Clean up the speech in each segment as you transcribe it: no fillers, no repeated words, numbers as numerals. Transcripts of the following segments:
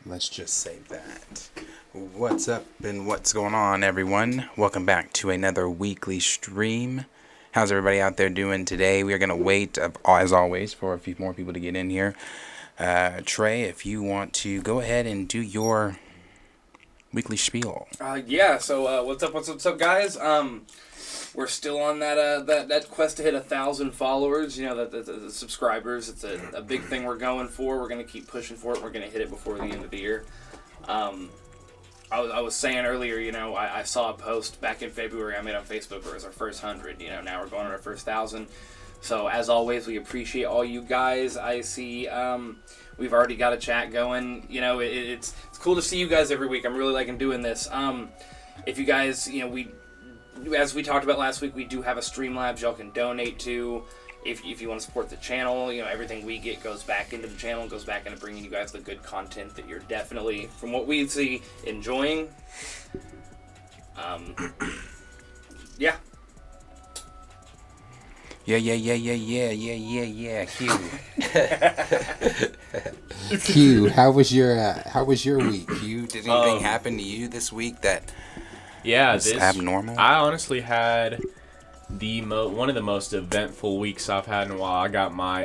Let's just say that. What's up and what's going on, everyone? Welcome back to another weekly stream. How's everybody out there doing today? We are going to wait, as always, for a few more people to get in here. Trey, if you want to go ahead and do your weekly spiel. So what's up, guys? We're still on that quest to hit 1,000 followers. You know, the subscribers. It's a big thing we're going for. We're going to keep pushing for it. We're going to hit it before the end of the year. I was saying earlier, you know, I saw a post back in February I made on Facebook where it was our first 100. You know, now we're going on our first 1,000. So as always, we appreciate all you guys. I see we've already got a chat going. You know, it's cool to see you guys every week. I'm really liking doing this. If you guys, you know, as we talked about last week, we do have a Streamlabs y'all can donate to. If you want to support the channel, you know, everything we get goes back into the channel, goes back into bringing you guys the good content that you're definitely, from what we see, enjoying. Yeah. Yeah. Q. Q, how was your week? Q, did anything happen to you this week that was abnormal? I honestly had one of the most eventful weeks I've had in a while. I got my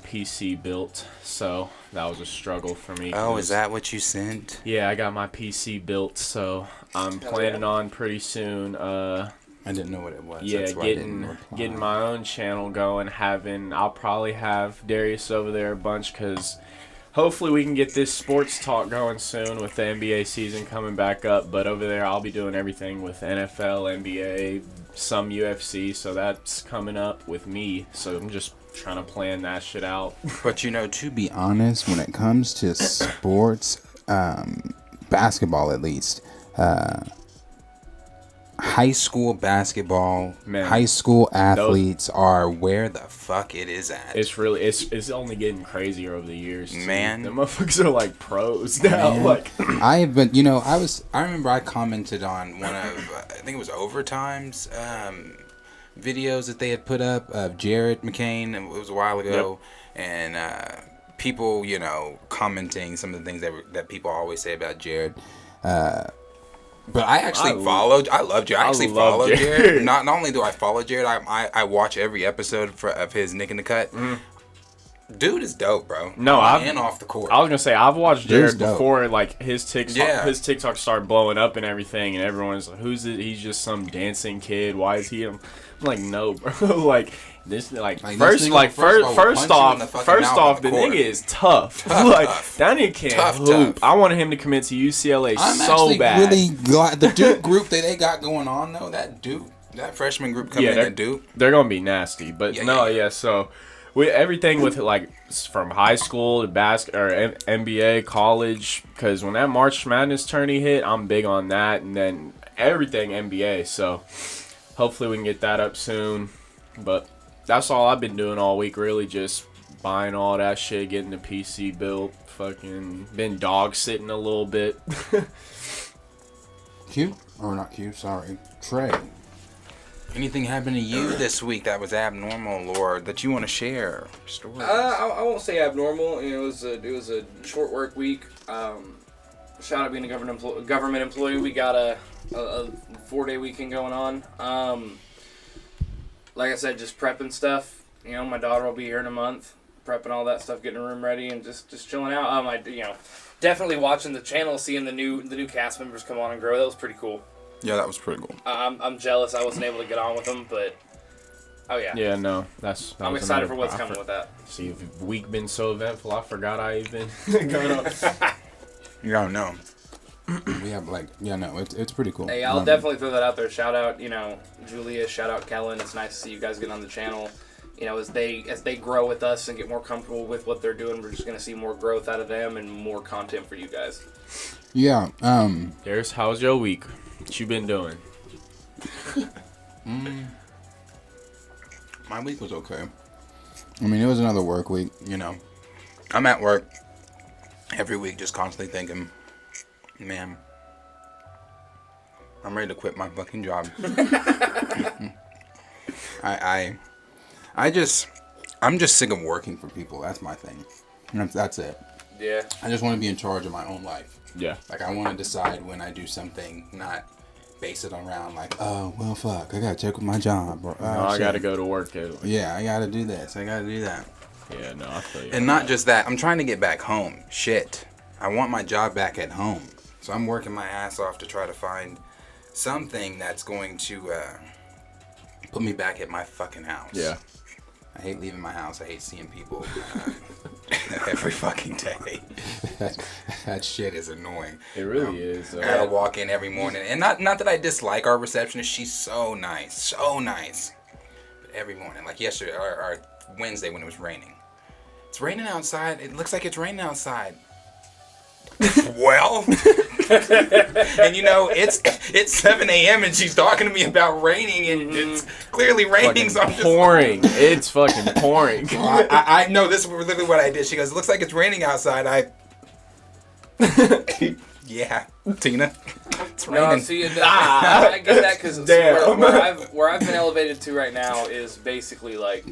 PC built, so that was a struggle for me. Oh, is that what you sent? Yeah, I got my PC built, so I'm planning on pretty soon. I didn't know what it was. Yeah, getting my own channel going. I'll probably have Darius over there a bunch because hopefully we can get this sports talk going soon with the NBA season coming back up. But over there, I'll be doing everything with NFL, NBA, some UFC. So that's coming up with me. So I'm just trying to plan that shit out. But you know, to be honest, when it comes to sports, basketball at least, high school basketball, high school athletes are where the fuck it is at. It's only getting crazier over the years. Man, the motherfuckers are like pros now. Man. Like I remember I commented on one of I think it was Overtime's videos that they had put up of Jared McCain. It was a while ago, and people, you know, commenting some of the things that people always say about Jared. But I actually followed. I love Jared. I actually follow Jared. Not only do I follow Jared, I watch every episode of his Nick in the Cut. Mm. Dude is dope, bro. No, and off the court. I was gonna say I've watched Jared before. Like his TikTok started blowing up and everything, and everyone's like, "Who's it? He's just some dancing kid. Why is he?" I'm like, "No, bro. Like this. First off, the nigga is tough. Like that nigga can't hoop. I wanted him to commit to UCLA so bad. I'm really glad the Duke group that they got going on though. That freshman group coming in at Duke, they're gonna be nasty. But so. With everything with like from high school to NBA, college, because when that March Madness tourney hit, I'm big on that, and then everything NBA. So hopefully we can get that up soon. But that's all I've been doing all week, really, just buying all that shit, getting the PC built, fucking been dog sitting a little bit. Trey. Anything happened to you this week that was abnormal or that you want to share? Stories? I won't say abnormal. You know, it was a short work week. Shout out being a government employee. We got a 4-day weekend going on. Like I said, just prepping stuff. You know, my daughter will be here in a month. Prepping all that stuff, getting a room ready, and just chilling out. Definitely watching the channel, seeing the new cast members come on and grow. That was pretty cool. Yeah, that was pretty cool. I'm jealous I wasn't able to get on with them, but yeah. Yeah, no, I'm excited for what's coming with that. See, the week been so eventful, I forgot I even going on. Yeah, no. We have it's pretty cool. Hey, I'll definitely throw that out there. Shout out, you know, Julia. Shout out Kellen. It's nice to see you guys get on the channel. You know, as they grow with us and get more comfortable with what they're doing, we're just gonna see more growth out of them and more content for you guys. Yeah. Darius, how's your week? What you been doing? My week was okay. I mean, it was another work week. You know, I'm at work every week just constantly thinking, man, I'm ready to quit my fucking job. I'm just sick of working for people. That's my thing. That's it. Yeah. I just want to be in charge of my own life. Yeah. Like, I want to decide when I do something, not base it around like, oh, well, fuck, I got to check with my job. Or, No, I got to go to work. Yeah, I got to do this. I got to do that. Yeah, no, I feel you. And not just that. I'm trying to get back home. Shit. I want my job back at home. So I'm working my ass off to try to find something that's going to put me back at my fucking house. Yeah. I hate leaving my house. I hate seeing people every fucking day. That shit is annoying. It really is. I gotta walk in every morning. And not that I dislike our receptionist. She's so nice. So nice. But every morning. Like yesterday, or Wednesday when it was raining. It's raining outside. It looks like it's raining outside. Well, and you know, it's 7 a.m. and she's talking to me about raining, and it's clearly raining, so I'm just pouring. It's fucking pouring. I know this is literally what I did. She goes, "It looks like it's raining outside." Yeah, Tina, it's raining. No, see, I get that because where I've been elevated to right now is basically like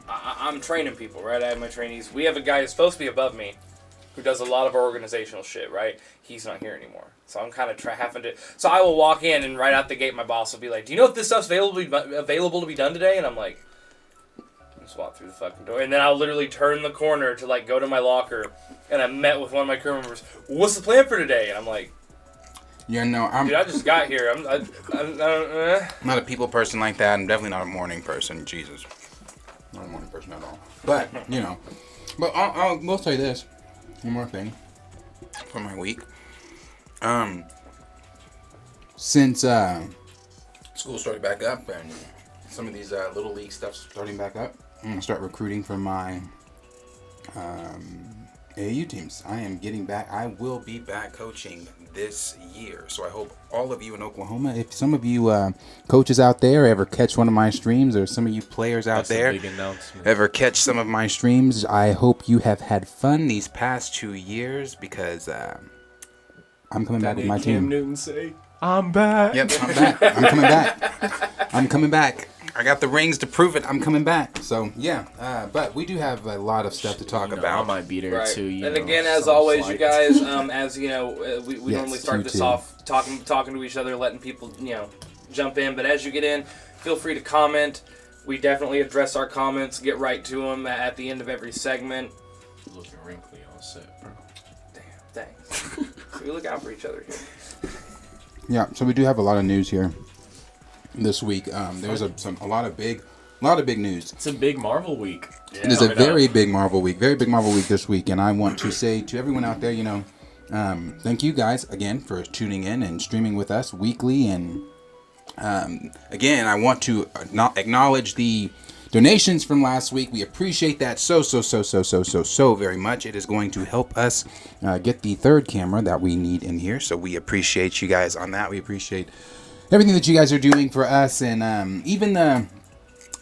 I'm training people, right? I have my trainees. We have a guy who's supposed to be above me, who does a lot of our organizational shit, right? He's not here anymore. So I'm kind of having to... So I will walk in, and right out the gate, my boss will be like, do you know if this stuff's available to be done today? And I'm like, just walk through the fucking door. And then I'll literally turn the corner to, like, go to my locker, and I met with one of my crew members. What's the plan for today? And I'm like... Yeah, no, Dude, I just got here. I'm not a people person like that. I'm definitely not a morning person. Jesus. Not a morning person at all. But, you know. But we'll say this. One more thing for my week. Since school started back up and some of these little league stuff starting back up, I'm gonna start recruiting for my AAU teams. I am getting back. I will be back coaching this year. So I hope all of you in Oklahoma, if some of you coaches out there ever catch one of my streams, or some of you players out there ever catch some of my streams, I hope you have had fun these past 2 years, because I'm coming back with my team. Cam Newton say, I'm back. Yep, I'm back. I'm coming back. I'm coming back. I got the rings to prove it. I'm coming back. So, yeah. But we do have a lot of stuff to talk about. I might beat her too. And again, as always, you guys, as you know, we normally start this off talking to each other, letting people, you know, jump in. But as you get in, feel free to comment. We definitely address our comments, get right to them at the end of every segment. Looking wrinkly on set, bro. Damn, thanks. We look out for each other here. Yeah, so we do have a lot of news here this week. There's a lot of big news. It's a big Marvel week. Yeah. It is a very big Marvel week this week, and I want to say to everyone out there, you know, thank you guys again for tuning in and streaming with us weekly. And again, I want to acknowledge the donations from last week. We appreciate that so very much. It is going to help us get the third camera that we need in here. So we appreciate you guys on that. We appreciate everything that you guys are doing for us, and even the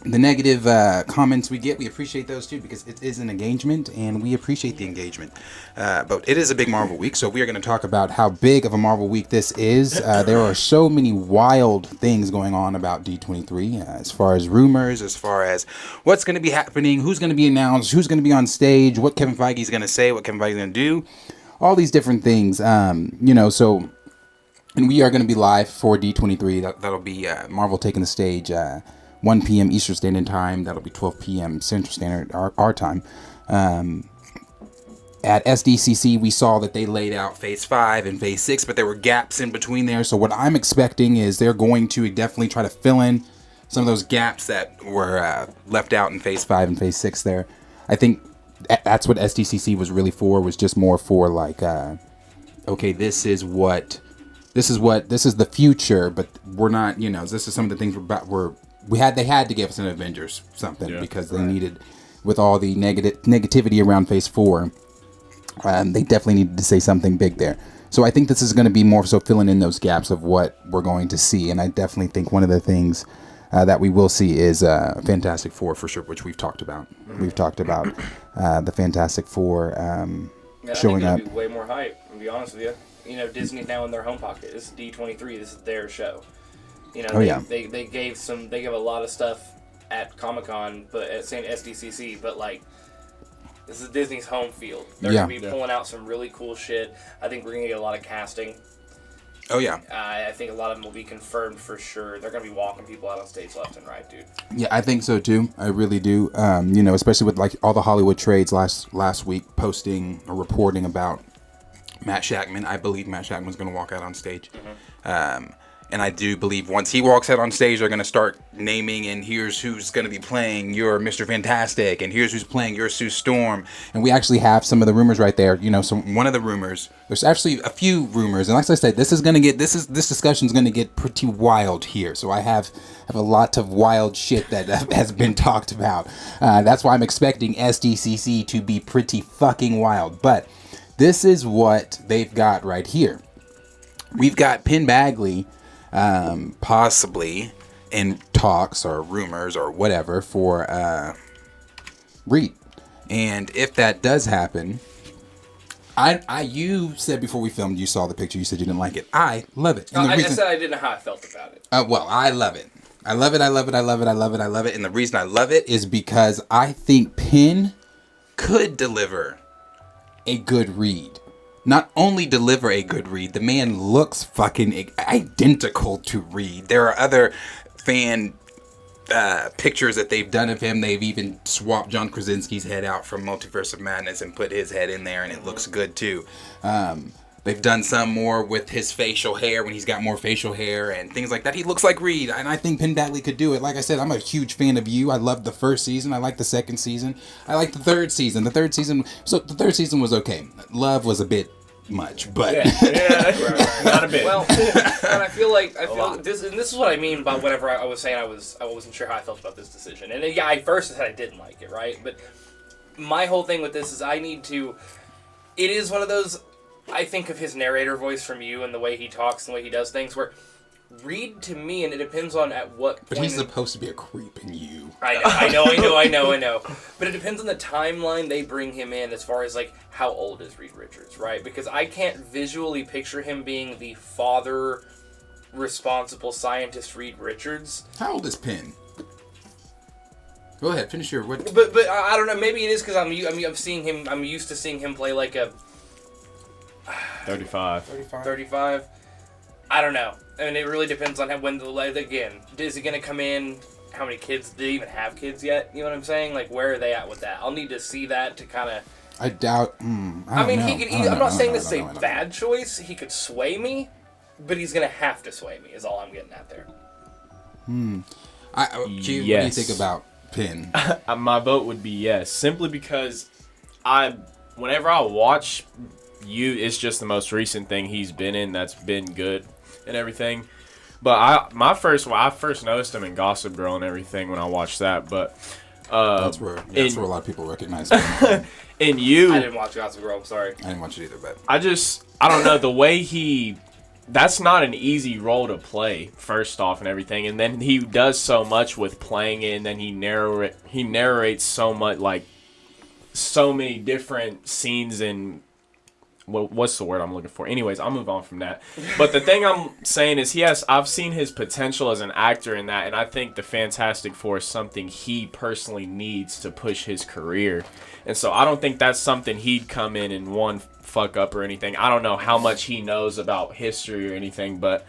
negative comments we get, we appreciate those too, because it is an engagement, and we appreciate the engagement. But it is a big Marvel week, so we are going to talk about how big of a Marvel week this is. There are so many wild things going on about D23, as far as rumors, as far as what's going to be happening, who's going to be announced, who's going to be on stage, what Kevin Feige is going to say, what Kevin Feige is going to do, all these different things. You know, so... And we are going to be live for D23. That'll be Marvel taking the stage 1 p.m. Eastern Standard Time. That'll be 12 p.m. Central Standard, our time. At SDCC, we saw that they laid out Phase 5 and Phase 6, but there were gaps in between there. So what I'm expecting is they're going to definitely try to fill in some of those gaps that were left out in Phase 5 and Phase 6 there. I think that's what SDCC was really for, was just more for like, okay, this is the future, but we're not, you know, this is some of the things they had to give us an Avengers something, because they needed, with all the negativity around Phase 4, they definitely needed to say something big there. So I think this is going to be more so filling in those gaps of what we're going to see, and I definitely think one of the things that we will see is Fantastic Four for sure, which we've talked about. Mm-hmm. We've talked about the Fantastic Four showing up. Be way more hype, to be honest with you. You know, Disney's now in their home pocket. This is D23. This is their show. You know, they gave a lot of stuff at Comic-Con, but at St. SDCC, but like This is Disney's home field. They're going to be pulling out some really cool shit. I think we're going to get a lot of casting. Oh, yeah. I think a lot of them will be confirmed for sure. They're going to be walking people out on stage left and right, dude. Yeah, I think so, too. I really do. Especially with, like, all the Hollywood trades last week posting or reporting about Matt Shakman. I believe Matt Shakman's going to walk out on stage. And I do believe once he walks out on stage, they're going to start naming, and here's who's going to be playing your Mr. Fantastic, and here's who's playing your Sue Storm. And we actually have some of the rumors right there. One of the rumors, there's actually a few rumors. And like I said, this discussion is going to get pretty wild here. So I have a lot of wild shit that has been talked about. That's why I'm expecting SDCC to be pretty fucking wild. But this is what they've got right here. We've got Penn Badgley possibly in talks or rumors or whatever for Reed. And if that does happen, you said before we filmed, you saw the picture, you said you didn't like it. I love it. And I said I didn't know how I felt about it. Well, I love it. I love it. And the reason I love it is because I think Penn could deliver a good Reed. Not only deliver a good Reed, the man looks fucking identical to Reed. There are other fan pictures that they've done of him. They've even swapped John Krasinski's head out from Multiverse of Madness and put his head in there, and it looks good too. They've done some more with his facial hair when he's got more facial hair and things like that. He looks like Reed, and I think Penn Badgley could do it. Like I said, I'm a huge fan of You. I loved the first season. I like the second season. I like the third season. The third season was okay. Love was a bit much, but not a bit. Well, and I feel this is what I mean by whenever I was saying I wasn't sure how I felt about this decision. And yeah, I first said I didn't like it, right? But my whole thing with this is it is one of those. I think of his narrator voice from You and the way he talks and the way he does things, where Reed to me, and it depends on at what point. But he's supposed to be a creep in You. I know. But it depends on the timeline they bring him in as far as, like, how old is Reed Richards, right? Because I can't visually picture him being the father, responsible scientist Reed Richards. How old is Penn? Go ahead, finish your... What? But I don't know, maybe it is because I'm used to seeing him play like a... 35. 35? I don't know. I mean, it really depends on again, is he going to come in? How many kids? Do they even have kids yet? You know what I'm saying? Like, where are they at with that? I'll need to see that to kind of... I doubt... I'm not saying this is a bad choice. He could sway me, but he's going to have to sway me, is all I'm getting at there. Q, what do you think about Penn? My vote would be yes. Simply because whenever I watch You, it's just the most recent thing he's been in that's been good and everything. But I first noticed him in Gossip Girl and everything when I watched that. But that's where a lot of people recognize him. In You, I didn't watch Gossip Girl. I'm sorry. I didn't watch it either, but I don't know the way that's not an easy role to play, first off, and everything. And then he does so much with playing it, and then he narrates so much, like so many different scenes and what's the word I'm looking for? Anyways, I'll move on from that. But the thing I'm saying is I've seen his potential as an actor in that, and I think the Fantastic Four is something he personally needs to push his career. And so I don't think that's something he'd come in and fuck up or anything. I don't know how much he knows about history or anything, but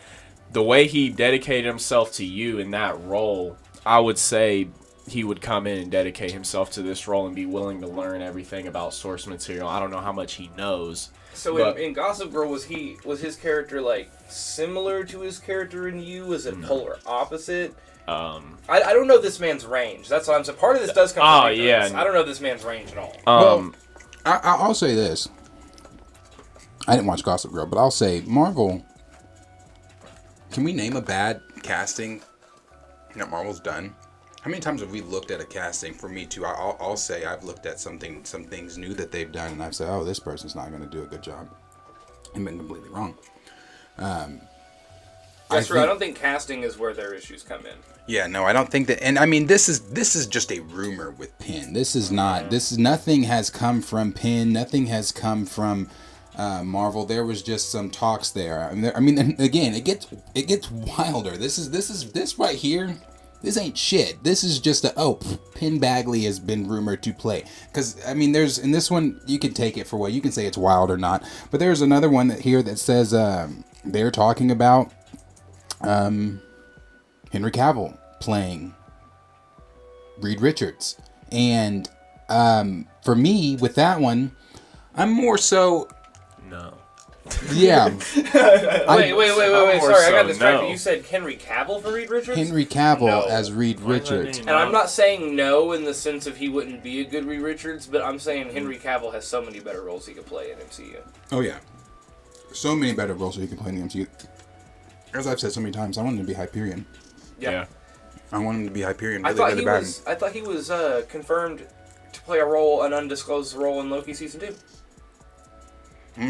the way he dedicated himself to You in that role, I would say he would come in and dedicate himself to this role and be willing to learn everything about source material. I don't know how much he knows. So in Gossip Girl, was his character like similar to his character in You? Was it polar opposite? I don't know this man's range. That's what I'm saying. Part of this does come from ignorance. I don't know this man's range at all. Well, I'll say this. I didn't watch Gossip Girl, but I'll say Marvel. Can we name a bad casting that Marvel's done? How many times have we looked at a casting? For me too, I'll say I've looked at some things new that they've done, and I've said, oh, this person's not going to do a good job. I've been completely wrong. That's true. I don't think casting is where their issues come in. Yeah, no, I don't think that. And I mean, this is just a rumor with Penn. This is not. Nothing has come from Penn. Nothing has come from Marvel. There was just some talks there. I mean, again, it gets wilder. This right here. This ain't shit. This is just Penn Bagley has been rumored to play. Because, I mean, there's, in this one, you can take it for what, you can say it's wild or not. But there's another one here that says they're talking about Henry Cavill playing Reed Richards. And for me, with that one, I'm more so... No. Yeah. Wait. Sorry, I got distracted. No. You said Henry Cavill for Reed Richards? Henry Cavill as Reed Richards. And I'm not saying no in the sense of he wouldn't be a good Reed Richards, but I'm saying Henry Cavill has so many better roles he could play in MCU. Oh, yeah. So many better roles that he can play in the MCU. As I've said so many times, I want him to be Hyperion. Yeah. I want him to be Hyperion really, I really bad. thought he was confirmed to play an undisclosed role in Loki Season 2.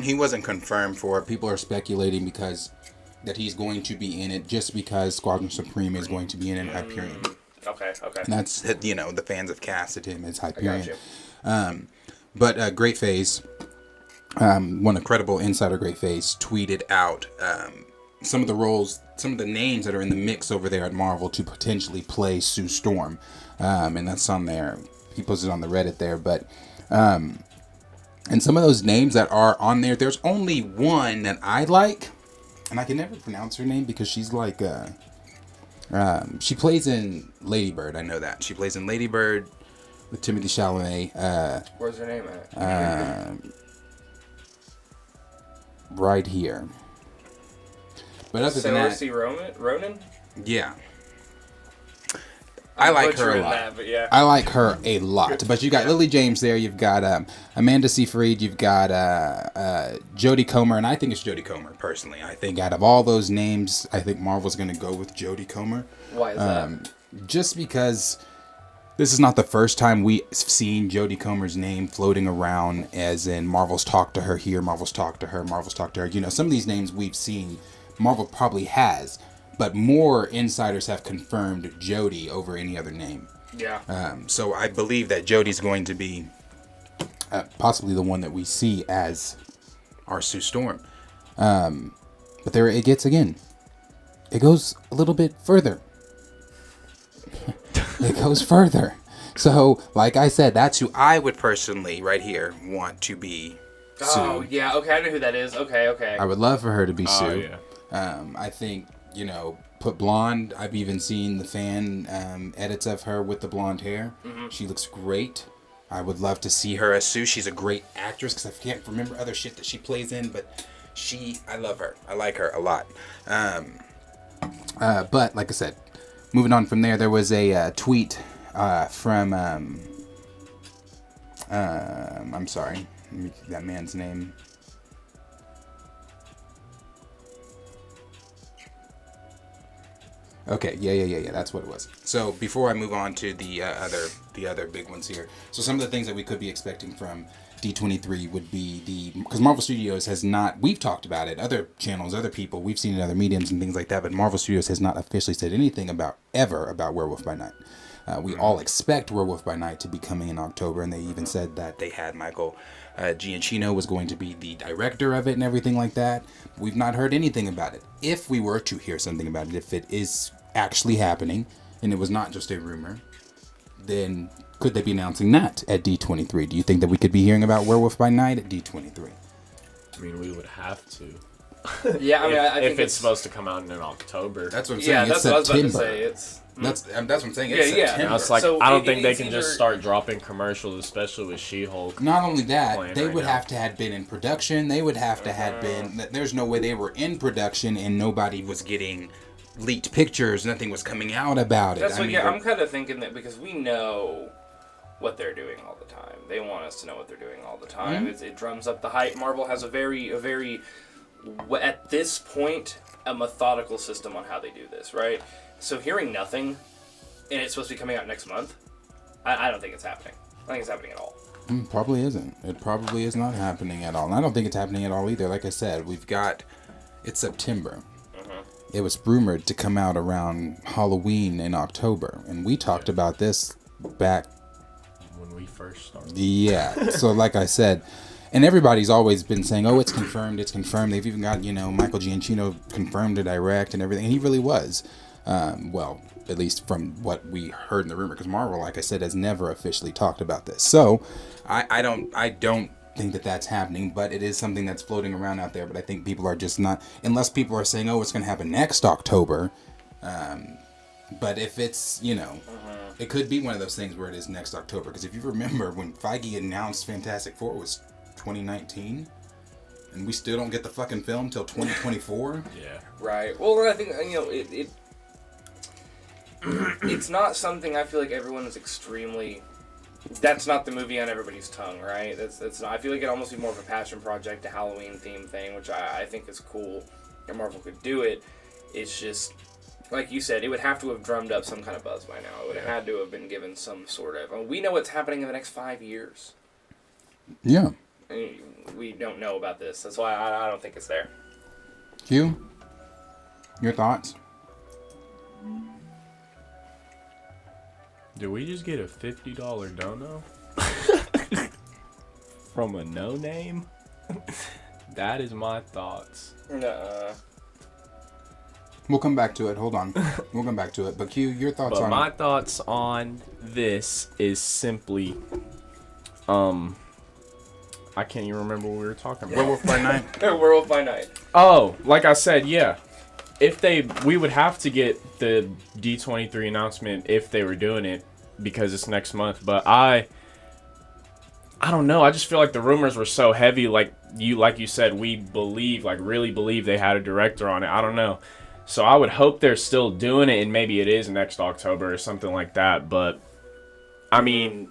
He wasn't confirmed for it. People are speculating because that he's going to be in it just because Squadron Supreme is going to be in Hyperion. Okay. And that's, the fans have casted him as Hyperion. I got you. But Great Phase, one incredible insider Great Phase, tweeted out some of the names that are in the mix over there at Marvel to potentially play Sue Storm. And that's on there. He posted on the Reddit there. But... and some of those names that are on there, there's only one that I like, and I can never pronounce her name because she's like, she plays in Lady Bird. I know that she plays in Lady Bird with Timothée Chalamet. Where's her name at? Right here. But other than that, Saoirse Ronan? Yeah. I like her a lot. That, but yeah. I like her a lot. But you got Lily James there. You've got Amanda Seyfried. You've got Jodie Comer. And I think it's Jodie Comer, personally. I think out of all those names, I think Marvel's going to go with Jodie Comer. Why is that? Just because this is not the first time we've seen Jodie Comer's name floating around, as in Marvel's talked to her here, Marvel's talked to her, Marvel's talked to her. You know, some of these names we've seen, Marvel probably has. But more insiders have confirmed Jodie over any other name. Yeah. So I believe that Jodie's going to be possibly the one that we see as our Sue Storm. But there it gets again. It goes a little bit further. It goes further. So, like I said, that's who I would personally, right here, want to be Sue. Oh, yeah. Okay, I know who that is. Okay. I would love for her to be Sue. Yeah. I think... put blonde. I've even seen the fan edits of her with the blonde hair. Mm-hmm. She looks great. I would love to see her as Sue. She's a great actress because I can't remember other shit that she plays in, but I love her. I like her a lot. But like I said, moving on from there was a tweet from I'm sorry, let me get that man's name. Okay, yeah, that's what it was. So before I move on to the other big ones here, so some of the things that we could be expecting from D23 would be because Marvel Studios has not, we've talked about it, other channels, other people, we've seen it in other mediums and things like that, but Marvel Studios has not officially said anything about Werewolf by Night. We all expect Werewolf by Night to be coming in October, and they even said that they had Michael Giacchino was going to be the director of it and everything like that. We've not heard anything about it. If we were to hear something about it, if it is actually happening, and it was not just a rumor, then could they be announcing that at D23? Do you think that we could be hearing about Werewolf by Night at D23? I mean, we would have to. Yeah, I mean, I think if it's supposed to come out in October. That's what I'm saying. Yeah, it's that's what I was about to September. say. It's... That's what I'm saying. It's Yeah. September. Now, it's like, So I don't it- think they it's can either- just start dropping commercials, especially with She-Hulk. Not only that, Playing they right would now. have to have been in production. They would have to have been. There's no way they were in production and nobody was getting leaked pictures. Nothing was coming out about it. That's what, I mean, I'm kind of thinking that because we know what they're doing all the time. They want us to know what they're doing all the time. Mm-hmm. It drums up the hype. Marvel has a very, at this point, a methodical system on how they do this, right? So hearing nothing, and it's supposed to be coming out next month, I don't think it's happening. I don't think it's happening at all. Probably isn't. It probably is not happening at all. And I don't think it's happening at all either. Like I said, it's September. It was rumored to come out around Halloween in October. And we talked about this back When we first started. Yeah. So like I said, and everybody's always been saying, oh, it's confirmed. They've even got, Michael Giacchino confirmed to direct and everything. And he really was. Well, at least from what we heard in the rumor, because Marvel, like I said, has never officially talked about this. So I don't think that that's happening, but it is something that's floating around out there. But I think people are just not, unless people are saying, oh, it's going to happen next October. But if it's, it could be one of those things where it is next October. Because if you remember when Feige announced Fantastic Four was 2019, and we still don't get the fucking film till 2024. Yeah. Right. Well, I think it's not something I feel like everyone is extremely. That's not the movie on everybody's tongue, right? That's not. I feel like it almost be more of a passion project, a Halloween theme thing, which I think is cool. And Marvel could do it. It's just, like you said, it would have to have drummed up some kind of buzz by now. It would have had to have been given some sort of. I mean, we know what's happening in the next 5 years. Yeah. I mean, we don't know about this. That's why I don't think it's there. Hugh, your thoughts? Did we just get a $50 dono? From a no-name? That is my thoughts. Nuh-uh. We'll come back to it. Hold on. We'll come back to it. But Q, your thoughts on my thoughts on this is simply, I can't even remember what we were talking about. Werewolf by Night. Werewolf by Night. Oh, like I said, yeah. We would have to get the D23 announcement if they were doing it because it's next month. But I don't know. I just feel like the rumors were so heavy. Like you said, we really believe they had a director on it. I don't know. So I would hope they're still doing it, and maybe it is next October or something like that. But I mean,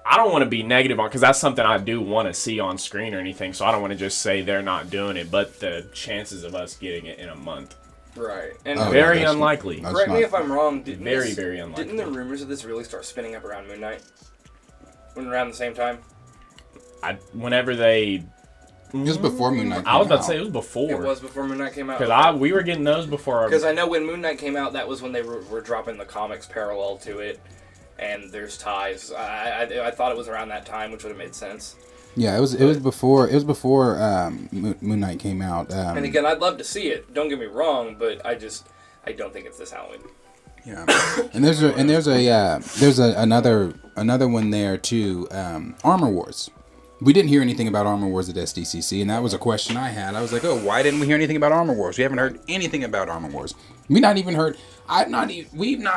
I don't want to be negative on, because that's something I do want to see on screen or anything. So I don't want to just say they're not doing it. But the chances of us getting it in a month. Right. And very unlikely. Correct me if I'm wrong. Very unlikely. Didn't the rumors of this really start spinning up around Moon Knight? Around the same time? Whenever they... It was before Moon Knight came out. I was about to say it was before. It was before Moon Knight came out? Because we were getting those before... Because I know when Moon Knight came out, that was when they were dropping the comics parallel to it. And there's ties. I thought it was around that time, which would have made sense. Yeah, it was before Moon Knight came out. And again, I'd love to see it. Don't get me wrong, but I don't think it's this Halloween. Yeah, and there's another one there too. Armor Wars. We didn't hear anything about Armor Wars at SDCC, and that was a question I had. I was like, oh, why didn't we hear anything about Armor Wars? We haven't heard anything about Armor Wars. We've not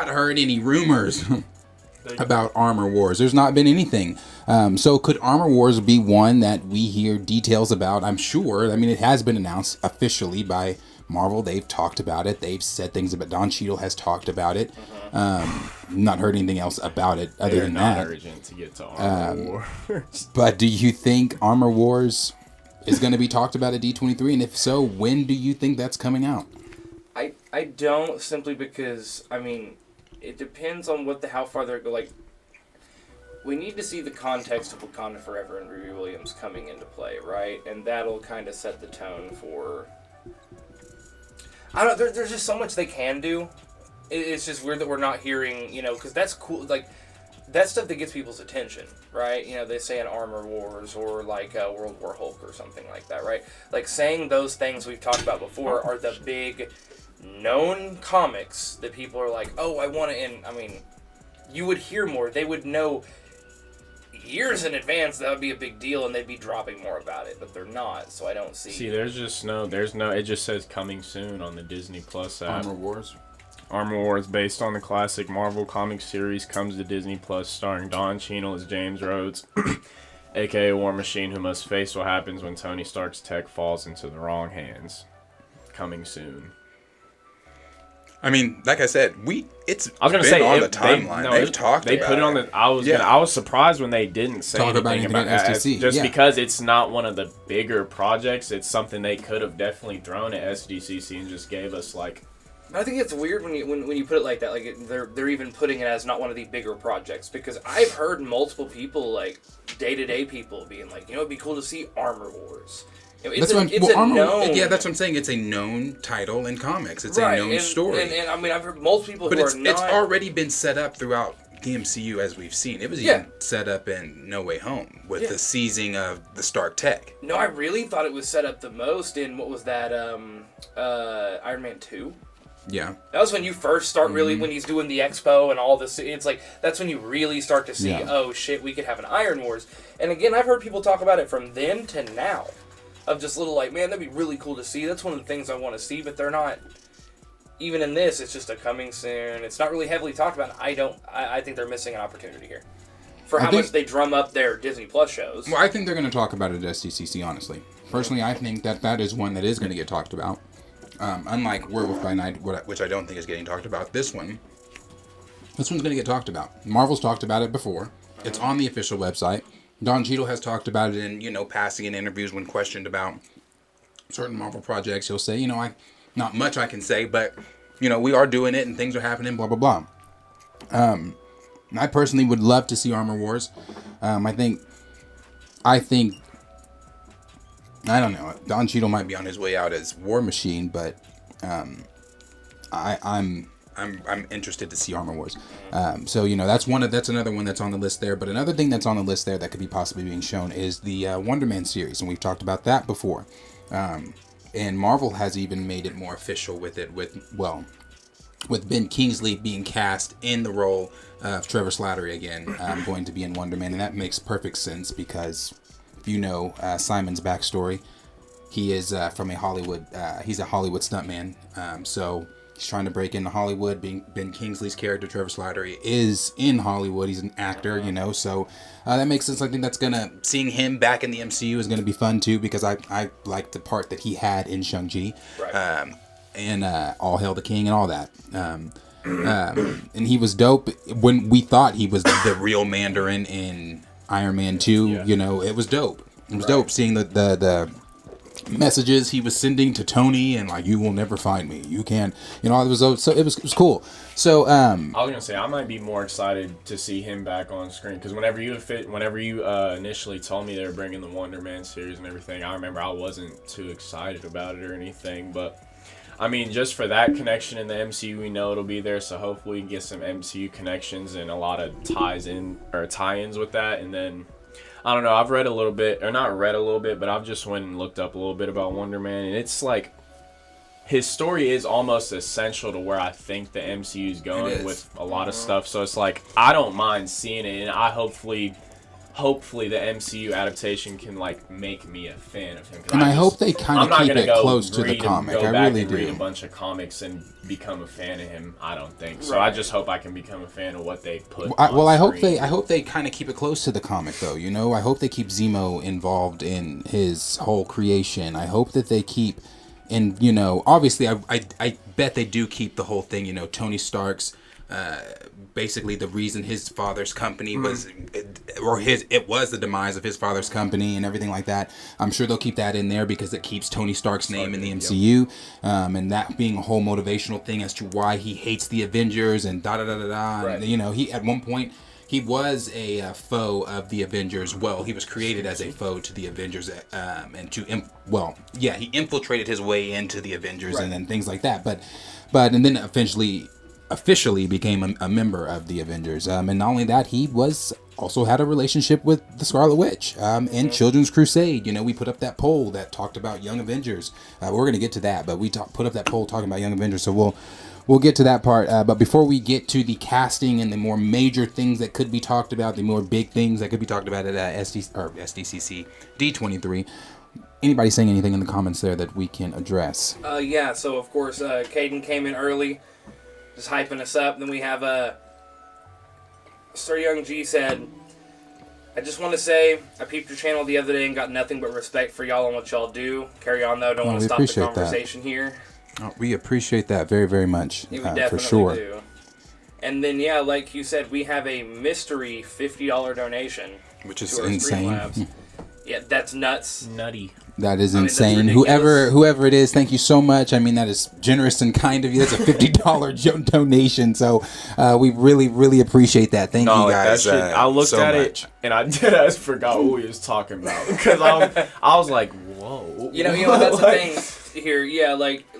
heard any rumors about Armor Wars. There's not been anything. So could Armor Wars be one that we hear details about? I'm sure. I mean, it has been announced officially by Marvel. They've talked about it. They've said things about. Don Cheadle has talked about it. Not heard anything else about it other than that. They're not urgent to get to Armor Wars. But do you think Armor Wars is going to be talked about at D23? And if so, when do you think that's coming out? I don't, simply because, I mean, it depends on how far they're going. Like, we need to see the context of Wakanda Forever and Riri Williams coming into play, right? And that'll kind of set the tone for... I don't know, there's just so much they can do. It's just weird that we're not hearing, because that's cool, like, that's stuff that gets people's attention, right? They say in Armor Wars or, like, World War Hulk or something like that, right? Like, saying those things we've talked about before are the big, known comics that people are like, oh, I want to, and, I mean, you would hear more. They would know years in advance that would be a big deal, and they'd be dropping more about it, but they're not, so I don't see... See, there's no, it just says coming soon on the Disney Plus app. Armor Wars, based on the classic Marvel Comics series, comes to Disney Plus, starring Don Cheadle as James Rhodes, aka War Machine, who must face what happens when Tony Stark's tech falls into the wrong hands. Coming soon. I mean, like I said, it's on the timeline. They've talked about it. They put it on the... I was surprised when they didn't say anything about SDC. Just because it's not one of the bigger projects. It's something they could have definitely thrown at SDCC and just gave us, like... I think it's weird when you put it like that. Like they're even putting it as not one of the bigger projects, because I've heard multiple people, like day-to-day people, being like, it'd be cool to see Armor Wars. That's what I'm saying. It's a known title in comics. It's a known story. And I mean, I've heard multiple people but it's already been set up throughout the MCU, as we've seen. It was even set up in No Way Home with the seizing of the Stark tech. No, I really thought it was set up the most in, what was that, Iron Man 2? Yeah. That was when you first start really, when he's doing the expo and all this. It's like, that's when you really start to see, oh shit, we could have an Iron Wars. And again, I've heard people talk about it from then to now. Of just little like, man, that'd be really cool to see. That's one of the things I want to see, but they're not. Even in this, it's just a coming soon. It's not really heavily talked about. I think they're missing an opportunity here. For how much they drum up their Disney Plus shows. Well, I think they're going to talk about it at SDCC, honestly. Personally, I think that is one that is going to get talked about. Unlike Werewolf by Night, which I don't think is getting talked about, this one's going to get talked about. Marvel's talked about it before. It's on the official website. Don Cheadle has talked about it in, passing in interviews when questioned about certain Marvel projects. He'll say, not much I can say, but, we are doing it and things are happening, blah, blah, blah. I personally would love to see Armor Wars. I think, I don't know. Don Cheadle might be on his way out as War Machine, but I'm interested to see Armor Wars. So that's another one that's on the list there. But another thing that's on the list there that could be possibly being shown is the Wonder Man series, and we've talked about that before. And Marvel has even made it more official with Ben Kingsley being cast in the role of Trevor Slattery again, going to be in Wonder Man, and that makes perfect sense because if you know Simon's backstory, he is from a Hollywood. He's a Hollywood stuntman, so he's trying to break into Hollywood. Ben Kingsley's character Trevor Slattery is in Hollywood. He's an actor, so that makes sense. I think seeing him back in the MCU is gonna be fun too because I like the part that he had in Shang-Chi. Right. And All Hail the King and all that. And he was dope when we thought he was the real Mandarin in Iron Man 2. It was dope. It was dope seeing the messages he was sending to Tony and like, you will never find me. You can, it was it was cool. So I was gonna say I might be more excited to see him back on screen because whenever you initially told me they were bringing the Wonder Man series and everything, I remember I wasn't too excited about it or anything, but. I mean, just for that connection in the MCU, we know it'll be there, so hopefully we can get some MCU connections and a lot of tie-ins with that. And then, I don't know, I've read a little bit, or not read a little bit, but I've just went and looked up a little bit about Wonder Man, and it's like, his story is almost essential to where I think the MCU is going with a lot of stuff. So it's like, I don't mind seeing it, and I hopefully the MCU adaptation can make me a fan of him. And I hope they kind of keep it close to the comic. I really do. Read a bunch of comics and become a fan of him. I don't think so. I just hope I can become a fan of what they put. I hope they kind of keep it close to the comic though. I hope they keep Zemo involved in his whole creation. I hope that they keep, and obviously I bet they do keep the whole thing. Tony Stark's. Basically the reason his father's company was it was the demise of his father's company and everything like that. I'm sure they'll keep that in there because it keeps Tony Stark's name in the MCU, and that being a whole motivational thing as to why he hates the Avengers and da da da da da. Right. And, he at one point he was a foe of the Avengers. Well, he was created as a foe to the Avengers, and he infiltrated his way into the Avengers and then things like that. But and then officially became a member of the Avengers, and not only that, he also had a relationship with the Scarlet Witch in Children's Crusade. We put up that poll that talked about Young Avengers. We're going to get to that, but we put up that poll talking about Young Avengers, so we'll get to that part. But before we get to the casting and the more major things that could be talked about, the more big things that could be talked about at SDCC D23. Anybody saying anything in the comments there that we can address? So of course, Caden came in early. Just hyping us up. Then we have Sir Young G said, I just want to say, I peeped your channel the other day and got nothing but respect for y'all and what y'all do. Carry on though, don't want to stop the conversation here. We appreciate that very, very much. We definitely for sure. do. And then, like you said, we have a mystery $50 donation. Which is insane. Yeah, that's nuts. Nutty. That is insane. Whoever it is, thank you so much. I mean, that is generous and kind of you. That's a $50 donation. So we really, really appreciate that. Thank you guys. I looked so at it and I forgot what we was talking about because I was like, whoa. That's the thing here. Yeah,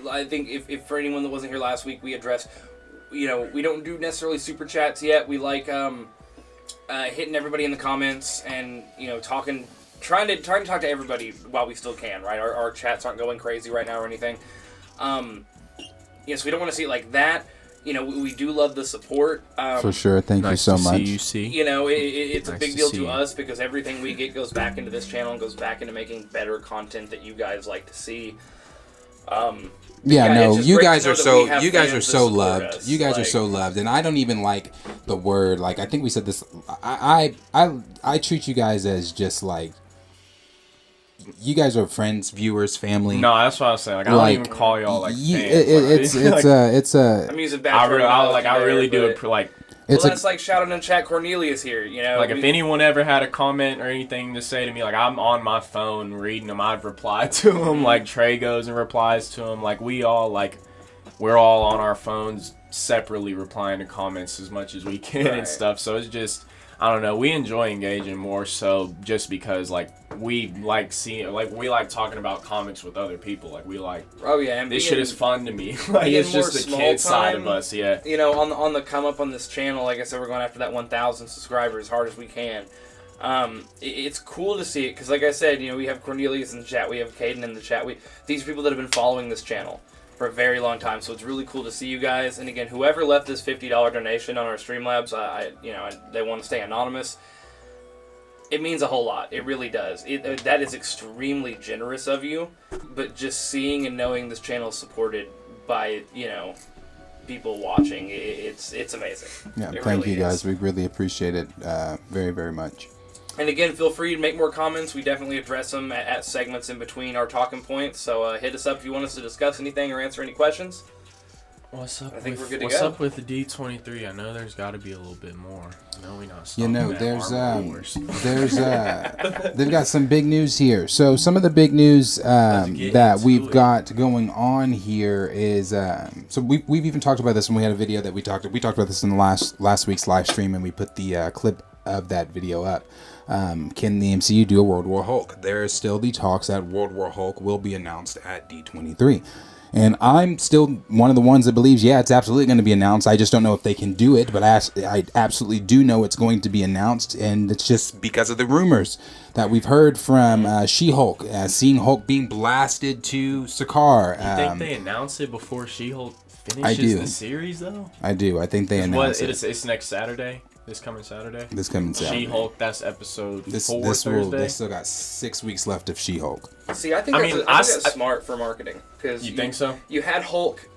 I think if for anyone that wasn't here last week, we addressed. We don't do necessarily super chats yet. We like hitting everybody in the comments and talking. Trying to talk to everybody while we still can, right? Our chats aren't going crazy right now or anything. so we don't want to see it like that. We do love the support. For sure. Thank you so much. It's Nice a big to deal see to you. us because everything we get goes back into this channel and goes back into making better content that you guys like to see. You guys are so loved. You guys are so loved, and I don't even like the word. Like, I think we said this. I treat you guys as just like, you guys are friends, viewers, family. No, that's what I was saying. Like, I don't even call y'all like fans. I'm using bad terminology. I really do it like. That's like shouting in chat. Cornelius here, Like, if anyone ever had a comment or anything to say to me, like, I'm on my phone reading them, I've replied to them. Like, Trey goes and replies to them. Like, we're all on our phones separately replying to comments as much as we can and stuff. So it's just, I don't know. We enjoy engaging more so just because, like, we like seeing, like, we like talking about comics with other people. Like, we like, and this shit is fun to me. Like, it's just the kid side of us, on the come up on this channel, like I said, we're going after that 1,000 subscribers as hard as we can. It's cool to see it because, like I said, we have Cornelius in the chat, we have Caden in the chat. These are people that have been following this channel for a very long time, so it's really cool to see you guys. And again, whoever left this $50 donation on our Streamlabs, they want to stay anonymous. It means a whole lot. It really does. That is extremely generous of you. But just seeing and knowing this channel is supported by people watching, it's amazing. Yeah, it thank really you guys. is. We really appreciate it very, very much. And again, feel free to make more comments. We definitely address them at segments in between our talking points. So hit us up if you want us to discuss anything or answer any questions. What's up? I think we're good to What's go. up with the D23? I know there's got to be a little bit more. No, we not. They've got some big news here. So some of the big news that we've got going on here is so we've even talked about this when we had a video that we talked about this in the last week's live stream, and we put the clip of that video up. Can the MCU do a World War Hulk? There is still the talks that World War Hulk will be announced at D23. And I'm still one of the ones that believes, it's absolutely going to be announced. I just don't know if they can do it, but I absolutely do know it's going to be announced. And it's just because of the rumors that we've heard from She-Hulk, seeing Hulk being blasted to Sakaar. You think they announce it before She-Hulk finishes the series, though? I do. I think they announce it. It's next Saturday? This coming Saturday? She-Hulk, that's episode 4 Thursday. They still got 6 weeks left of She-Hulk. See, I think that's smart for marketing. You think so? You had Hulk,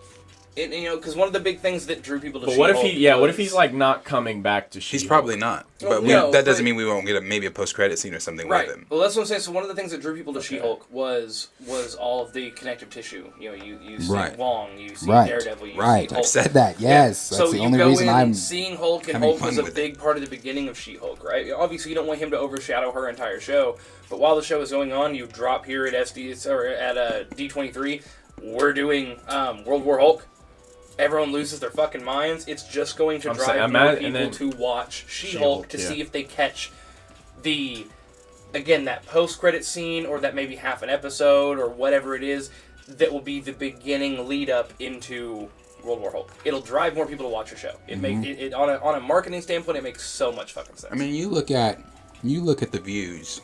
because one of the big things that drew people to She-Hulk. What if he's like not coming back to She-Hulk? He's probably not. But that doesn't mean we won't get maybe a post-credit scene or something with him. Well, that's what I'm saying. So one of the things that drew people to She-Hulk was all of the connective tissue. You see Wong, you see Daredevil, you see Hulk. I've said that. Yes, that's the only reason I'm seeing Hulk, and Hulk was a big part of the beginning of She-Hulk, right? Obviously, you don't want him to overshadow her entire show, but while the show is going on, you drop here at D23. We're doing World War Hulk. Everyone loses their fucking minds. It's just going to drive more people to watch She-Hulk to see if they catch that post-credit scene, or that maybe half an episode or whatever it is that will be the beginning lead up into World War Hulk. It'll drive more people to watch your show. It make on a marketing standpoint, it makes so much fucking sense. I mean, you look at the views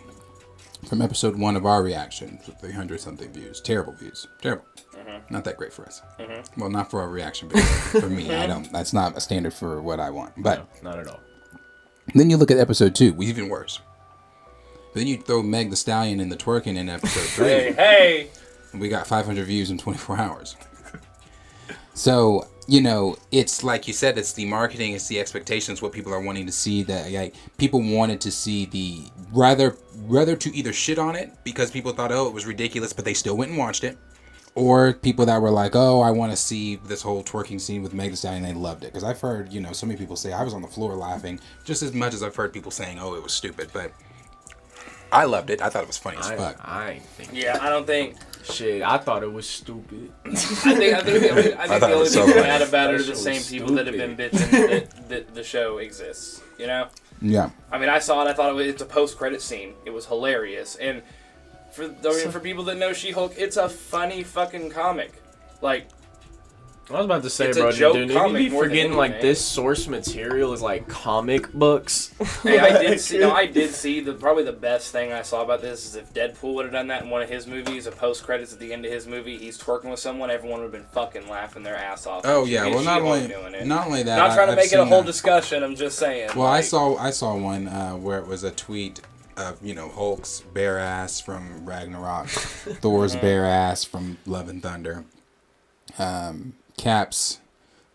from episode 1 of our reaction, 300 something views. Terrible views. Terrible. Not that great for us. Well, not for our reaction video. For me, that's not a standard for what I want. But no, not at all. Then you look at episode 2, even worse. Then you throw Meg the Stallion in the twerking in episode 3. Hey! And we got 500 views in 24 hours. So, it's like you said, it's the marketing, it's the expectations, what people are wanting to see. That people wanted to see the rather to either shit on it because people thought, it was ridiculous, but they still went and watched it, or people that were like, I want to see this whole twerking scene with Meg Thee Stallion, and they loved it. Because I've heard, so many people say I was on the floor laughing just as much as I've heard people saying, it was stupid, but I loved it. I thought it was funny as fuck. I don't think. Shit, I thought it was stupid. I think the only people mad about it are the same people that have been bitching that the show exists. Yeah. I mean, I saw it. I thought it's a post-credit scene. It was hilarious, and for people that know She-Hulk, it's a funny fucking comic. Like, I was about to say, It's bro, a joke dude, comic you be more than forgetting like anything. this source material is like comic books. Hey, I did see. No, I did see. Probably the best thing I saw about this is if Deadpool would have done that in one of his movies, a post credits at the end of his movie, he's twerking with someone, everyone would have been fucking laughing their ass off. Oh yeah, well not only that. Not trying to I've make it a seen whole discussion. I'm just saying. Well, I saw one where it was a tweet of Hulk's bare ass from Ragnarok, Thor's bare ass from Love and Thunder, Cap's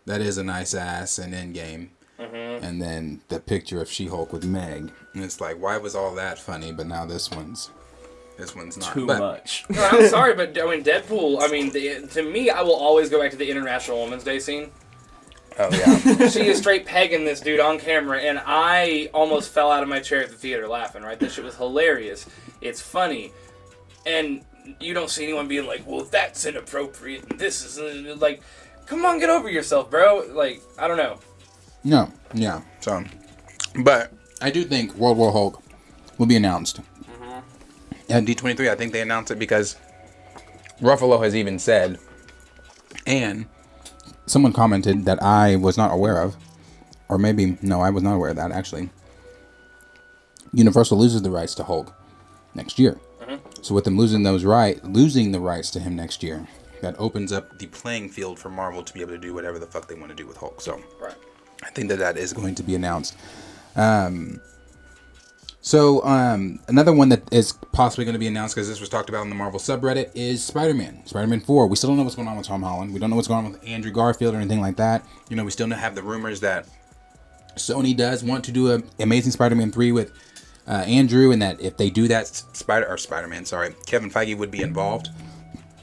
that is a nice ass in Endgame, and then the picture of She-Hulk with Meg. And it's like, why was all that funny, but now this one's not too much. No, I'm sorry, but I mean Deadpool. I mean, to me, I will always go back to the International Women's Day scene. Oh yeah. She is straight pegging this dude on camera, and I almost fell out of my chair at the theater laughing, right? This shit was hilarious. It's funny. And you don't see anyone being like, well, that's inappropriate, and this is... Like, come on, get over yourself, bro. Like, I don't know. No, yeah. So, but I do think World War Hulk will be announced. At D23, I think they announced it because Ruffalo has even said, and... Someone commented that I was not aware of, or maybe, no, I was not aware of that, actually. Universal loses the rights to Hulk next year. So with them losing the rights to him next year, that opens up the playing field for Marvel to be able to do whatever the fuck they want to do with Hulk. So Right. I think that is going to be announced. Another one that is possibly going to be announced, because this was talked about in the Marvel subreddit, is Spider-Man. Spider-Man 4. We still don't know what's going on with Tom Holland. We don't know what's going on with Andrew Garfield or anything like that. We still have the rumors that Sony does want to do an Amazing Spider-Man 3 with Andrew, and that if they do that, Kevin Feige would be involved.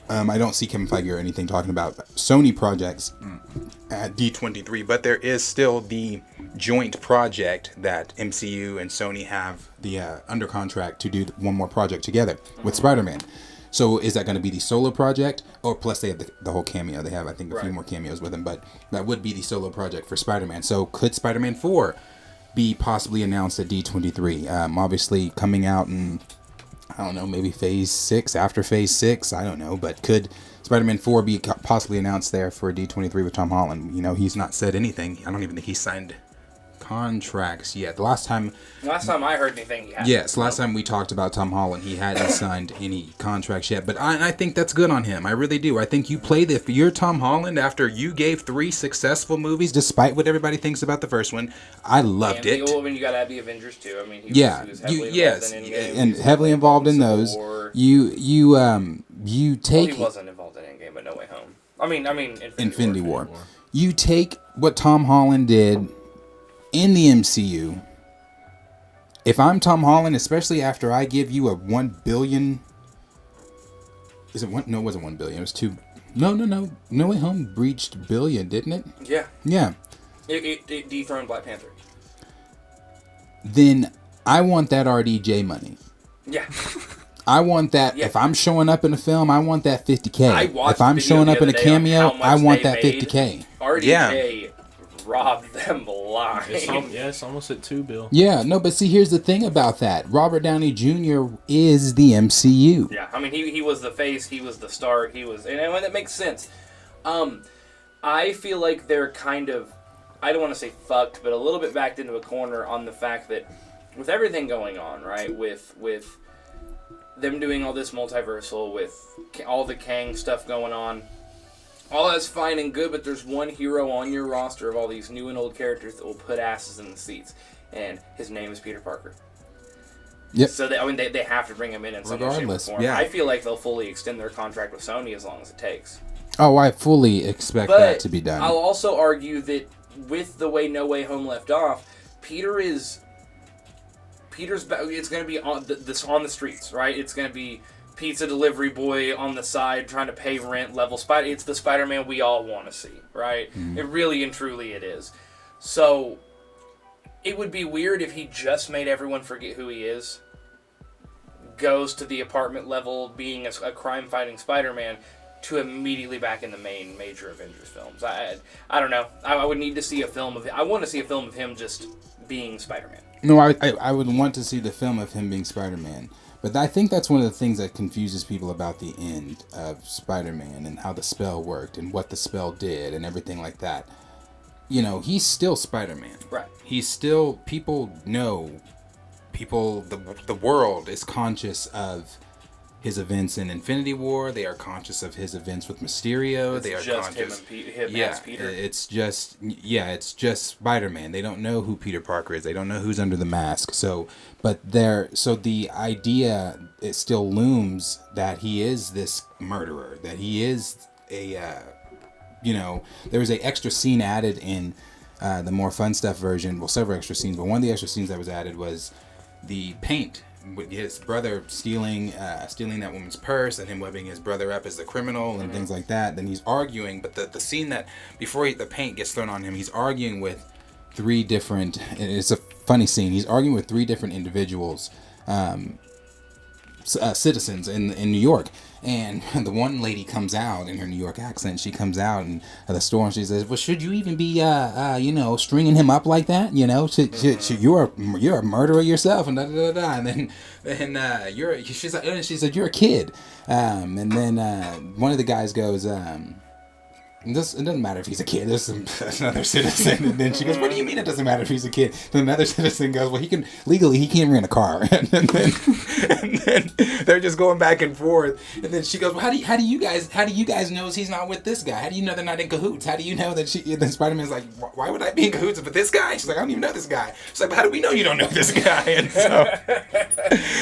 I don't see Kevin Feige or anything talking about Sony projects at D23, but there is still the joint project that MCU and Sony have the under contract to do one more project together with Spider-Man. So is that going to be the solo project? Or plus they have the whole cameo. They have, I think, a few more cameos with him, but that would be the solo project for Spider-Man. So could Spider-Man 4 be possibly announced at D23? Obviously coming out in, I don't know, maybe Phase 6, after Phase 6, I don't know. But could Spider-Man 4 be possibly announced there for D23 with Tom Holland? He's not said anything. I don't even think he signed contracts yet. The last time I heard anything, he hadn't. Yes, last time we talked about Tom Holland, he hadn't signed any contracts yet. But I think that's good on him. I really do. I think you played if you're Tom Holland after you gave 3 successful movies, despite what everybody thinks about the first one. I loved it. When you got to have the Avengers too. I mean, he was heavily involved in those. You take. He wasn't involved in Endgame, but No Way Home. I mean, Infinity War. You take what Tom Holland did in the MCU. If I'm Tom Holland, especially after I give you a 1 billion, is it one? No, it wasn't 1 billion. It was 2. No. No Way Home breached billion, didn't it? Yeah. It dethroned Black Panther. Then I want that RDJ money. Yeah. I want that. Yeah. If I'm showing up in a film, I want that 50K. If I'm showing up in a cameo, I want that 50K. RDJ robbed them blind. It's almost at $2 billion. Yeah, no, but see, here's the thing about that. Robert Downey Jr. is the MCU. Yeah, I mean, he was the face, he was the star, and that makes sense. I feel like they're kind of, I don't want to say fucked, but a little bit backed into a corner on the fact that with everything going on, right, with them doing all this multiversal, with all the Kang stuff going on, all that's fine and good, but there's one hero on your roster of all these new and old characters that will put asses in the seats, and his name is Peter Parker. Yep. So they have to bring him in some way, shape, or form. Yeah. I feel like they'll fully extend their contract with Sony as long as it takes. Oh, I fully expect that to be done. I'll also argue that with the way No Way Home left off, Peter's it's going to be on the streets, right? It's going to be pizza delivery boy on the side trying to pay rent level Spider. It's the Spider-Man we all want to see, right? Mm-hmm. It really and truly it is. So it would be weird if he just made everyone forget who he is, goes to the apartment level being a crime-fighting Spider-Man, to immediately back in the main major Avengers films. I don't know. I would need to see a film of him. I want to see a film of him just being Spider-Man. No, I would want to see the film of him being Spider-Man. But I think that's one of the things that confuses people about the end of Spider-Man and how the spell worked and what the spell did and everything like that. You know, he's still Spider-Man. Right. He's still, people know, the world is conscious of his events in Infinity War. They are conscious of his events with Mysterio. They are just conscious. him as Peter. It's just Spider-Man. They don't know who Peter Parker is. They don't know who's under the mask. So the idea, it still looms that he is this murderer. That he is a, there was an extra scene added in the more fun stuff version. Well, several extra scenes, but one of the extra scenes that was added was the paint with his brother stealing that woman's purse and him webbing his brother up as the criminal and things like that. Then he's arguing, but the scene that before the paint gets thrown on him, he's arguing with three different. It's a funny scene. He's arguing with three different individuals, citizens in New York. And the one lady comes out in her New York accent. She comes out and at the store and she says, "Well, should you even be, stringing him up like that? You know, you're a murderer yourself." And da da da da. And then she's like, she said, "You're a kid." And then one of the guys goes, it doesn't matter if he's a kid. There's another citizen, and then she goes, "What do you mean it doesn't matter if he's a kid?" Then another citizen goes, "Well, he can't rent a car." and then they're just going back and forth. And then she goes, "Well, how do you guys know he's not with this guy? How do you know they're not in cahoots? How do you know that Then Spider-Man's like, "Why would I be in cahoots with this guy?" She's like, "I don't even know this guy." She's like, "But how do we know you don't know this guy?"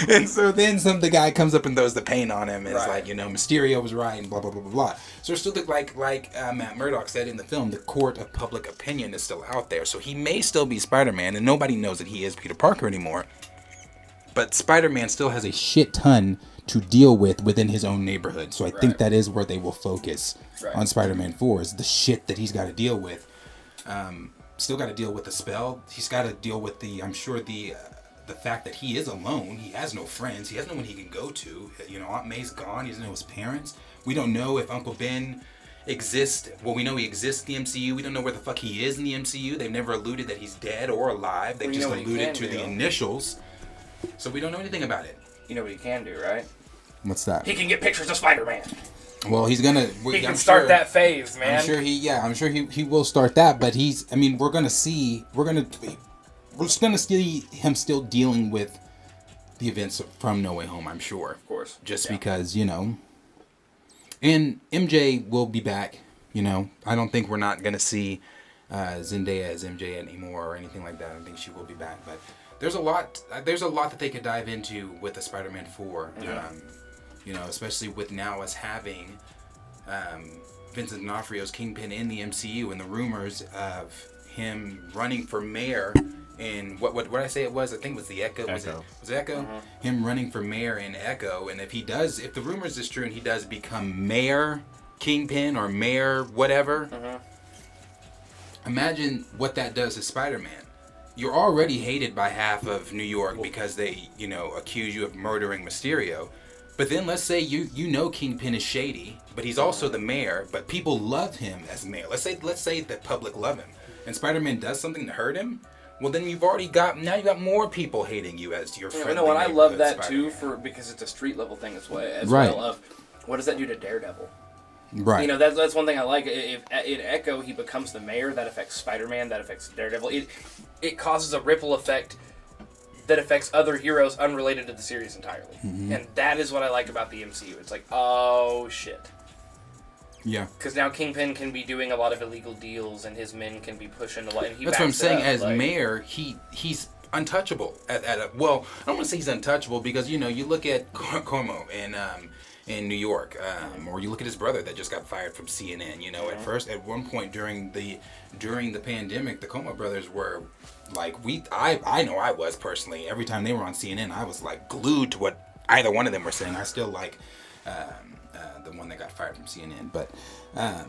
And so then the guy comes up and throws the paint on him and is like, Mysterio was right and blah blah blah blah blah. So it still looked like Matt Murdock said in the film, the court of public opinion is still out there. So he may still be Spider-Man, and nobody knows that he is Peter Parker anymore. But Spider-Man still has a shit ton to deal with within his own neighborhood. So I think that is where they will focus on Spider-Man 4, is the shit that he's got to deal with. Still got to deal with the spell. He's got to deal with the fact that he is alone. He has no friends. He has no one he can go to. Aunt May's gone. He doesn't know his parents. We don't know if Uncle Ben exists. Well, we know he exists in the MCU. We don't know where the fuck he is in the MCU. They've never alluded that he's dead or alive. They've just alluded to the initials. So we don't know anything about it. You know what he can do, right? What's that? He can get pictures of Spider-Man. Well, he's gonna. He can start that phase, man. I'm sure he will start that. But we're just gonna see him still dealing with the events from No Way Home. I'm sure. Of course. Just because and MJ will be back. I don't think we're not gonna see Zendaya as MJ anymore or anything like that. I think she will be back. But there's a lot that they could dive into with the Spider-Man 4. Especially with now us having Vincent D'Onofrio's Kingpin in the MCU and the rumors of him running for mayor in what did I say it was? I think it was the Echo. Was it Echo? Mm-hmm. Him running for mayor in Echo, and if the rumors is true and he does become mayor Kingpin or mayor whatever, imagine what that does to Spider-Man. You're already hated by half of New York because they, accuse you of murdering Mysterio. But then let's say Kingpin is shady, but he's also the mayor, but people love him as mayor. Let's say the public love him, and Spider-Man does something to hurt him. Well, then you got more people hating you as your friend. And I love that Spider-Man. Too, because it's a street level thing as well. Of what does that do to Daredevil? Right. That's one thing I like. If in Echo he becomes the mayor, that affects Spider-Man, that affects Daredevil. It causes a ripple effect that affects other heroes unrelated to the series entirely. Mm-hmm. And that is what I like about the MCU. It's like, oh shit. Yeah. Because now Kingpin can be doing a lot of illegal deals, and his men can be pushing a lot. And that's what I'm saying. As mayor, he's untouchable. Well, I don't want to say he's untouchable because you look at Cuomo in New York, or you look at his brother that just got fired from CNN. At one point during the pandemic, the Cuomo brothers were like I know I was personally, every time they were on CNN, I was like glued to what either one of them were saying. I still like the one that got fired from CNN, but I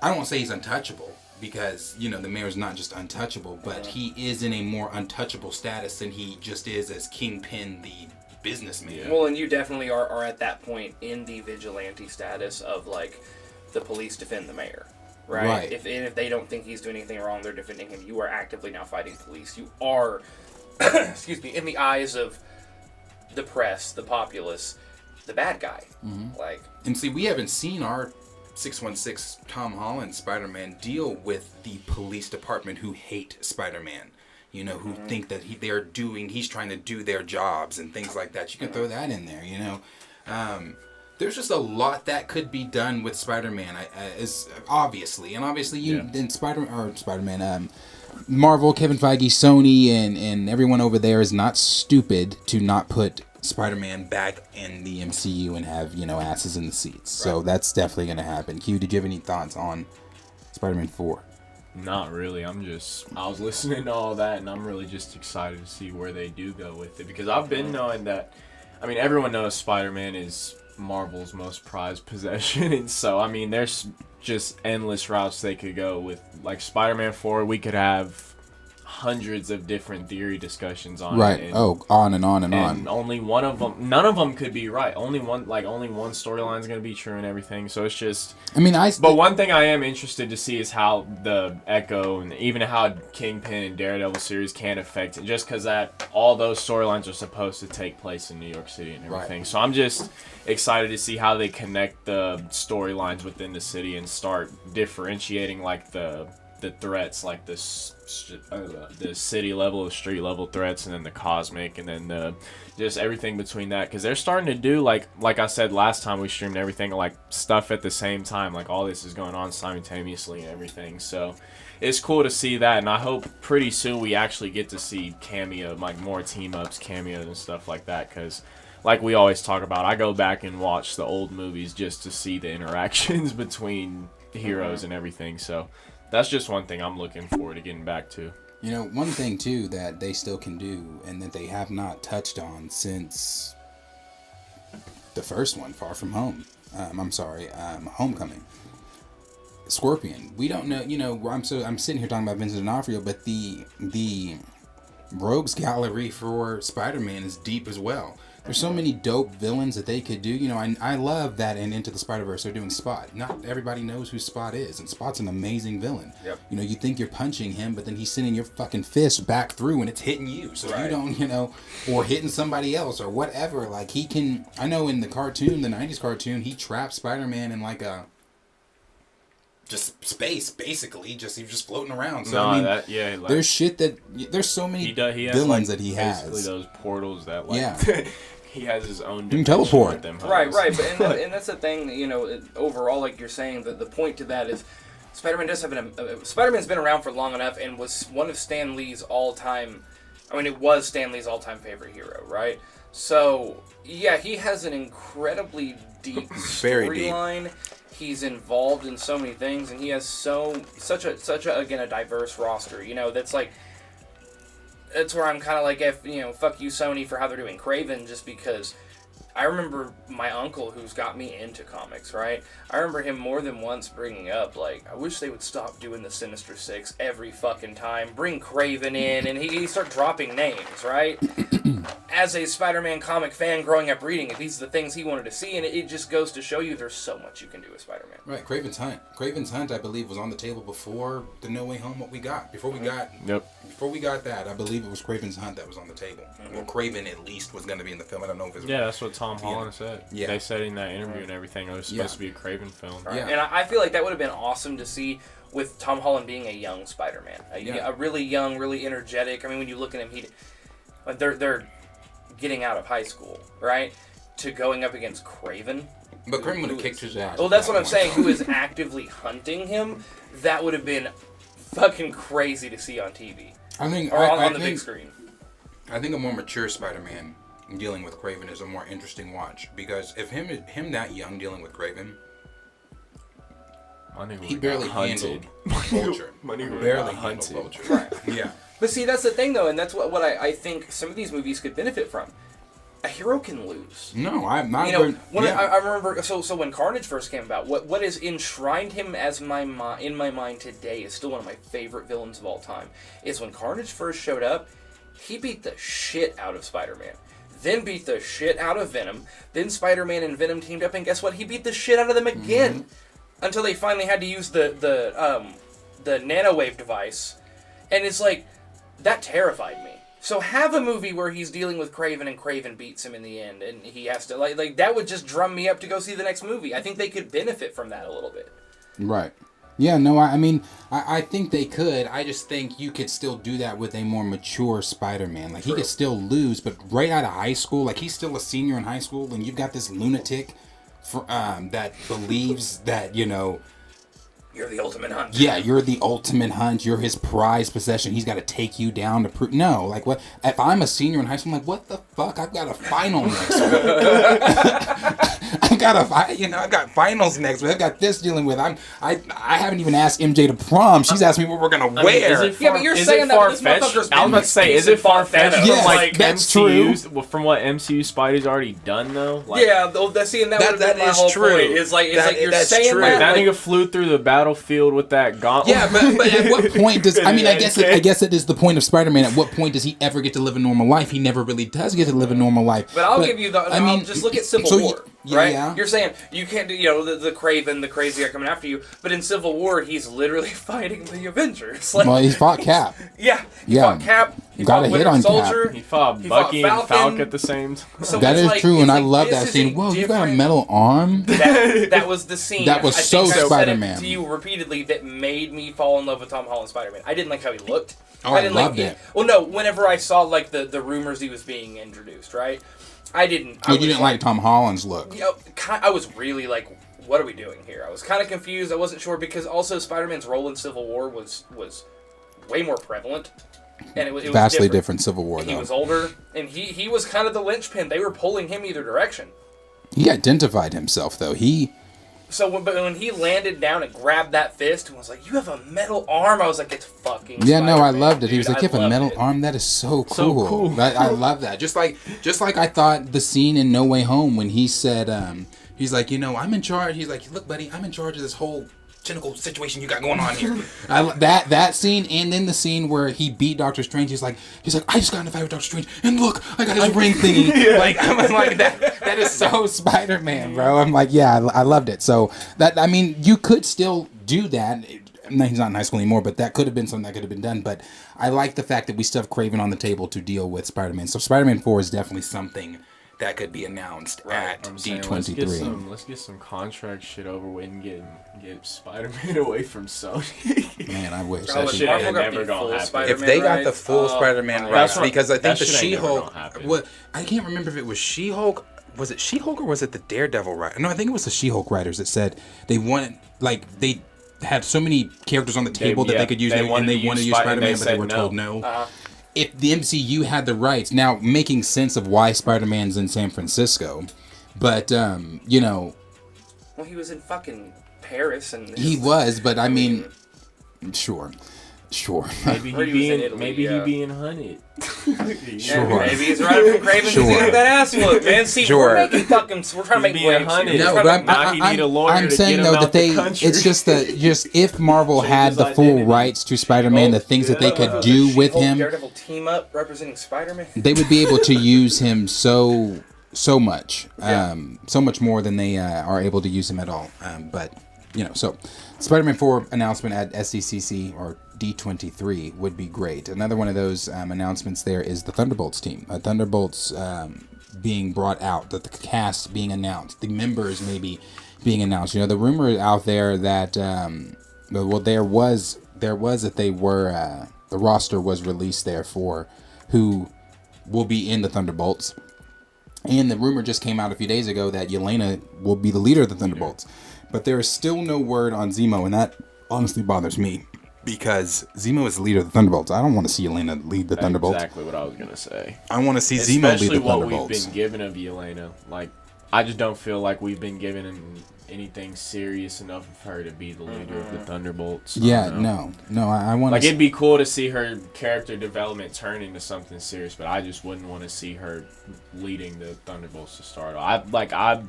don't want to say he's untouchable because the mayor's not just untouchable, but he is in a more untouchable status than he just is as Kingpin, the businessman. Yeah. Well, and you definitely are at that point in the vigilante status of like the police defend the mayor. Right. If they don't think he's doing anything wrong, they're defending him. You are actively now fighting police. You are, excuse me, in the eyes of the press, the populace, the bad guy. Like, and see, we haven't seen our 616 Tom Holland Spider-Man deal with the police department who hate Spider-Man. You know, who think that he's trying to do their jobs and things like that. You can throw that in there, you know. There's just a lot that could be done with Spider-Man, obviously in Spider-Man, Marvel, Kevin Feige, Sony, and everyone over there is not stupid to not put Spider-Man back in the MCU and have, you know, asses in the seats. Right. So that's definitely going to happen. Q, did you have any thoughts on Spider-Man 4? Not really. I was listening to all that, and I'm really just excited to see where they do go with it, because I've been knowing that, I mean, everyone knows Spider-Man is Marvel's most prized possession, and so, I mean, there's just endless routes they could go with, like, Spider-Man 4, we could have hundreds of different theory discussions on it. And, on and on and on. And only one of them, none of them could be right. Only one storyline is going to be true and everything. So it's just. I mean, But one thing I am interested to see is how the Echo and even how Kingpin and Daredevil series can affect it. Just because all those storylines are supposed to take place in New York City and everything. Right. So I'm just excited to see how they connect the storylines within the city and start differentiating like the threats, like the city level, the street level threats, and then the cosmic, and then just everything between that, because they're starting to do like I said last time we streamed everything, like stuff at the same time, like all this is going on simultaneously and everything. So it's cool to see that, and I hope pretty soon we actually get to see cameo, like more team ups, cameos and stuff like that, because like we always talk about, I go back and watch the old movies just to see the interactions between heroes and everything. So that's just one thing I'm looking forward to getting back to. You know, one thing, too, that they still can do and that they have not touched on since the first one, Far From Home. Homecoming. Scorpion. We don't know, you know, I'm sitting here talking about Vincent D'Onofrio, but the Rogues Gallery for Spider-Man is deep as well. There's so many dope villains that they could do. You know, I love that in Into the Spider-Verse they're doing Spot. Not everybody knows who Spot is, and Spot's an amazing villain. Yep. You know, you think you're punching him, but then he's sending your fucking fist back through and it's hitting you. So you don't, you know, or hitting somebody else or whatever. Like, he can, I know in the cartoon, the 90s cartoon, he trapped Spider-Man in like a, just space, basically. He was just floating around. So, I mean, there's shit that, there's so many he villains like, that he has. Basically those portals that, like, he has his own. You can teleport. Right. But and that's the thing, you know, overall, like you're saying, that the point to that is Spider-Man does have Spider-Man's been around for long enough and was one of Stan Lee's all-time, it was Stan Lee's all-time favorite hero, right? So, yeah, he has an incredibly deep storyline. He's involved in so many things, and he has such a again, a diverse roster. You know, that's where I'm kind of like, fuck you, Sony, for how they're doing Kraven, just because I remember my uncle, who's got me into comics, right? I remember him more than once bringing up, like, I wish they would stop doing the Sinister Six every fucking time. Bring Kraven in, and he'd start dropping names, right? As a Spider-Man comic fan growing up reading it, these are the things he wanted to see, and it just goes to show you there's so much you can do with Spider-Man. Right, Kraven's Hunt. Kraven's Hunt, I believe, was on the table before the No Way Home, what we got. Before we got that, I believe it was Kraven's Hunt that was on the table. Mm-hmm. Well, Kraven, at least, was going to be in the film. I don't know if it's... Yeah, that's what Tom Holland said. Yeah. They said in that interview and everything it was supposed to be a Kraven film. Right. Yeah. And I feel like that would have been awesome to see with Tom Holland being a young Spider-Man. A really young, really energetic. I mean, when you look at him, they're getting out of high school, right? To going up against Kraven. But Kraven would have kicked his ass. Well, that's what I'm saying. Who is actively hunting him? That would have been fucking crazy to see on TV. On the big screen. I think a more mature Spider-Man dealing with Kraven is a more interesting watch, because if him that young dealing with Kraven, he barely handled Vulture. Barely handled Vulture. Right. Yeah. But see, that's the thing, though, and that's what I think some of these movies could benefit from. A hero can lose. No, I'm not. I remember. So when Carnage first came about, what has enshrined him as in my mind today is still one of my favorite villains of all time. Is when Carnage first showed up, he beat the shit out of Spider-Man. Then beat the shit out of Venom. Then Spider-Man and Venom teamed up, and guess what? He beat the shit out of them again. Mm-hmm. Until they finally had to use the nanowave device. And it's like, that terrified me. So have a movie where he's dealing with Kraven and Kraven beats him in the end, and he has to like that would just drum me up to go see the next movie. I think they could benefit from that a little bit. Right. Yeah, no, I mean, I think they could. I just think you could still do that with a more mature Spider-Man. Like, he could still lose, but right out of high school, like, he's still a senior in high school, and you've got this lunatic that believes that, you know... You're the ultimate hunt. Yeah, you're the ultimate hunt. You're his prized possession. He's got to take you down to prove... No, like, what? If I'm a senior in high school, I'm like, what the fuck? I've got a final next week. I've got finals next week. I've got this dealing with. I haven't even asked MJ to prom. She's asked me what we're gonna wear. But you're saying that this motherfucker's I was about to say, is it far-fetched Yeah, from like that's MCU's, true. from what MCU Spidey's already done though? Like, yeah, that's seeing that would have been my is whole true. point. It's like you're That's saying true. that. that like, nigga flew through the battlefield with that gauntlet. Yeah, but at what point does I mean? I guess it is the point of Spider-Man. At what point does he ever get to live a normal life? He never really does get to live a normal life. But I'll give you the. I mean, just look at Civil War. Right? Yeah. You're saying you can't do, the Kraven, the crazy guy coming after you, but in Civil War, he's literally fighting the Avengers. Like, Well, he fought Cap. Yeah. He fought Cap. He Got fought a hit Winter on Cap. Soldier. He fought Bucky and Falcon at the same time. So That it's is like- true, it's and I like, love this that is scene. a Whoa, you got a different- metal arm? That was the scene. That was I so think I said Spider-Man. it to you repeatedly that made me fall in love with Tom Holland Spider-Man. I didn't like how he looked. Oh, I didn't loved like it. Well, no. Whenever I saw like the rumors he was being introduced, right? I didn't. Oh, you didn't like Tom Holland's look. I was really like, what are we doing here? I was kind of confused. I wasn't sure because also Spider-Man's role in Civil War was way more prevalent, and it was Vastly different Civil War, He though. was older, and he was kind of the linchpin. They were pulling him either direction. He identified himself, though. So when he landed down and grabbed that fist and was like, "You have a metal arm," I was like, "It's fucking." Yeah, no, I Spider-Man, loved it. He was dude. like, "You have a I metal loved it. arm? That is so cool." So cool. I love that. Just like I thought the scene in No Way Home when he said, he's like, I'm in charge. He's like, "Look, buddy, I'm in charge of this whole cynical situation you got going on here." That scene, and then the scene where he beat Doctor Strange. He's like, I just got in a fight with Doctor Strange, and look, I got his ring thingy. Like, I was like, that is so Spider-Man, bro. I'm like, yeah, I loved it. So you could still do that. No, he's not in high school anymore, but that could have been something that could have been done. But I like the fact that we still have Kraven on the table to deal with Spider-Man. So Spider-Man 4 is definitely something that could be announced at D23. Let's get some contract shit over with and get Spider-Man away from Sony. Man, I wish. Bro, That if shit- Marvel got never the gonna full happen. Spider-Man if they got the rights, full Spider-Man rights, what- because I think that the shit ain't never She-Hulk. gonna happen. What I can't remember if it was She-Hulk. Was it She-Hulk or was it the Daredevil writer? No, I think it was the She-Hulk writers that said they wanted, like, they had so many characters on the table that they could use, and they wanted to use Spider-Man, but they were told no. If the MCU had the rights, now making sense of why Spider-Man's in San Francisco, but well, he was in fucking Paris, and he was, but I mean, sure. Maybe Or he he was in being Italy, yeah. being hunted. Sure. Maybe he's running from Kraven. Sure. He's got that ass look, man. See, Sure. we're making fucking. We're trying to make being waves. hunted. Here. No, We're but trying to Now he need a lawyer I'm to saying get him though out that the country. it's just if Marvel had his the full identity. rights to Spider-Man, the things that they could do with She-Hulk, him, Daredevil team up representing Spider-Man. they would be able to use him so much, so much more than they are able to use him at all. But so Spider-Man 4 announcement at SDCC or D23 would be great. Another one of those announcements there is the Thunderbolts team. Thunderbolts being brought out, that the cast being announced, the members maybe being announced. The rumor out there that there was that they were the roster was released there for who will be in the Thunderbolts. And the rumor just came out a few days ago that Yelena will be the leader of the Thunderbolts. But there is still no word on Zemo, and that honestly bothers me. Because Zemo is the leader of the Thunderbolts. I don't want to see Yelena lead the Thunderbolts. Exactly what I was gonna say. I want to see Zemo lead Especially the what we've Thunderbolts. been given of Yelena. Like, I just don't feel like we've been given anything serious enough of her to be the leader of the Thunderbolts. Yeah, I don't know. no. I want Like, to. it'd be cool to see her character development turn into something serious, but I just wouldn't want to see her leading the Thunderbolts to start.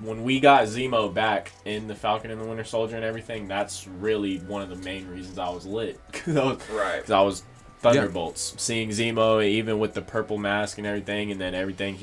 When we got Zemo back in the Falcon and the Winter Soldier and everything, that's really one of the main reasons I was lit. Because I was Thunderbolts. Seeing Zemo, even with the purple mask and everything, and then everything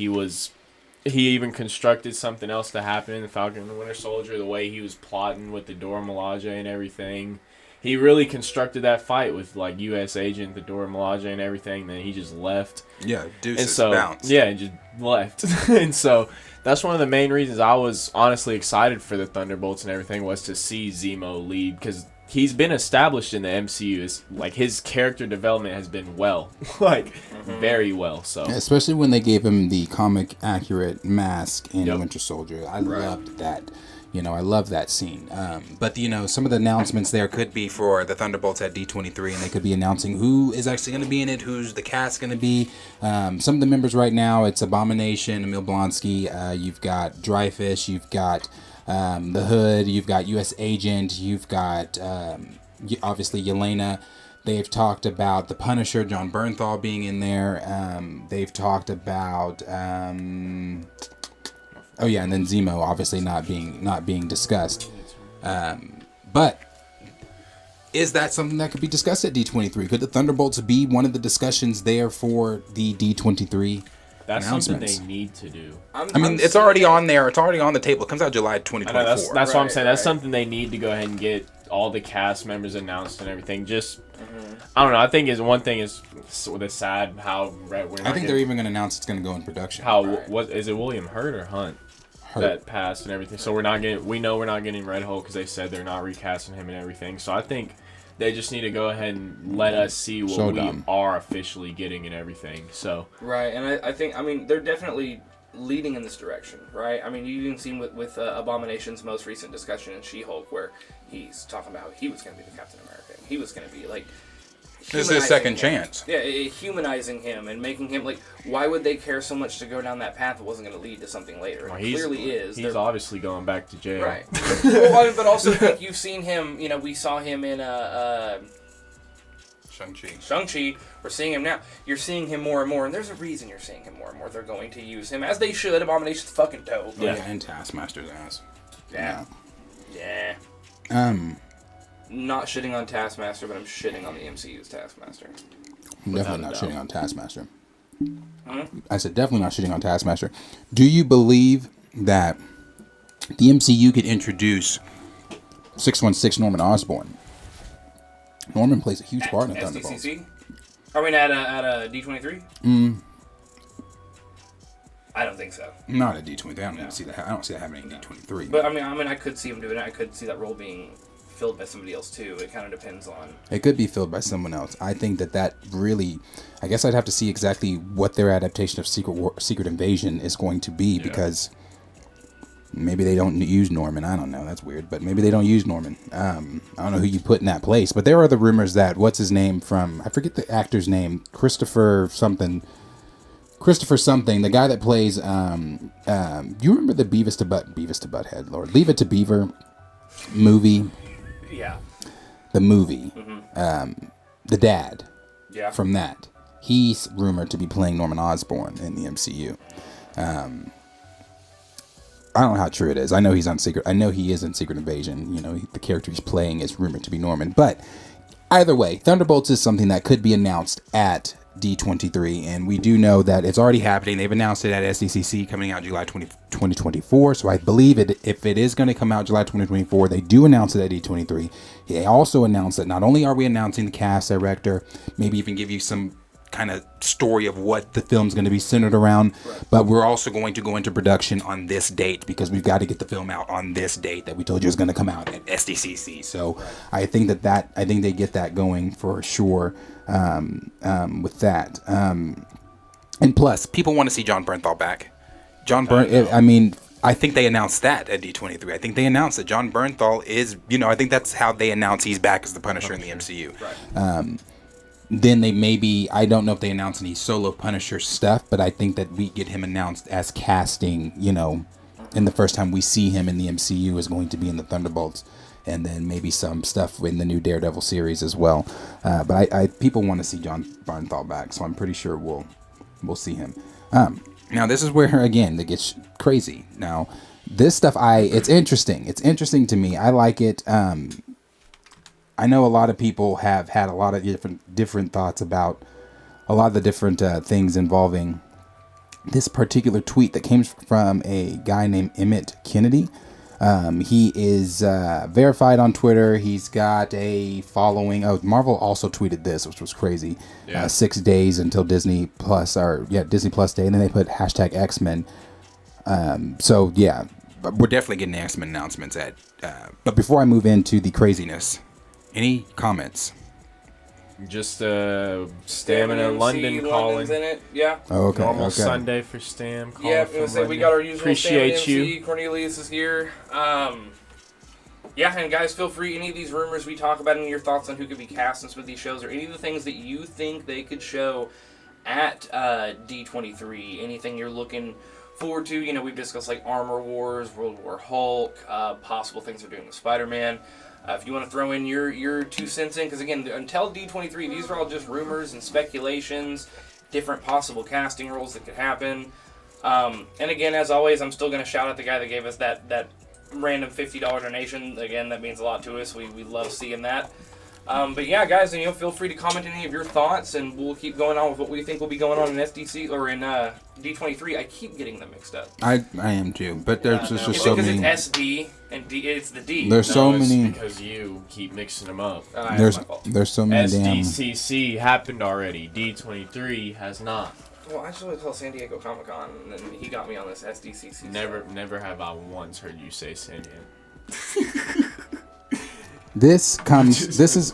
he even constructed something else to happen in the Falcon and the Winter Soldier, the way he was plotting with the Dora Milaje and everything. he really constructed that fight with like U.S. Agent, the Dora Milaje, and everything. Then he just left. Yeah, deuces, and so, bounced. Yeah, and just left. And so that's one of the main reasons I was honestly excited for the Thunderbolts and everything, was to see Zemo lead, because he's been established in the MCU. Is like his character development has been very well. So especially when they gave him the comic accurate mask in Winter Soldier, I loved that. I love that scene. But some of the announcements there could be for the Thunderbolts at D23, and they could be announcing who is actually going to be in it, who's the cast going to be. Some of the members right now, it's Abomination, Emil Blonsky. You've got Dryfish. You've got the Hood. You've got U.S. Agent. You've got obviously Yelena. They've talked about the Punisher, John Bernthal, being in there. They've talked about. Oh yeah, and then Zemo obviously not being discussed. But is that something that could be discussed at D23? Could the Thunderbolts be one of the discussions there for the D23 That's announcements? something they need to do. It's already on there. It's already on the table. It comes out July 2024. That's what I'm saying. That's something they need to go ahead and get all the cast members announced and everything. Just I don't know. I think one thing is sort of sad how we're not I think they're even going to announce it's going to go in production. What is it? William Hurt or Hunt? That passed and everything. So we're not getting Red Hulk, because they said they're not recasting him and everything. So I think they just need to go ahead and let us see what we are officially getting and everything. So right, and I think they're definitely leading in this direction, right? You even seen with Abomination's most recent discussion in She-Hulk, where he's talking about how he was going to be the Captain America, and he was going to be like. This is his second chance. Yeah, humanizing him and making him why would they care so much to go down that path that wasn't going to lead to something later? Well, he clearly is. He's obviously going back to jail. Right. Well, but also you've seen him, we saw him in Shang-Chi. We're seeing him now. You're seeing him more and more, and there's a reason you're seeing him more and more. They're going to use him, as they should. Abomination's fucking dope. Yeah, and Taskmaster's ass. Yeah. Not shitting on Taskmaster, but I'm shitting on the MCU's Taskmaster. I'm definitely not shitting on Taskmaster. I said definitely not shitting on Taskmaster. Do you believe that the MCU could introduce 616 Norman Osborn? Norman plays a huge part in Thunderbolts. SDCC? At D23? I don't think so. Not at D23. I don't see that. I don't see that happening at D23. But I could see him doing it. I could see that role being filled by somebody else too. It kind of depends on. It could be filled by someone else. I think that really. I guess I'd have to see exactly what their adaptation of Secret Invasion is going to be, because maybe they don't use Norman. I don't know. That's weird. But maybe they don't use Norman. I don't know who you put in that place. But there are the rumors that what's his name from? I forget the actor's name. Christopher something. The guy that plays. You remember the Beavis to Butthead? Lord, Leave It to Beaver movie. Yeah. The movie. The dad. Yeah. From that. He's rumored to be playing Norman Osborn in the MCU. I don't know how true it is. I know he is in Secret Invasion. The character he's playing is rumored to be Norman. But either way, Thunderbolts is something that could be announced at D23, and we do know that it's already happening. They've announced it at SDCC, coming out July 2024. So I believe if it is going to come out July 2024, they do announce it at D23. They also announced that not only are we announcing the cast, director, maybe even give you some kind of story of what the film's going to be centered around, but we're also going to go into production on this date, because we've got to get the film out on this date that we told you is going to come out at SDCC. So I think I think they get that going for sure with that. And plus, people want to see John Bernthal back. I think they announced that at D23. I think they announced that John Bernthal is, I think that's how they announce he's back as the Punisher in the MCU. Right. Then they I don't know if they announce any solo Punisher stuff, but I think that we get him announced as casting, and the first time we see him in the MCU is going to be in the Thunderbolts, and then maybe some stuff in the new Daredevil series as well. But people want to see John Bernthal back, so I'm pretty sure we'll see him. Now this is where, again, it gets crazy. Now, this stuff, it's interesting. It's interesting to me. I like it. I know a lot of people have had a lot of different thoughts about a lot of the different things involving this particular tweet that came from a guy named Emmett Kennedy. He is verified on Twitter. He's got a following. Oh, Marvel also tweeted this, which was crazy. Yeah. 6 days until Disney Plus, Disney Plus Day, and then they put hashtag X-Men. So yeah, we're definitely getting X-Men announcements at. But before I move into the craziness, any comments? Just Stamina London calling. In it. Yeah. Oh, okay. Normal Sunday for Stam. Yeah, we got our usual Appreciate Stamina you. MC. Cornelius is here. Yeah, and guys, feel free. Any of these rumors we talk about, any of your thoughts on who could be cast in some of these shows, or any of the things that you think they could show at D23. Anything you're looking forward to? You know, we've discussed like Armor Wars, World War Hulk, possible things they're doing with Spider-Man. If you want to throw in your 2 cents in, because again, until D23, these are all just rumors and speculations, different possible casting roles that could happen. And again, as always, I'm still going to shout out the guy that gave us that random $50 donation. Again, that means a lot to us. We love seeing that. But yeah, guys, feel free to comment any of your thoughts, and we'll keep going on with what we think will be going on in SDC or in D23. I keep getting them mixed up. I am too, but there's just so many. Because it's SD and D, it's the D. There's so many. Because you keep mixing them up. There's so many. SDCC happened already. D23 has not. Well, I should tell San Diego Comic Con, and then he got me on this SDCC. Never have I once heard you say San Diego. This is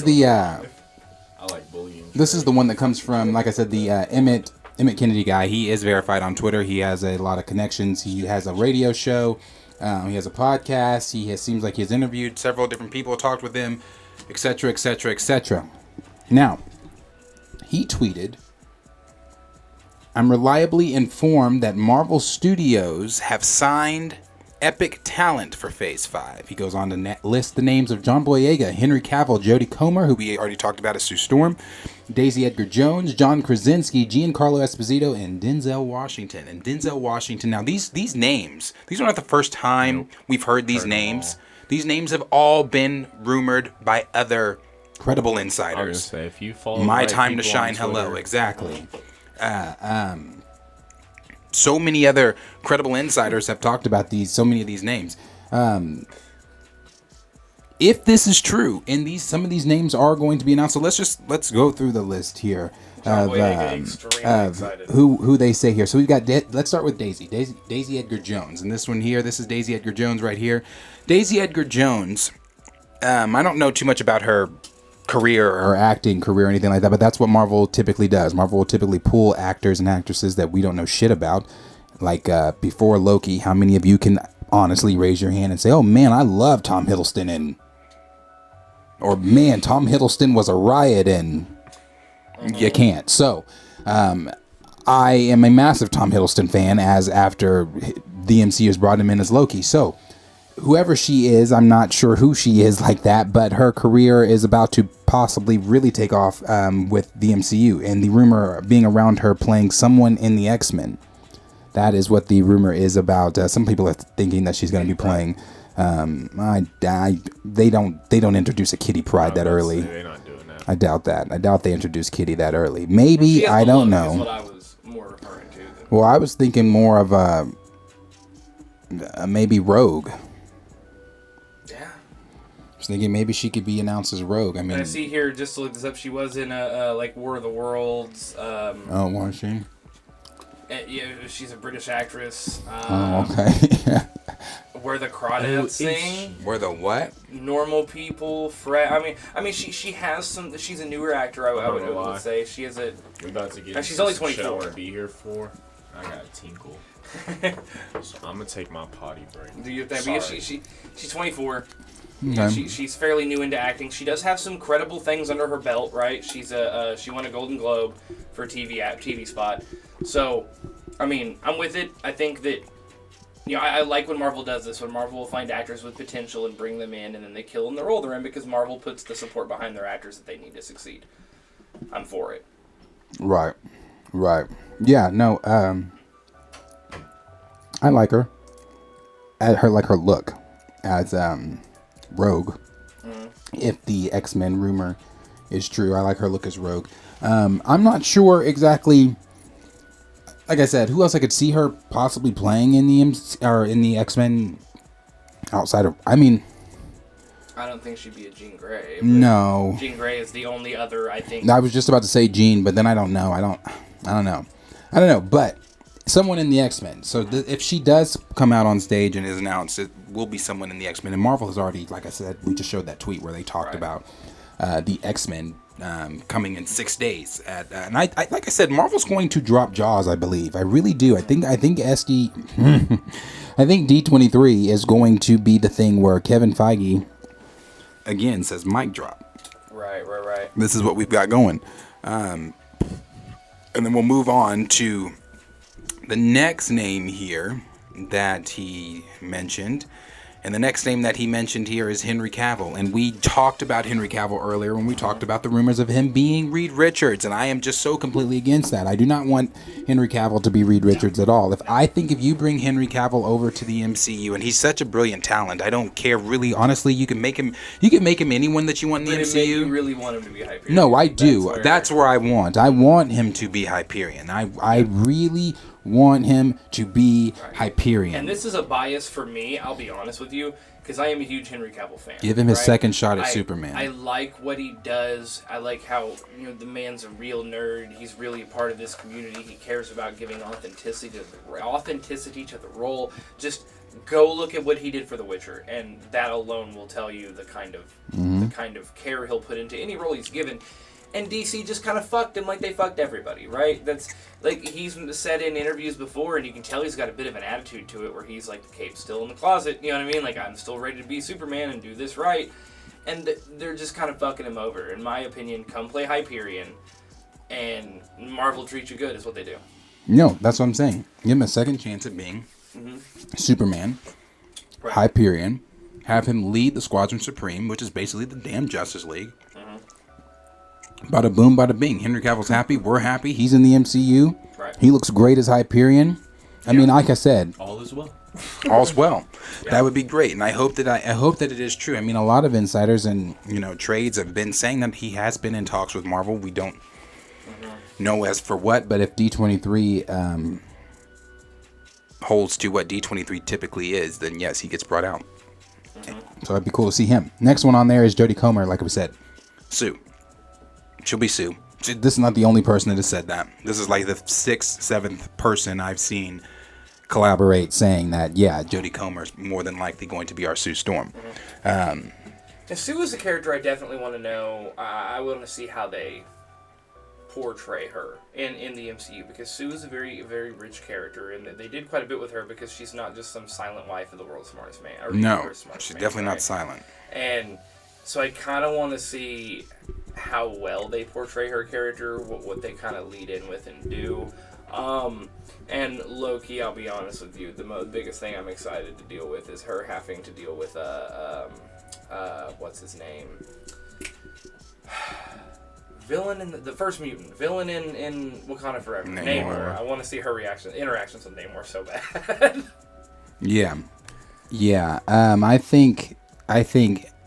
the I like bullying. This is the one that comes from, like I said, the Emmett Kennedy guy. He is verified on Twitter. He has a lot of connections. He has a radio show. He has a podcast. Seems like he's interviewed several different people, talked with them, etc., etc., etc. Now, he tweeted, "I'm reliably informed that Marvel Studios have signed epic talent for Phase 5. He goes on to list the names of John Boyega, Henry Cavill, Jodie Comer, who we already talked about as Sue Storm, Daisy Edgar Jones, John Krasinski, Giancarlo Esposito, and Denzel Washington. Now, these names, these are not the first time we've heard these names. These names have all been rumored by other credible insiders. I was gonna say, if you follow My time to shine. Hello, exactly. So many other credible insiders have talked about so many of these names. If this is true, and some of these names are going to be announced, so let's go through the list here of who they say here. So we've got let's start with Daisy Edgar Jones, and this one here, this is Daisy Edgar Jones right here. Daisy Edgar Jones. I don't know too much about her career or acting career or anything like that, but that's what Marvel typically does. Marvel will typically pull actors and actresses that we don't know shit about. Like before Loki, how many of you can honestly raise your hand and say, "Oh man, I love Tom Hiddleston," or "Man, Tom Hiddleston was a riot," and you can't. So I am a massive Tom Hiddleston fan, as after the MCU has brought him in as Loki. So whoever she is, I'm not sure who she is like that, but her career is about to possibly really take off with the MCU, and the rumor being around her playing someone in the X-Men. That is what the rumor is about. Some people are thinking that she's going to be playing. They don't introduce a Kitty Pryde that early. They're not doing that. I doubt that. I doubt they introduced Kitty that early. Maybe, I don't know. Is what I was more referring to. Well, I was thinking more of maybe Rogue. Thinking maybe she could be announced as Rogue. I mean, I see here, just to look this up, she was in like War of the Worlds. Oh, was she? Yeah, she's a British actress. Okay. Where the Crawdads sing. Where the what? Normal people. I mean, she has some. She's a newer actor. I would say she is a. We're about to get. She's only 24. Shit I want to be here for. I got a tinkle. So I'm gonna take my potty break. Do you think? She's 24. Okay. She's fairly new into acting. She does have some credible things under her belt, right? She won a Golden Globe for a TV spot. So, I mean, I'm with it. I think that, I like when Marvel does this, when Marvel will find actors with potential and bring them in, and then they kill in the role they're in, because Marvel puts the support behind their actors that they need to succeed. I'm for it. Right. Yeah, no, I like her. I like her look as Rogue. If the X-Men rumor is true, I like her look as Rogue. I'm not sure exactly. Like I said, who else I could see her possibly playing in the X-Men outside of, I mean, I don't think she'd be a Jean Grey. No. Jean Grey is the only other, I think. I was just about to say Jean, but then I don't know. I don't know. But someone in the X-Men. So if she does come out on stage and is announced, it will be someone in the X-Men. And Marvel has already, like I said, we just showed that tweet where they talked about the X-Men coming in 6 days. And I like I said, Marvel's going to drop Jaws, I believe. I really do. I think SD, I think D23 is going to be the thing where Kevin Feige again says mic drop. Right. This is what we've got going. And then we'll move on to the next name here that he mentioned. And the next name that he mentioned here is Henry Cavill. And we talked about Henry Cavill earlier when we talked about the rumors of him being Reed Richards. And I am just so completely against that. I do not want Henry Cavill to be Reed Richards at all. If you bring Henry Cavill over to the MCU, and he's such a brilliant talent, I don't care really. Honestly, you can make him anyone that you want in the MCU. You really want him to be Hyperion. No, I do. That's where I want. I want him to be Hyperion. I really want him to be Hyperion. And this is a bias for me, I'll be honest with you, because I am a huge Henry Cavill fan. Give him his second shot at Superman. I like what he does. I like how, the man's a real nerd. He's really a part of this community. He cares about giving authenticity to the role. Just go look at what he did for The Witcher, and that alone will tell you the kind of care he'll put into any role he's given. And DC just kind of fucked him like they fucked everybody, right? That's like he's said in interviews before, and you can tell he's got a bit of an attitude to it where he's like, the cape's still in the closet, you know what I mean? Like, I'm still ready to be Superman and do this right. And they're just kind of fucking him over. In my opinion, come play Hyperion, and Marvel treats you good is what they do. No, that's what I'm saying. Give him a second chance at being Superman, Hyperion, have him lead the Squadron Supreme, which is basically the damn Justice League. Bada boom, bada bing. Henry Cavill's happy. We're happy. He's in the MCU. Right. He looks great as Hyperion. I mean, like I said, all is well. All's well. That would be great, and I hope that it is true. I mean, a lot of insiders and trades have been saying that he has been in talks with Marvel. We don't know as for what, but if D23 holds to what D23 typically is, then yes, he gets brought out. So it'd be cool to see him. Next one on there is Jodie Comer, like we said. Sue. She'll be Sue. This is not the only person that has said that. This is like the 6th, 7th person I've seen collaborate saying that, yeah, Jodie Comer is more than likely going to be our Sue Storm. And Sue is a character I definitely want to know. I want to see how they portray her in the MCU, because Sue is a very, very rich character, and they did quite a bit with her because she's not just some silent wife of the world's smartest man. No, she's definitely not silent. And so I kind of want to see how well they portray her character, what they kind of lead in with and do. And Loki, I'll be honest with you, the biggest thing I'm excited to deal with is her having to deal with what's his name? Villain in the first mutant. Villain in Wakanda Forever. Namor. I want to see her interactions with Namor so bad. Yeah. I think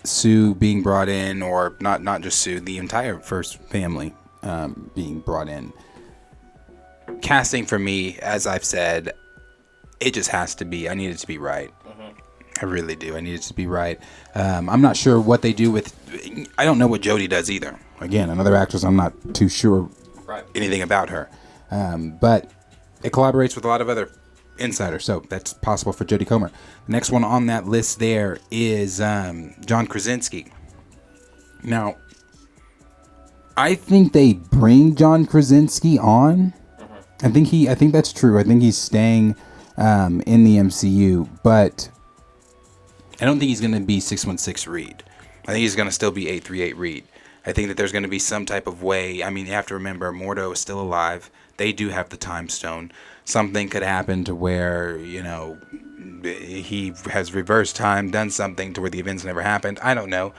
Sue being brought in, or not just Sue, the entire first family being brought in. Casting for me, as I've said, it just has to be. I need it to be right. I really do. I need it to be right. I'm not sure what they do with. I don't know what Jodie does either. Again, another actress. I'm not too sure anything about her. But it collaborates with a lot of other insiders, so that's possible for Jodie Comer. The next one on that list there is John Krasinski. Now, I think they bring John Krasinski on. I think that's true. I think he's staying in the MCU, but I don't think he's going to be 616 Reed. I think he's going to still be 838 Reed. I think that there's going to be some type of way. I mean, you have to remember, Mordo is still alive. They do have the Time Stone. Something could happen to where, he has reversed time, done something to where the events never happened. I don't know.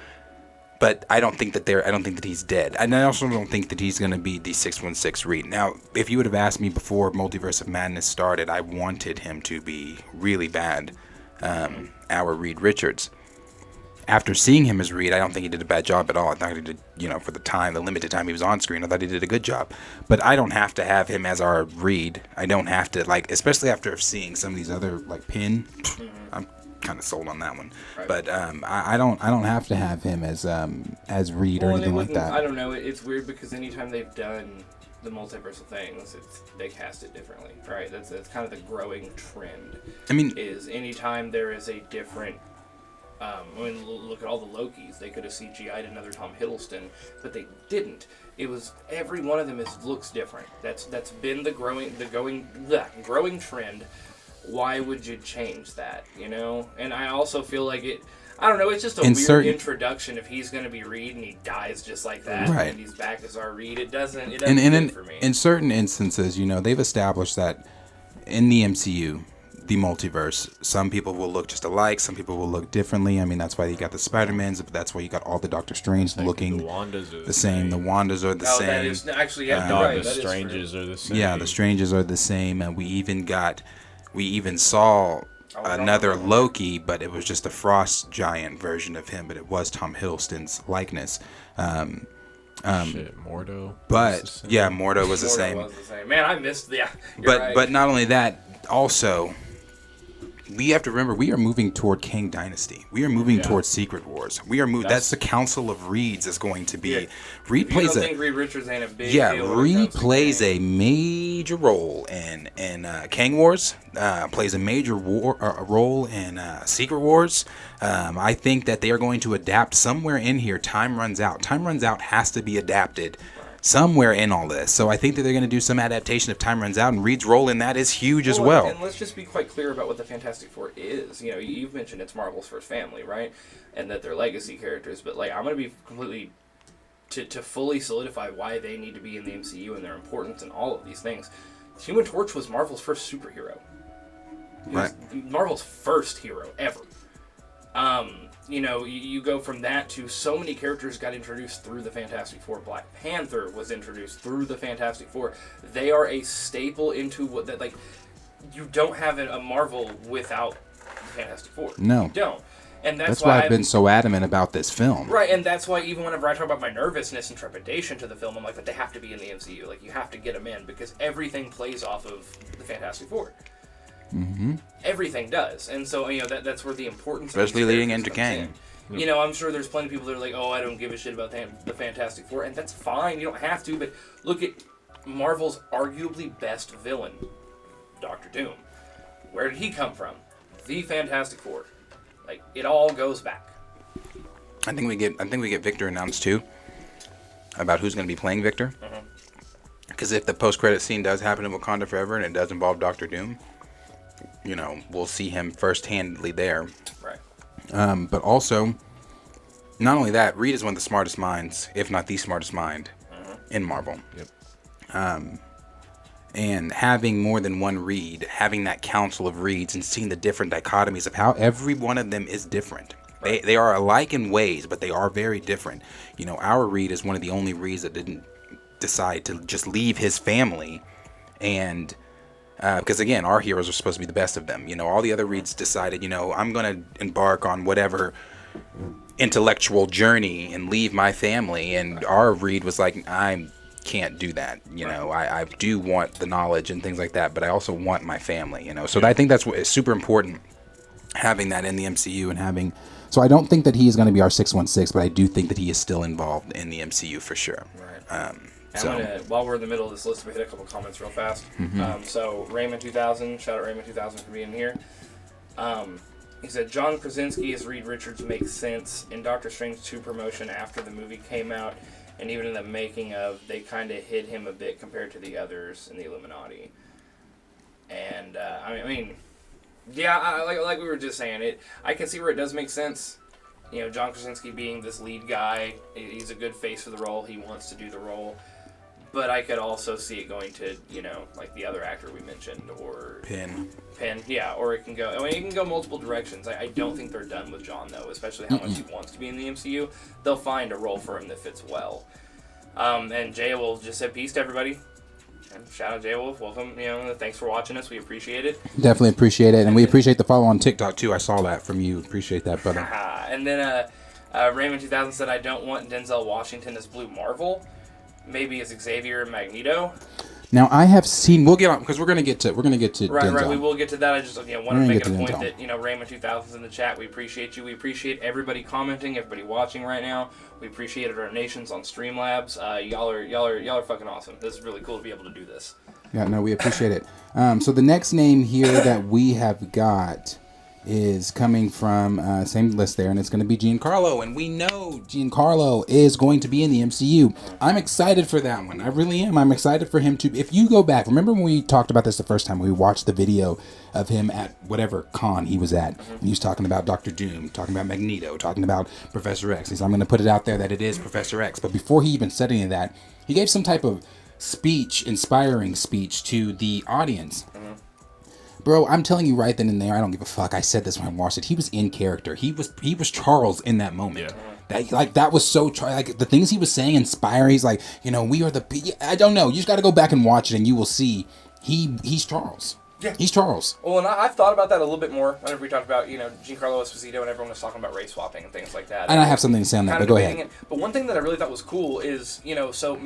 But I don't think that he's dead. And I also don't think that he's going to be the 616 Reed. Now, if you would have asked me before Multiverse of Madness started, I wanted him to be really bad, our Reed Richards. after seeing him as Reed, I don't think he did a bad job at all. I thought he did, for the limited time he was on screen, I thought he did a good job. But I don't have to have him as our Reed. I don't have to, especially after seeing some of these other, Pin. I'm kind of sold on that one. Right. But I don't have to have him as Reed or anything like that. I don't know. It's weird because anytime they've done the multiversal things, they cast it differently, right? That's kind of the growing trend. I mean, is anytime there is a different. Look at all the Lokis. They could have CGI'd another Tom Hiddleston, but they didn't. It was every one of them looks different. That's been the growing trend. Why would you change that? And I also feel like it. I don't know. It's just a weird introduction. If he's going to be Reed and he dies just like that, right. And he's back as our Reed, it doesn't fit for me. In certain instances, they've established that in the MCU, the multiverse, some people will look just alike, some people will look differently. I mean, that's why you got the Spider-Mans, but that's why you got all the Doctor Strange looking the same. The Wandas are the same. That is actually the Stranges are the same. Yeah, the Stranges are the same, and we even saw another Loki, but it was just a frost giant version of him, but it was Tom Hiddleston's likeness. Mordo. But Mordo was the same. Man, I missed. Yeah, but not only that, also. We have to remember we are moving toward Kang Dynasty. We are moving towards Secret Wars. We are That's the Council of Reeds is going to be. Yeah. Reed plays Reed Richards ain't a big deal. Reed plays a major role in Kang Wars. Plays a major role in Secret Wars. I think that they are going to adapt somewhere in here. Time Runs Out. Time Runs Out has to be adapted. Somewhere in all this. So I think that they're going to do some adaptation of Time Runs Out, and Reed's role in that is huge as well. And let's just be quite clear about what the Fantastic Four is. You've mentioned it's Marvel's first family, right? And that they're legacy characters. But, I'm going to be completely... To fully solidify why they need to be in the MCU and their importance and all of these things, Human Torch was Marvel's first superhero. Right. Marvel's first hero ever. You go from that to so many characters got introduced through the Fantastic Four. Black Panther was introduced through the Fantastic Four. They are a staple into what that you don't have a Marvel without the Fantastic Four. No, you don't. And that's why I've been so adamant about this film. Right, and that's why even whenever I talk about my nervousness and trepidation to the film, I'm like, but they have to be in the MCU. You have to get them in because everything plays off of the Fantastic Four. Mm-hmm. Everything does, and so that's where the importance, especially leading into Kang. I'm sure there's plenty of people that are like, "Oh, I don't give a shit about the Fantastic Four," and that's fine. You don't have to, but look at Marvel's arguably best villain, Doctor Doom. Where did he come from? The Fantastic Four. It all goes back. I think we get Victor announced too. About who's going to be playing Victor. Because if the post-credit scene does happen in Wakanda Forever and it does involve Doctor Doom. We'll see him first-handedly there. Right. But also, not only that, Reed is one of the smartest minds, if not the smartest mind, in Marvel. Yep. And having more than one Reed, having that council of Reeds and seeing the different dichotomies of how every one of them is different. Right. They are alike in ways, but they are very different. Our Reed is one of the only Reeds that didn't decide to just leave his family and... because again, our heroes are supposed to be the best of them. All the other Reeds decided, I'm going to embark on whatever intellectual journey and leave my family. And our Reed was like, I can't do that. I do want the knowledge and things like that, but I also want my family. So I think that's what is super important, having that in the MCU and having. So I don't think that he is going to be our 616, but I do think that he is still involved in the MCU for sure. Right. While we're in the middle of this list, we hit a couple comments real fast. So Raymond 2000, shout out Raymond 2000 for being here. He said John Krasinski as Reed Richards makes sense. In Doctor Strange 2 promotion after the movie came out, and even in the making of, they kind of hid him a bit compared to the others in the Illuminati. And like we were just saying, I can see where it does make sense. John Krasinski being this lead guy, he's a good face for the role. He wants to do the role. But I could also see it going to, the other actor we mentioned, or... Penn, yeah, or it can go... it can go multiple directions. I don't think they're done with John, though, especially how much he wants to be in the MCU. They'll find a role for him that fits well. And Jay Wolf just said peace to everybody. And shout out Jay Wolf. Welcome. Thanks for watching us. We appreciate it. Definitely appreciate it. And we appreciate the follow on TikTok, too. I saw that from you. Appreciate that, brother. And then... Raymond 2000 said, I don't want Denzel Washington as Blue Marvel. Maybe as Xavier and Magneto. Now I have seen. We'll get on because we're gonna get to right. Denzel. Right. We will get to that. I just want to make it a point that Raymond 2000's in the chat. We appreciate you. We appreciate everybody commenting, everybody watching right now. We appreciate our donations on Streamlabs. Y'all are fucking awesome. This is really cool to be able to do this. Yeah, no, we appreciate it. So the next name here that we have got is coming from same list there, and it's going to be Giancarlo, and we know Giancarlo is going to be in the MCU. I'm excited for that one. I really am. I'm excited for him to. If you go back, remember when we talked about this the first time? We watched the video of him at whatever con he was at. And he was talking about Doctor Doom, talking about Magneto, talking about Professor X. He said, I'm going to put it out there that it is Professor X. But before he even said any of that, he gave some type of speech, inspiring speech to the audience. Bro, I'm telling you right then and there, I don't give a fuck. I said this when I watched it. He was in character. He was Charles in that moment. Yeah. That was so the things he was saying inspiring. He's like, we are the. I don't know. You just got to go back and watch it, and you will see he's Charles. Yeah, he's Charles. Well, and I've thought about that a little bit more whenever we talked about Giancarlo Esposito and everyone was talking about race swapping and things like that. And I have something to say on that, but go ahead. But one thing that I really thought was cool is so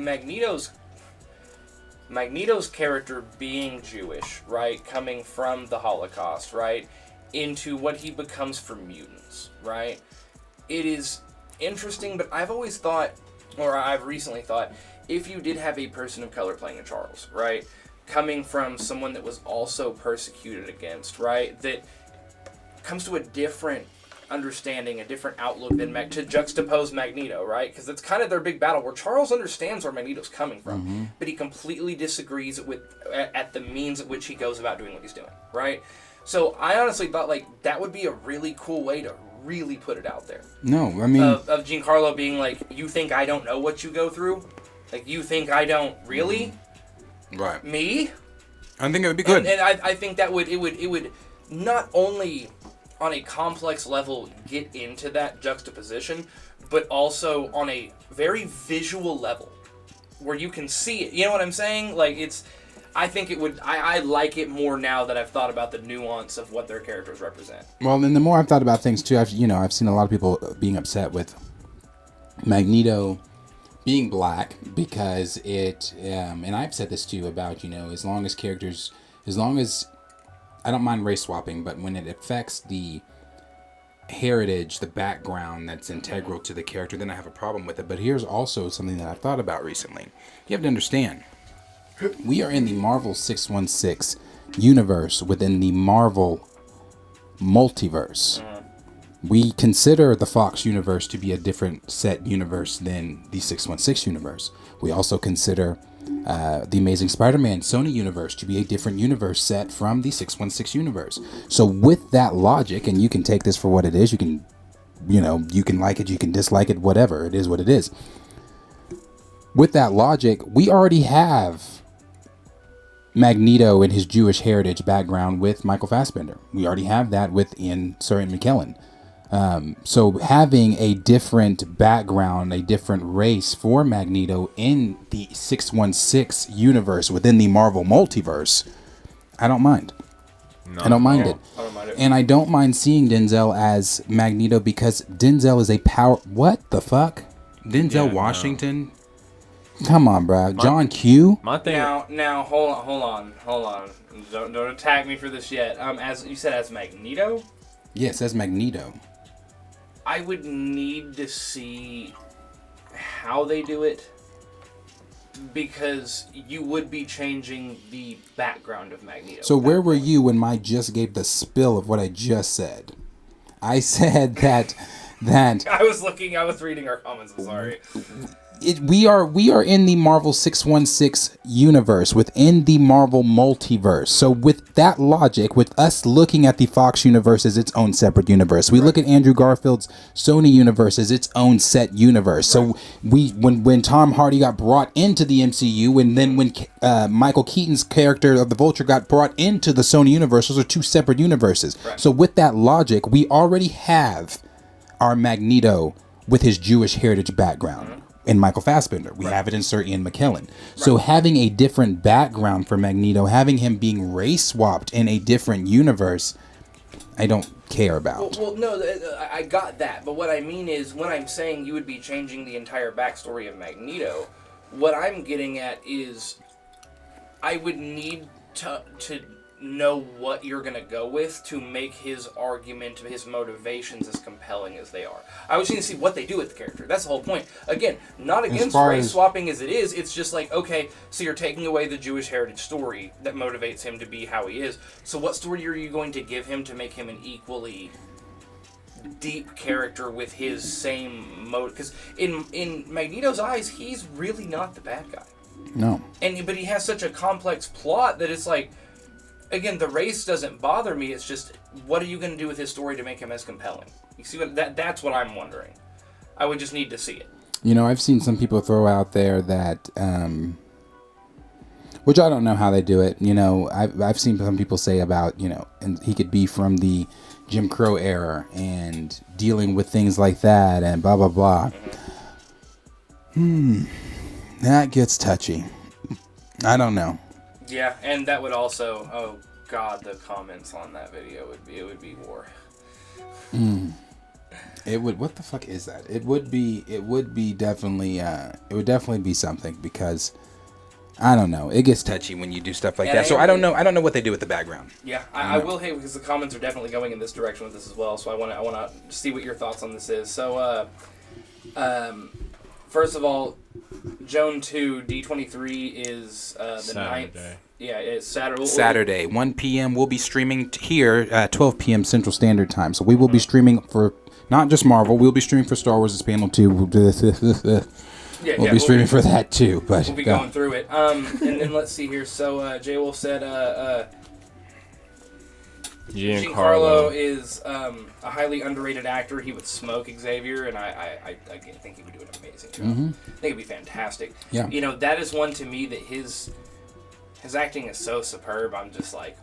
Magneto's character being Jewish, right, coming from the Holocaust, right, into what he becomes for mutants, right? It is interesting, but I've always thought, or I've recently thought, if you did have a person of color playing a Charles, right, coming from someone that was also persecuted against, right, that comes to a different understanding, a different outlook than to juxtapose Magneto, right? Because it's kind of their big battle where Charles understands where Magneto's coming from, but he completely disagrees at the means at which he goes about doing what he's doing, right? So I honestly thought that would be a really cool way to really put it out there. No, I mean of Giancarlo being like, you think I don't know what you go through? Like, you think I don't really? Right. Me? I think it would be good. And I think that it would not only on a complex level get into that juxtaposition, but also on a very visual level where you can see it. You know what I'm saying? I think it would. I like it more now that I've thought about the nuance of what their characters represent. Well, and the more I've thought about things too, I've seen a lot of people being upset with Magneto being black because it, and I've said this too about as long as I don't mind race swapping, but when it affects the heritage, the background that's integral to the character, then I have a problem with it. But here's also something that I've thought about recently. You have to understand, we are in the Marvel 616 universe within the Marvel multiverse. We consider the Fox universe to be a different set universe than the 616 universe. We also consider the Amazing Spider-Man Sony universe to be a different universe set from the 616 universe. So with that logic, and you can take this for what it is, you can like it, you can dislike it, whatever, it is what it is. With that logic, we already have Magneto and his Jewish heritage background with Michael Fassbender. We already have that with Ian McKellen. So having a different background, a different race for Magneto in the 616 universe within the Marvel multiverse, I don't mind. I don't mind it. And I don't mind seeing Denzel as Magneto because Denzel is a power. What the fuck? Denzel Washington? No. Come on, bro. John Q. My thing. Now, hold on. Don't attack me for this yet. As you said, as Magneto. Yes, as Magneto. I would need to see how they do it because you would be changing the background of Magneto. So where were you when I just gave the spill of what I just said? I said that I was reading our comments. I'm sorry. We are in the Marvel 616 universe within the Marvel multiverse. So with that logic, with us looking at the Fox universe as its own separate universe, we look at Andrew Garfield's Sony universe as its own set universe. So when Tom Hardy got brought into the MCU, and then when Michael Keaton's character of the Vulture got brought into the Sony universe, those are two separate universes. Right. So with that logic, we already have our Magneto with his Jewish heritage background. In Michael Fassbender. We have it in Sir Ian McKellen. So having a different background for Magneto, having him being race swapped in a different universe, I don't care about. Well, no, I got that. But what I mean is, when I'm saying you would be changing the entire backstory of Magneto, what I'm getting at is I would need to know what you're going to go with to make his argument, his motivations as compelling as they are. I would need to see what they do with the character. That's the whole point. Again, not against race swapping as it is. It's just like, okay, so you're taking away the Jewish heritage story that motivates him to be how he is. So what story are you going to give him to make him an equally deep character with his same mode? Because in Magneto's eyes, he's really not the bad guy. No. But he has such a complex plot that it's like, again, the race doesn't bother me. It's just, what are you going to do with his story to make him as compelling? You see what that's what I'm wondering. I would just need to see it. You know, I've seen some people throw out there that, which I don't know how they do it. You know, I've seen some people say about, you know, and he could be from the Jim Crow era and dealing with things like that and blah blah blah. That gets touchy. I don't know. Yeah, and that would also, oh god, the comments on that video would be war. It would. What the fuck is that? It would be definitely. It would definitely be something because I don't know. It gets touchy when you do stuff like that. So I don't know. I don't know what they do with the background. Yeah, I will hate because the comments are definitely going in this direction with this as well. So I want to see what your thoughts on this is. So, first of all, Joan 2 D23 is the Saturday. 9th. Yeah, it's Saturday. Saturday, 1 p.m. We'll be streaming here at 12 p.m. Central Standard Time. So we will be streaming for not just Marvel. We'll be streaming for Star Wars Panel 2. We'll be streaming for that too. But we'll be going through it. And then let's see here. So J Wolf said Giancarlo is a highly underrated actor. He would smoke Xavier, and I think he would do an amazing job. I think it'd be fantastic. Yeah. You know, that is one to me that his acting is so superb. I'm just like,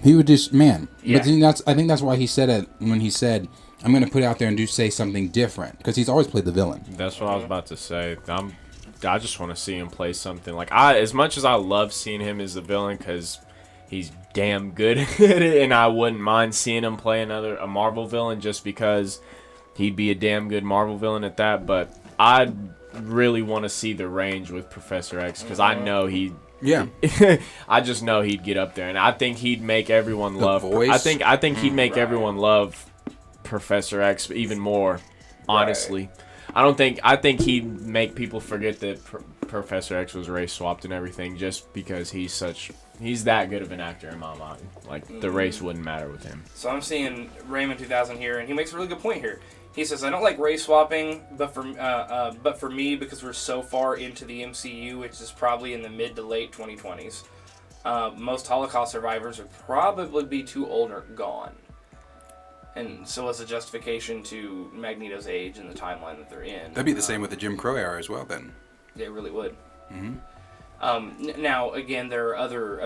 he would just man. Yeah. But I think that's why he said it when he said, "I'm going to put out there and say something different," because he's always played the villain. That's what I was about to say. I just want to see him play something like as much as I love seeing him as the villain because he's damn good at it, and I wouldn't mind seeing him play a Marvel villain just because he'd be a damn good Marvel villain at that. But I really want to see the range with Professor X because I know he. Yeah, I just know he'd get up there, and I think he'd make everyone love. Voice? I think he'd make everyone love Professor X even more. Honestly, right. I think he'd make people forget that Professor X was race swapped and everything, just because he's that good of an actor in my mind. Like the race wouldn't matter with him. So I'm seeing Raymond 2000 here, and he makes a really good point here. He says, I don't like race swapping, but for me, because we're so far into the MCU, which is probably in the mid to late 2020s, most Holocaust survivors would probably be too old or gone. And so as a justification to Magneto's age and the timeline that they're in. That'd be the same with the Jim Crow era as well, then. It really would. Now, again, there are other,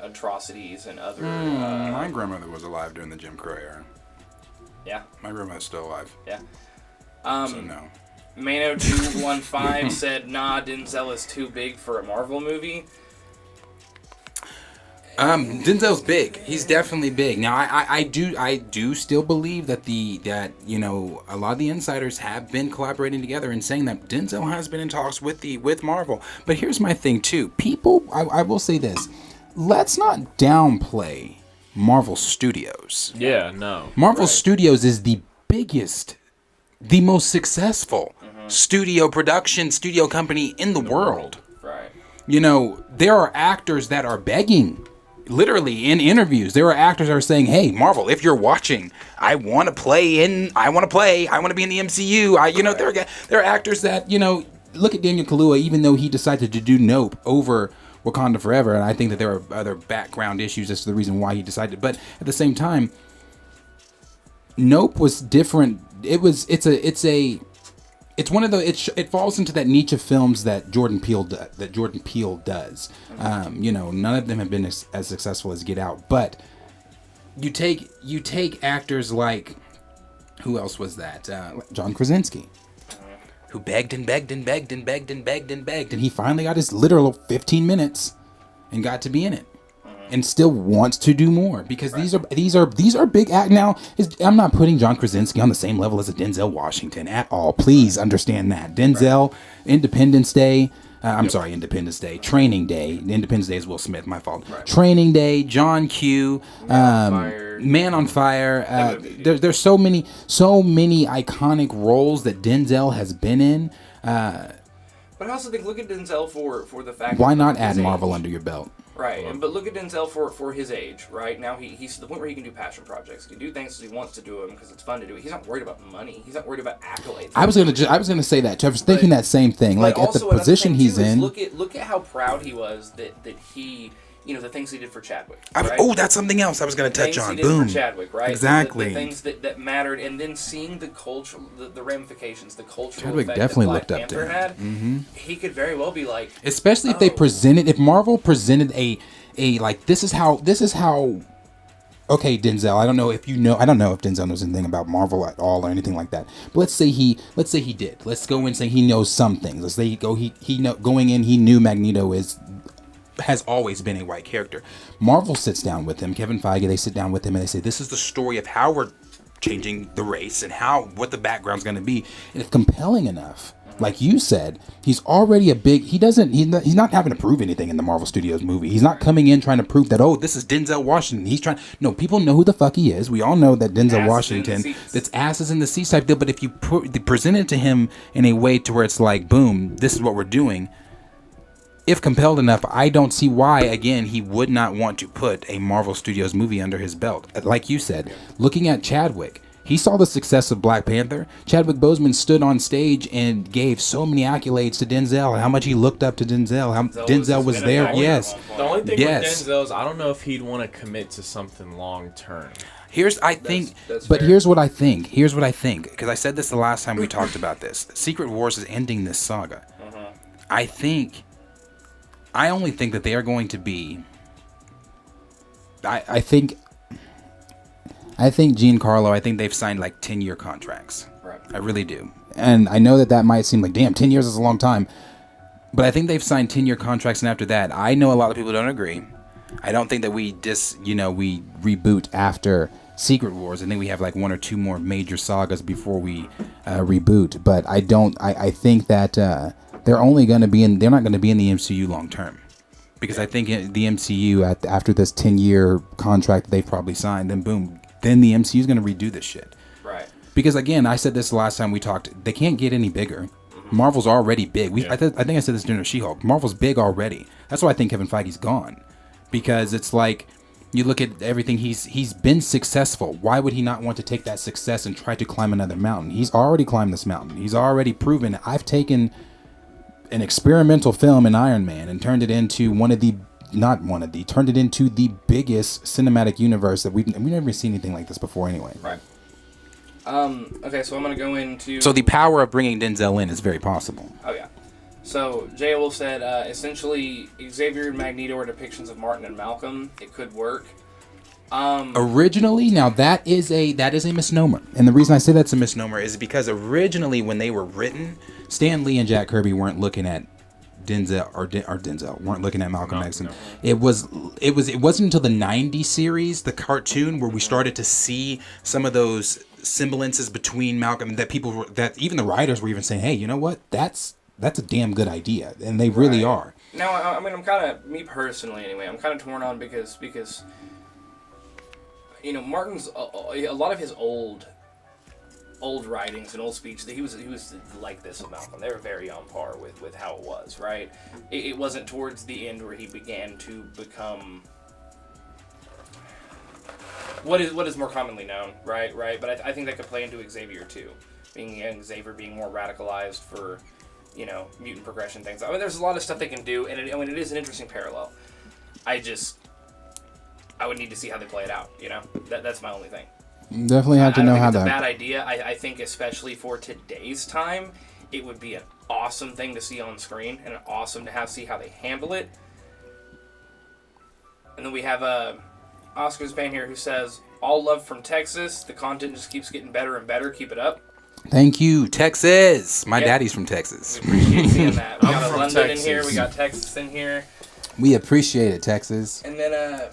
atrocities and other... my grandmother was alive during the Jim Crow era. Yeah. My grandmother's still alive. Yeah. So no. Mano215 said, nah, Denzel is too big for a Marvel movie. Denzel's big. He's definitely big. Now, I do still believe that a lot of the insiders have been collaborating together and saying that Denzel has been in talks with Marvel. But here's my thing too. People, I will say this: let's not downplay Marvel Studios. Yeah, no. Marvel Studios is the biggest, the most successful studio company in the world. Right. You know, there are actors that are begging. Literally in interviews, there are actors that are saying, "Hey, Marvel, if you're watching, I want to be in the MCU." There are actors that, look at Daniel Kaluuya, even though he decided to do Nope over Wakanda Forever, and I think that there are other background issues as to the reason why he decided. But at the same time, Nope was different. It's one of the it falls into that niche of films that Jordan Peele does. None of them have been as successful as Get Out, but you take actors like, who else was that? John Krasinski, who begged and begged and begged and begged and begged and begged, and he finally got his literal 15 minutes and got to be in it. and still wants to do more because these are big act now. I'm not putting John Krasinski on the same level as a Denzel Washington at all. Please understand that Denzel, Independence Day. Sorry, Independence Day. Training Day. Independence Day is Will Smith. My fault. Right. Training Day. John Q. Man on Fire. There's so many iconic roles that Denzel has been in. But I also think, look at Denzel for the fact. Why not add Marvel under your belt? Right, but look at Denzel for his age, right? Now he's to the point where he can do passion projects. He can do things because he wants to do them because it's fun to do it. He's not worried about money. He's not worried about accolades. I was gonna say that. I was thinking that same thing. Like at the position he's in. Look at how proud he was that he. The things he did for Chadwick. Right? That's something else I was going to touch on. Boom. For Chadwick, right? Exactly. The things that mattered, and then seeing the culture, the ramifications, the cultural Chadwick effect definitely that looked Black up to Panther him. had. Mm-hmm. He could very well be like, especially if they presented, if Marvel presented a like this is how. Okay, Denzel. I don't know if Denzel knows anything about Marvel at all or anything like that. But let's say he did. Let's go and say he knows some things. Let's say he knew Magneto has always been a white character. Marvel sits down with him, Kevin Feige, they sit down with him and they say, this is the story of how we're changing the race and what the background's going to be. And if compelling enough, like you said, he's already he's not having to prove anything in the Marvel Studios movie. He's not coming in trying to prove that, this is Denzel Washington. No, people know who the fuck he is. We all know that Denzel Washington, that's asses in the seats type deal. But if you present it to him in a way to where it's like, boom, this is what we're doing. If compelled enough, I don't see why, again, he would not want to put a Marvel Studios movie under his belt. Like you said, looking at Chadwick, he saw the success of Black Panther. Chadwick Boseman stood on stage and gave so many accolades to Denzel, how much he looked up to Denzel, how Denzel was there. Yes. The only thing with Denzel is I don't know if he'd want to commit to something long term. Here's what I think. Here's what I think. Because I said this the last time we talked about this. Secret Wars is ending this saga. I only think that they are going to be. I think Giancarlo. I think they've signed like 10-year contracts. Right. I really do, and I know that might seem like 10 years is a long time, but I think they've signed 10-year contracts, and after that, I know a lot of people don't agree. I don't think that we reboot after Secret Wars. I think we have like one or two more major sagas before we reboot, but I don't. I think that. They're not going to be in the MCU long term, because I think the MCU after this 10-year contract that they've probably signed, then boom, then the MCU is going to redo this shit. Right. Because again, I said this the last time we talked. They can't get any bigger. Mm-hmm. Marvel's already big. I think I said this during She-Hulk. Marvel's big already. That's why I think Kevin Feige's gone, because it's like you look at everything. He's been successful. Why would he not want to take that success and try to climb another mountain? He's already climbed this mountain. He's already proven. I've taken an experimental film in Iron Man and turned it into turned it into the biggest cinematic universe that we've never seen anything like this before anyway. Right. Okay, so I'm going to go into... So the power of bringing Denzel in is very possible. Oh, yeah. So, J. Wolf said, essentially, Xavier and Magneto are depictions of Martin and Malcolm. It could work. Originally, now that is a misnomer, and the reason I say that's a misnomer is because originally when they were written, Stan Lee and Jack Kirby weren't looking at Denzel weren't looking at Malcolm X. No. It wasn't until the '90s series, the cartoon, where we started to see some of those semblances between Malcolm that even the writers were even saying, hey, you know what, that's a damn good idea, and they really are. Now, I mean, I'm kind of, me personally anyway, I'm kind of torn on because Martin's a lot of his old writings and old speeches, he was like this with Malcolm. They were very on par with how it was, right? It wasn't towards the end where he began to become what is more commonly known, right? But I think that could play into Xavier too, Xavier being more radicalized for mutant progression things. I mean, there's a lot of stuff they can do, and it is an interesting parallel. I would need to see how they play it out, That's my only thing. Definitely have to know how that... It's a bad idea. I think especially for today's time, it would be an awesome thing to see on screen and awesome to see how they handle it. And then we have Oscar's fan here who says, all love from Texas. The content just keeps getting better and better. Keep it up. Thank you, Texas. My daddy's from Texas. We appreciate seeing that. We got London Texas in here. We got Texas in here. We appreciate it, Texas. And then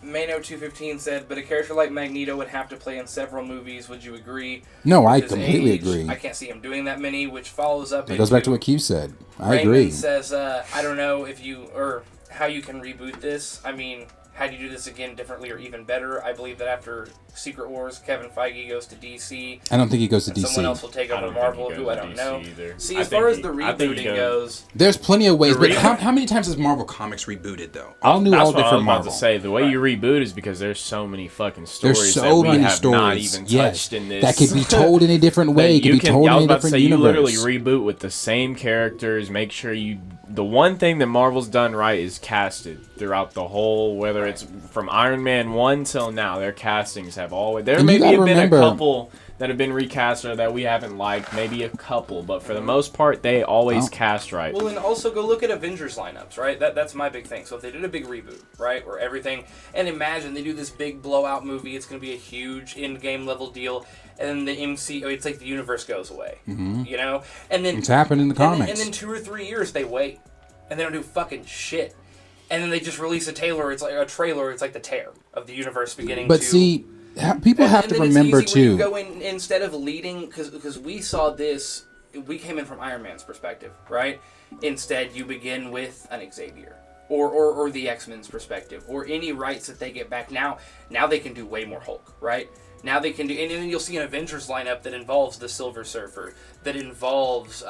Mano215 said, but a character like Magneto would have to play in several movies. Would you agree? No, I His completely age, agree. I can't see him doing that many, which follows up. It goes back to what Q said. I Raymond agree. says, I don't know if you or how you can reboot this. I mean, how do you do this again differently or even better? I believe that after Secret Wars, Kevin Feige goes to DC. I don't think he goes to and DC. Someone else will take over Marvel, who I don't know. Either. See, as far as the rebooting goes, there's plenty of ways. But How many times has Marvel Comics rebooted though? All new, That's all what I was different about Marvel. to say. The way you reboot is because there's so many fucking stories There's that so we many have stories. not even touched in this. That could be told in a different way. It could be told in a different You literally universe. reboot with the same characters. Make sure you. The one thing that Marvel's done right is casted throughout the whole. Whether it's from Iron Man 1 till now, their castings have always. There And you maybe have gotta been remember- a couple that have been recast or that we haven't liked. Maybe a couple, but for the most part, they always cast right. well, and also go look at Avengers lineups, right? That's my big thing. So if they did a big reboot, right, where everything, and imagine they do this big blowout movie, it's going to be a huge in-game level deal, and then the MCU, it's like the universe goes away, you know? And then It's happened in the comics. And then 2 or 3 years they wait, and they don't do fucking shit. And then they just release a trailer. It's like the tear of the universe beginning. But see, people have to remember it's easy too. when you go in, instead of leading, because we saw this, we came in from Iron Man's perspective, right? Instead, you begin with an Xavier, or the X-Men's perspective, or any rights that they get back. Now they can do way more Hulk, right? Now they can do, and then you'll see an Avengers lineup that involves the Silver Surfer, that involves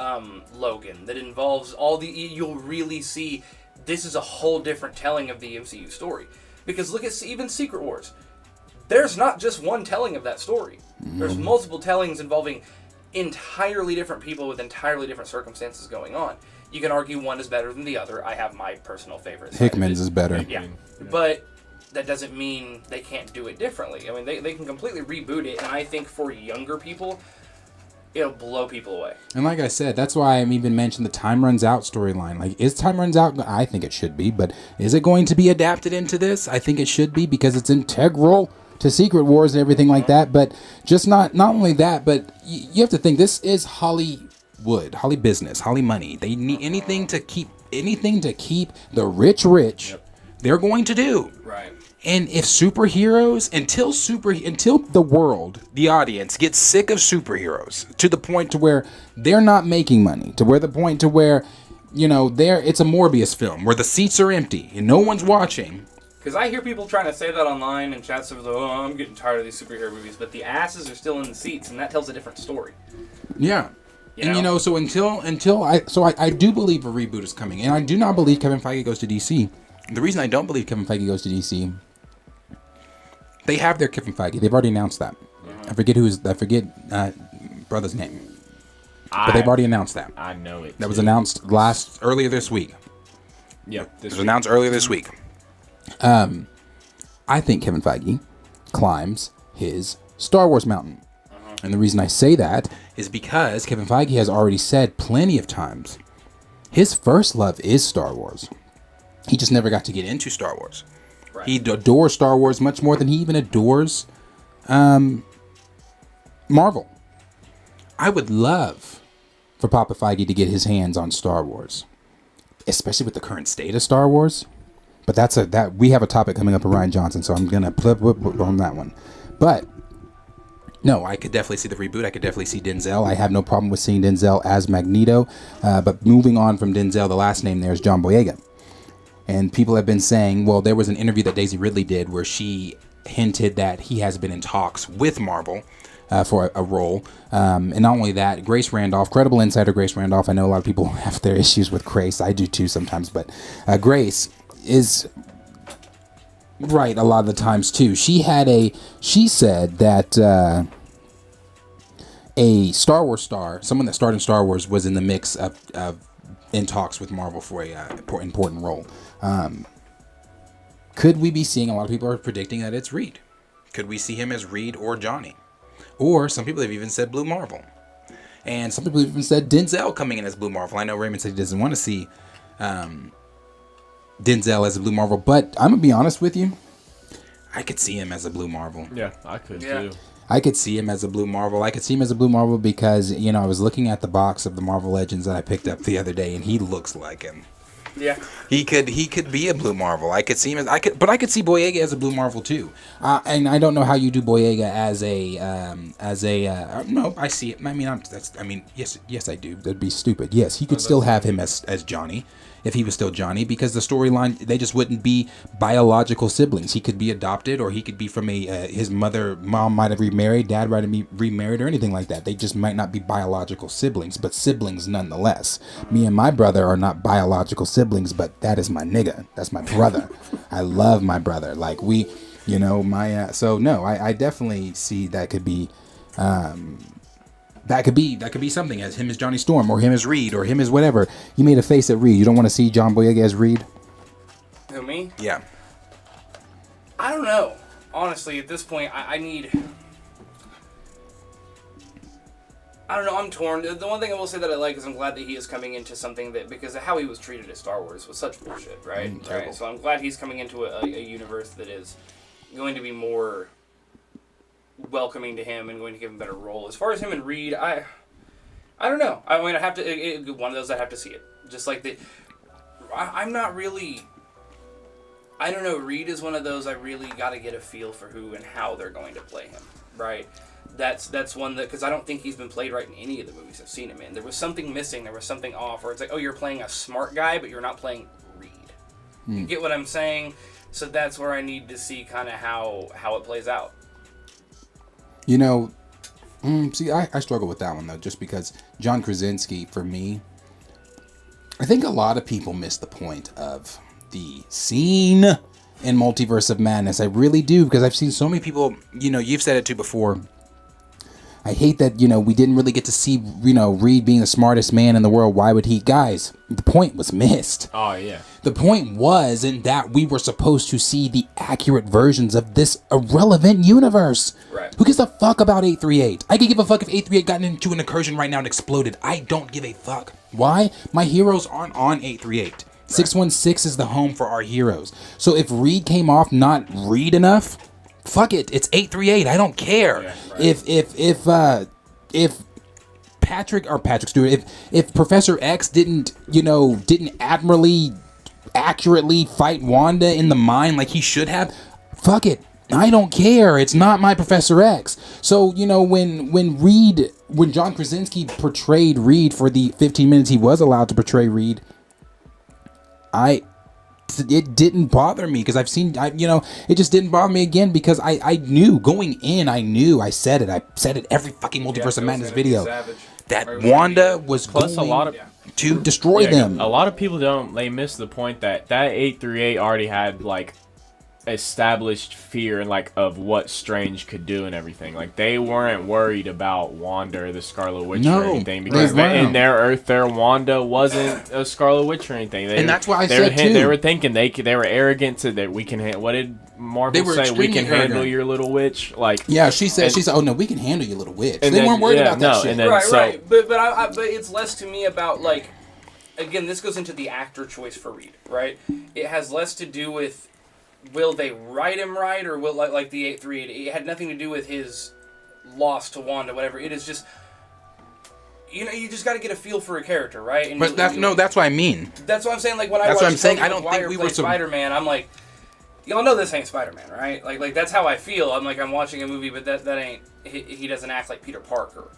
Logan, that involves all the. You'll really see. This is a whole different telling of the MCU story. Because look at even Secret Wars. There's not just one telling of that story. There's multiple tellings involving entirely different people with entirely different circumstances going on. You can argue one is better than the other. I have my personal favorites. Hickman's is better. Yeah. But that doesn't mean they can't do it differently. I mean, they can completely reboot it, and I think for younger people, it'll blow people away. And like I said, that's why I even mentioned the Time Runs Out storyline. Like, is Time Runs Out? I think it should be, but is it going to be adapted into this? I think it should be because it's integral to Secret Wars and everything like that. But just not only that, but you have to think this is Hollywood, Holly business, Holly money. They need anything to keep the rich. Yep. They're going to do. Right. And if superheroes, until the world, the audience gets sick of superheroes to the point to where they're not making money, to where it's a Morbius film where the seats are empty and no one's watching. Because I hear people trying to say that online and chats of, I'm getting tired of these superhero movies, but the asses are still in the seats, and that tells a different story. Yeah. So I do believe a reboot is coming, and I do not believe Kevin Feige goes to DC. The reason I don't believe Kevin Feige goes to DC, they have their Kevin Feige. They've already announced that. I forget brother's name, but they've already announced that. I know it. That was announced earlier this week. Yep. It was announced earlier this week. I think Kevin Feige climbs his Star Wars mountain. And the reason I say that is because Kevin Feige has already said plenty of times his first love is Star Wars. He just never got to get into Star Wars. Right. He adores Star Wars much more than he even adores Marvel. I would love for Papa Feige to get his hands on Star Wars, especially with the current state of Star Wars. But we have a topic coming up with Rian Johnson, so I'm gonna flip on that one. But no, I could definitely see the reboot. I could definitely see Denzel. I have no problem with seeing Denzel as Magneto. But moving on from Denzel, the last name there is John Boyega. And people have been saying, well, there was an interview that Daisy Ridley did where she hinted that he has been in talks with Marvel for a role. And not only that, Grace Randolph, credible insider Grace Randolph. I know a lot of people have their issues with Grace. I do too sometimes. But Grace is right a lot of the times too. She said that a Star Wars star, someone that starred in Star Wars, was in the mix of in talks with Marvel for a important role. Could we be seeing, a lot of people are predicting that it's Reed. Could we see him as Reed or Johnny? Or some people have even said Blue Marvel. And some people have even said Denzel coming in as Blue Marvel. I know Raymond said he doesn't want to see Denzel as a Blue Marvel, but I'm going to be honest with you. I could see him as a Blue Marvel. Yeah, I could too. I could see him as a Blue Marvel. I could see him as a Blue Marvel because, I was looking at the box of the Marvel Legends that I picked up the other day, and he looks like him. Yeah. He could be a Blue Marvel. I could see him but I could see Boyega as a Blue Marvel too. And I don't know how you do Boyega as a no, I see it. I mean, yes I do. That'd be stupid. Yes, he could still have him as Johnny. If he was still Johnny, because the storyline, they just wouldn't be biological siblings. He could be adopted, or he could be from his mom might have remarried, dad might have remarried, or anything like that. They just might not be biological siblings, but siblings nonetheless. Me and my brother are not biological siblings, but that is my nigga. That's my brother. I love my brother. Like so no, I definitely see that could be. That could be something, as him as Johnny Storm, or him as Reed, or him as whatever. You made a face at Reed. You don't want to see John Boyega as Reed? Who, me? Yeah. I don't know. Honestly, at this point, I need... I don't know, I'm torn. The one thing I will say that I like is I'm glad that he is coming into something that... Because of how he was treated at Star Wars was such bullshit, right? Right. So I'm glad he's coming into a universe that is going to be more... welcoming to him and going to give him a better role. As far as him and Reed, I don't know. I mean, I have to. One of those, I have to see it. Just like I'm not really. I don't know. Reed is one of those I really got to get a feel for who and how they're going to play him. Right. That's one that, because I don't think he's been played right in any of the movies I've seen him in. There was something missing. There was something off. Where it's like, oh, you're playing a smart guy, but you're not playing Reed. You get what I'm saying? So that's where I need to see kind of how it plays out. You know, see, I struggle with that one, though, just because John Krasinski, for me, I think a lot of people miss the point of the scene in Multiverse of Madness. I really do, because I've seen so many people, you've said it too before. I hate that, we didn't really get to see, Reed being the smartest man in the world. Why would he? Guys, the point was missed. Oh, yeah. The point was in that we were supposed to see the accurate versions of this irrelevant universe. Right. Who gives a fuck about 838? I could give a fuck if 838 got into an incursion right now and exploded. I don't give a fuck. Why? My heroes aren't on 838. Right. 616 is the home for our heroes. So if Reed came off not Reed enough... fuck it, it's 838. I don't care. Yeah, right. If Patrick Stewart, if Professor X didn't admirably accurately fight Wanda in the mind like he should have, fuck it. I don't care. It's not my Professor X. So, when John Krasinski portrayed Reed for the 15 minutes he was allowed to portray Reed, it didn't bother me, because it just didn't bother me again, because I knew going in, I said it every fucking Multiverse of Madness video, that Wanda was going to destroy them. A lot of people they miss the point that 838 already had established fear and of what Strange could do and everything. They weren't worried about Wanda or the Scarlet Witch or anything, because in their Earth, their Wanda wasn't a Scarlet Witch or anything. And that's why I said too. They were thinking they were arrogant to that we can. What did Marvel say? We can handle your little witch. Yeah, she said, oh no, we can handle your little witch. And they weren't worried about that shit. Right. But it's less to me about again, this goes into the actor choice for Reed, right? It has less to do with will they write him right, or will like the 838? It had nothing to do with his loss to Wanda, whatever. It is just, you just got to get a feel for a character, right? And but that's what I mean. That's what I'm saying. When I watch I don't think we were Spider-Man. I'm like, y'all know this ain't Spider-Man, right? Like that's how I feel. I'm like, I'm watching a movie, but that ain't. He doesn't act like Peter Parker.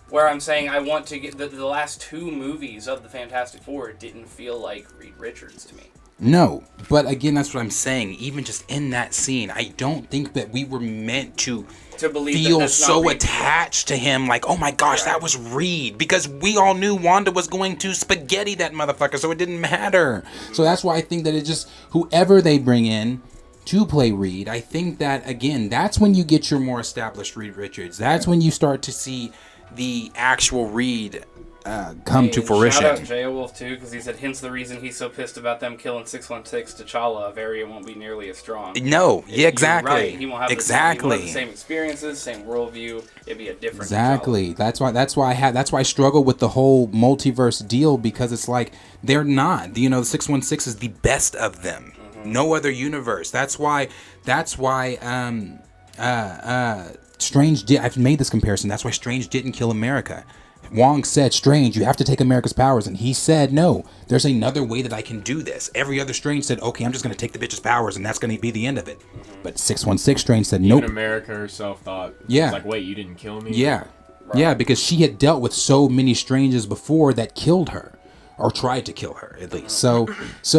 Where I'm saying I want to get the last two movies of the Fantastic Four didn't feel like Reed Richards to me. No, but again, that's what I'm saying. Even just in that scene, I don't think that we were meant to believe feel so attached to him. Like, oh my gosh, that was Reed. Because we all knew Wanda was going to spaghetti that motherfucker, so it didn't matter. So that's why I think that it just, whoever they bring in to play Reed, I think that, again, that's when you get your more established Reed Richards. That's when you start to see the actual Reed come to fruition. Shout out J-Wolf too, because he said, hence the reason he's so pissed about them killing 616 T'Challa. Varian won't be nearly as strong. No, yeah, exactly. Right. He won't have the same experiences, same worldview. It'd be a different. Exactly. T'Challa. That's why I struggle with the whole multiverse deal, because it's like they're not. The 616 is the best of them. I've made this comparison. That's why Strange didn't kill America. Wong said, Strange, you have to take America's powers. And he said, no, there's another way that I can do this. Every other Strange said, okay, I'm just going to take the bitch's powers and that's going to be the end of it. But 616 Strange said, nope. Even America herself thought, yeah. like, wait, you didn't kill me? Yeah. Right. Yeah, because she had dealt with so many Stranges before that killed her. Or tried to kill her, at least. So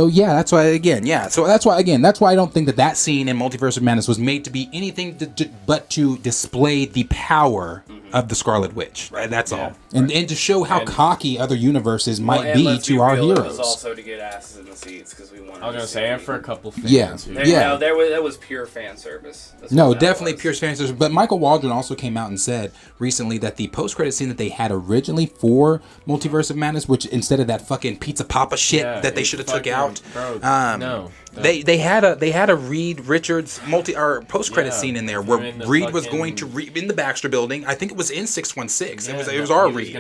yeah, that's why, again, yeah. So that's why I don't think that scene in Multiverse of Madness was made to be anything but to display the power of the Scarlet Witch. Right? That's all. And to show how cocky other universes might be to our heroes. It was also to get asses in the seats because we wanted. I was gonna say, and for a couple fans. Yeah, No, that was pure fan service. No, definitely pure fan service. But Michael Waldron also came out and said recently that the post-credit scene that they had originally for Multiverse of Madness, which instead of that fucking Pizza Papa shit that they should have took out, they had a Reed Richards post-credit scene in there where Reed was going to in the Baxter Building. I think it was in 616. It was our Reed.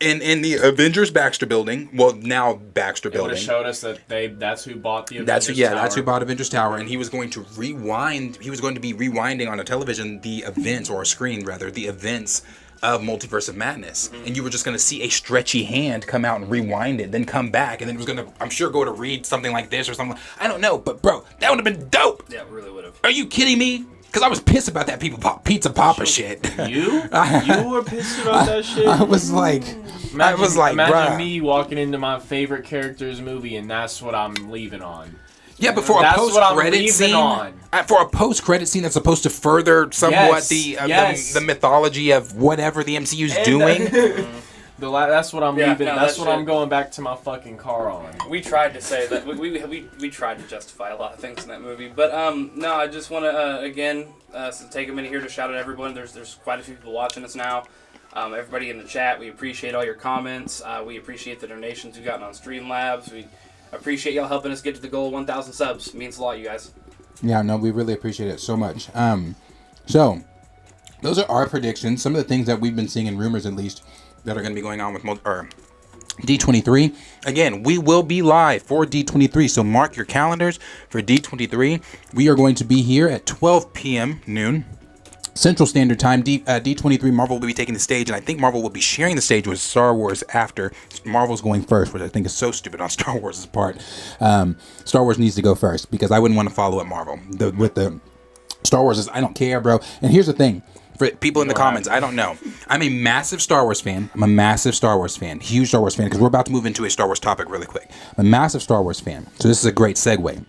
In the Avengers Baxter Building, well now Baxter Building, showed us that that's who bought the Avengers Tower. That's who bought Avengers Tower, and he was going to rewind. He was going to be rewinding on a television the events, or a screen rather, the events of Multiverse of Madness, and you were just going to see a stretchy hand come out and rewind it, then come back, and then it was going to, I'm sure, go to read something like this or something. I don't know, but bro, that would have been dope. Yeah, it really would have. Are you kidding me? Because I was pissed about that Pizza Papa shit. You were pissed about that shit? I was like, imagine me walking into my favorite character's movie and that's what I'm leaving on. Yeah, but for a post-credit scene, that's supposed to further somewhat the mythology of whatever the MCU's doing. That's what I'm leaving. That's what I'm going back to my fucking car on. We tried to say that we tried to justify a lot of things in that movie, but no, I just want to again take a minute here to shout out everyone. There's quite a few people watching us now. Everybody in the chat, we appreciate all your comments. We appreciate the donations we've gotten on Streamlabs. We appreciate y'all helping us get to the goal of 1,000 subs. It means a lot, you guys. Yeah, no, we really appreciate it so much. So those are our predictions. Some of the things that we've been seeing in rumors, at least, that are going to be going on with D23. Again, we will be live for D23, so mark your calendars for D23. We are going to be here at 12 p.m. noon Central Standard Time. D23 Marvel will be taking the stage, and I think Marvel will be sharing the stage with Star Wars after. Marvel's going first, which I think is so stupid on Star Wars' part. Star Wars needs to go first because I wouldn't want to follow up Marvel. With the Star Wars, I don't care, bro. And here's the thing. For people in the comments, I don't know. I'm a massive Star Wars fan. Huge Star Wars fan, because we're about to move into a Star Wars topic really quick. I'm a massive Star Wars fan, so this is a great segue.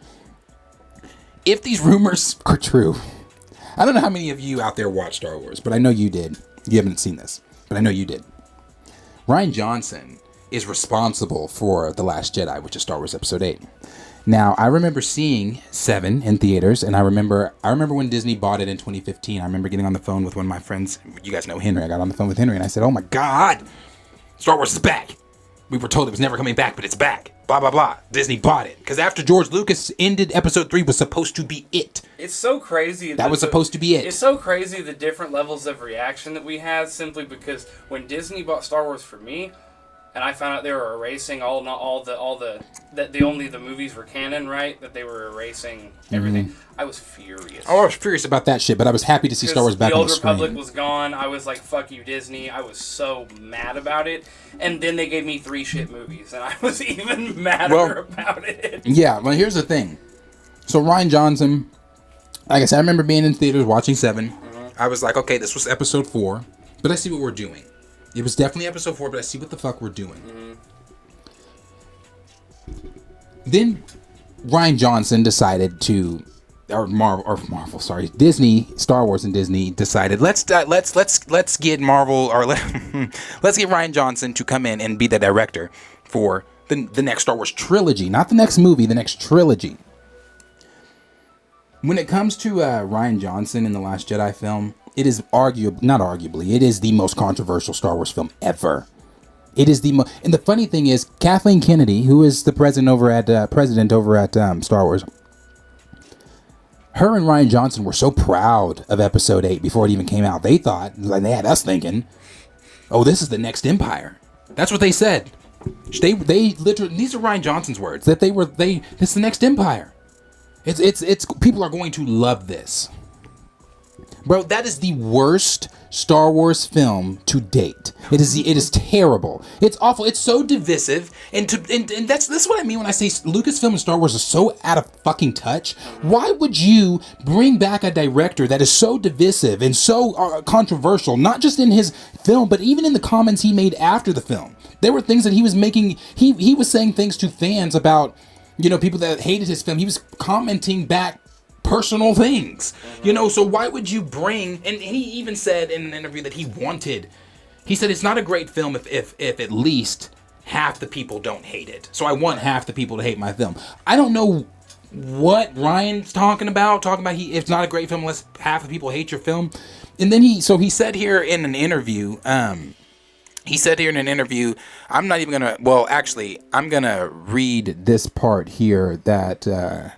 If these rumors are true, I don't know how many of you out there watch Star Wars, but I know you did. You haven't seen this, but I know you did. Rian Johnson is responsible for The Last Jedi, which is Star Wars Episode 8. Now, I remember seeing 7 in theaters, and I remember when Disney bought it in 2015. I remember getting on the phone with one of my friends. You guys know Henry. I got on the phone with Henry, and I said, oh my God, Star Wars is back. We were told it was never coming back, but it's back. Blah, blah, blah. Disney bought it. Because after George Lucas ended Episode 3 was supposed to be it. It's so crazy. That was supposed to be it. It's so crazy the different levels of reaction that we had simply because when Disney bought Star Wars for me, and I found out they were erasing only the movies were canon, right? That they were erasing everything. Mm-hmm. I was furious. I was furious about that shit, but I was happy to see Star Wars back on the screen. The Old Republic was gone. I was like, fuck you, Disney. I was so mad about it. And then they gave me 3 shit movies, and I was even madder about it. Yeah, well, here's the thing. So Rian Johnson, like I said, I remember being in theaters watching 7. Mm-hmm. I was like, okay, this was Episode 4, but I see what we're doing. It was definitely Episode 4, but I see what the fuck we're doing. Mm-hmm. Then Rian Johnson decided to, Disney, Star Wars and Disney decided let's get Marvel or let's get Rian Johnson to come in and be the director for the next Star Wars trilogy, not the next movie, the next trilogy. When it comes to Rian Johnson in The Last Jedi film, it is it is the most controversial Star Wars film ever. It is and the funny thing is, Kathleen Kennedy, who is the president over at Star Wars, her and Rian Johnson were so proud of Episode 8 before it even came out. They thought, like, they had us thinking, oh, this is the next Empire. That's what they said. They literally, these are Rian Johnson's words, that it's the next Empire. It's people are going to love this. Bro, that is the worst Star Wars film to date. It is terrible. It's awful. It's so divisive, and that's what I mean when I say Lucasfilm and Star Wars are so out of fucking touch. Why would you bring back a director that is so divisive and so controversial, not just in his film, but even in the comments he made after the film? There were things that he was making. He was saying things to fans about, people that hated his film. He was commenting back personal things, so why would you bring, and he even said in an interview that he said it's not a great film if at least half the people don't hate it. So I want half the people to hate my film. I don't know what Ryan's talking about it's not a great film unless half the people hate your film. And then he said here in an interview, I'm not even gonna, I'm gonna read this part here that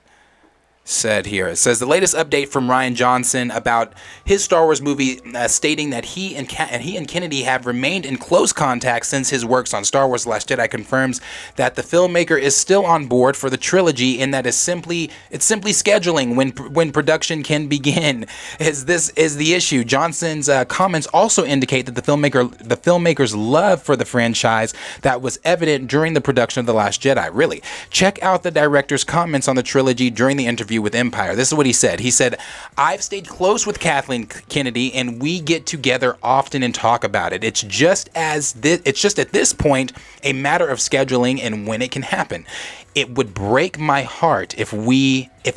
said here. It says the latest update from Rian Johnson about his Star Wars movie, stating that he and Kennedy have remained in close contact since his works on Star Wars: The Last Jedi, confirms that the filmmaker is still on board for the trilogy, and that it's simply scheduling when production can begin. Is the issue? Johnson's comments also indicate that the filmmaker's love for the franchise that was evident during the production of The Last Jedi. Really, check out the director's comments on the trilogy during the interview with Empire. This is what he said. He said, "I've stayed close with Kathleen Kennedy, and we get together often and talk about it. It's just at this point a matter of scheduling and when it can happen. It would break my heart if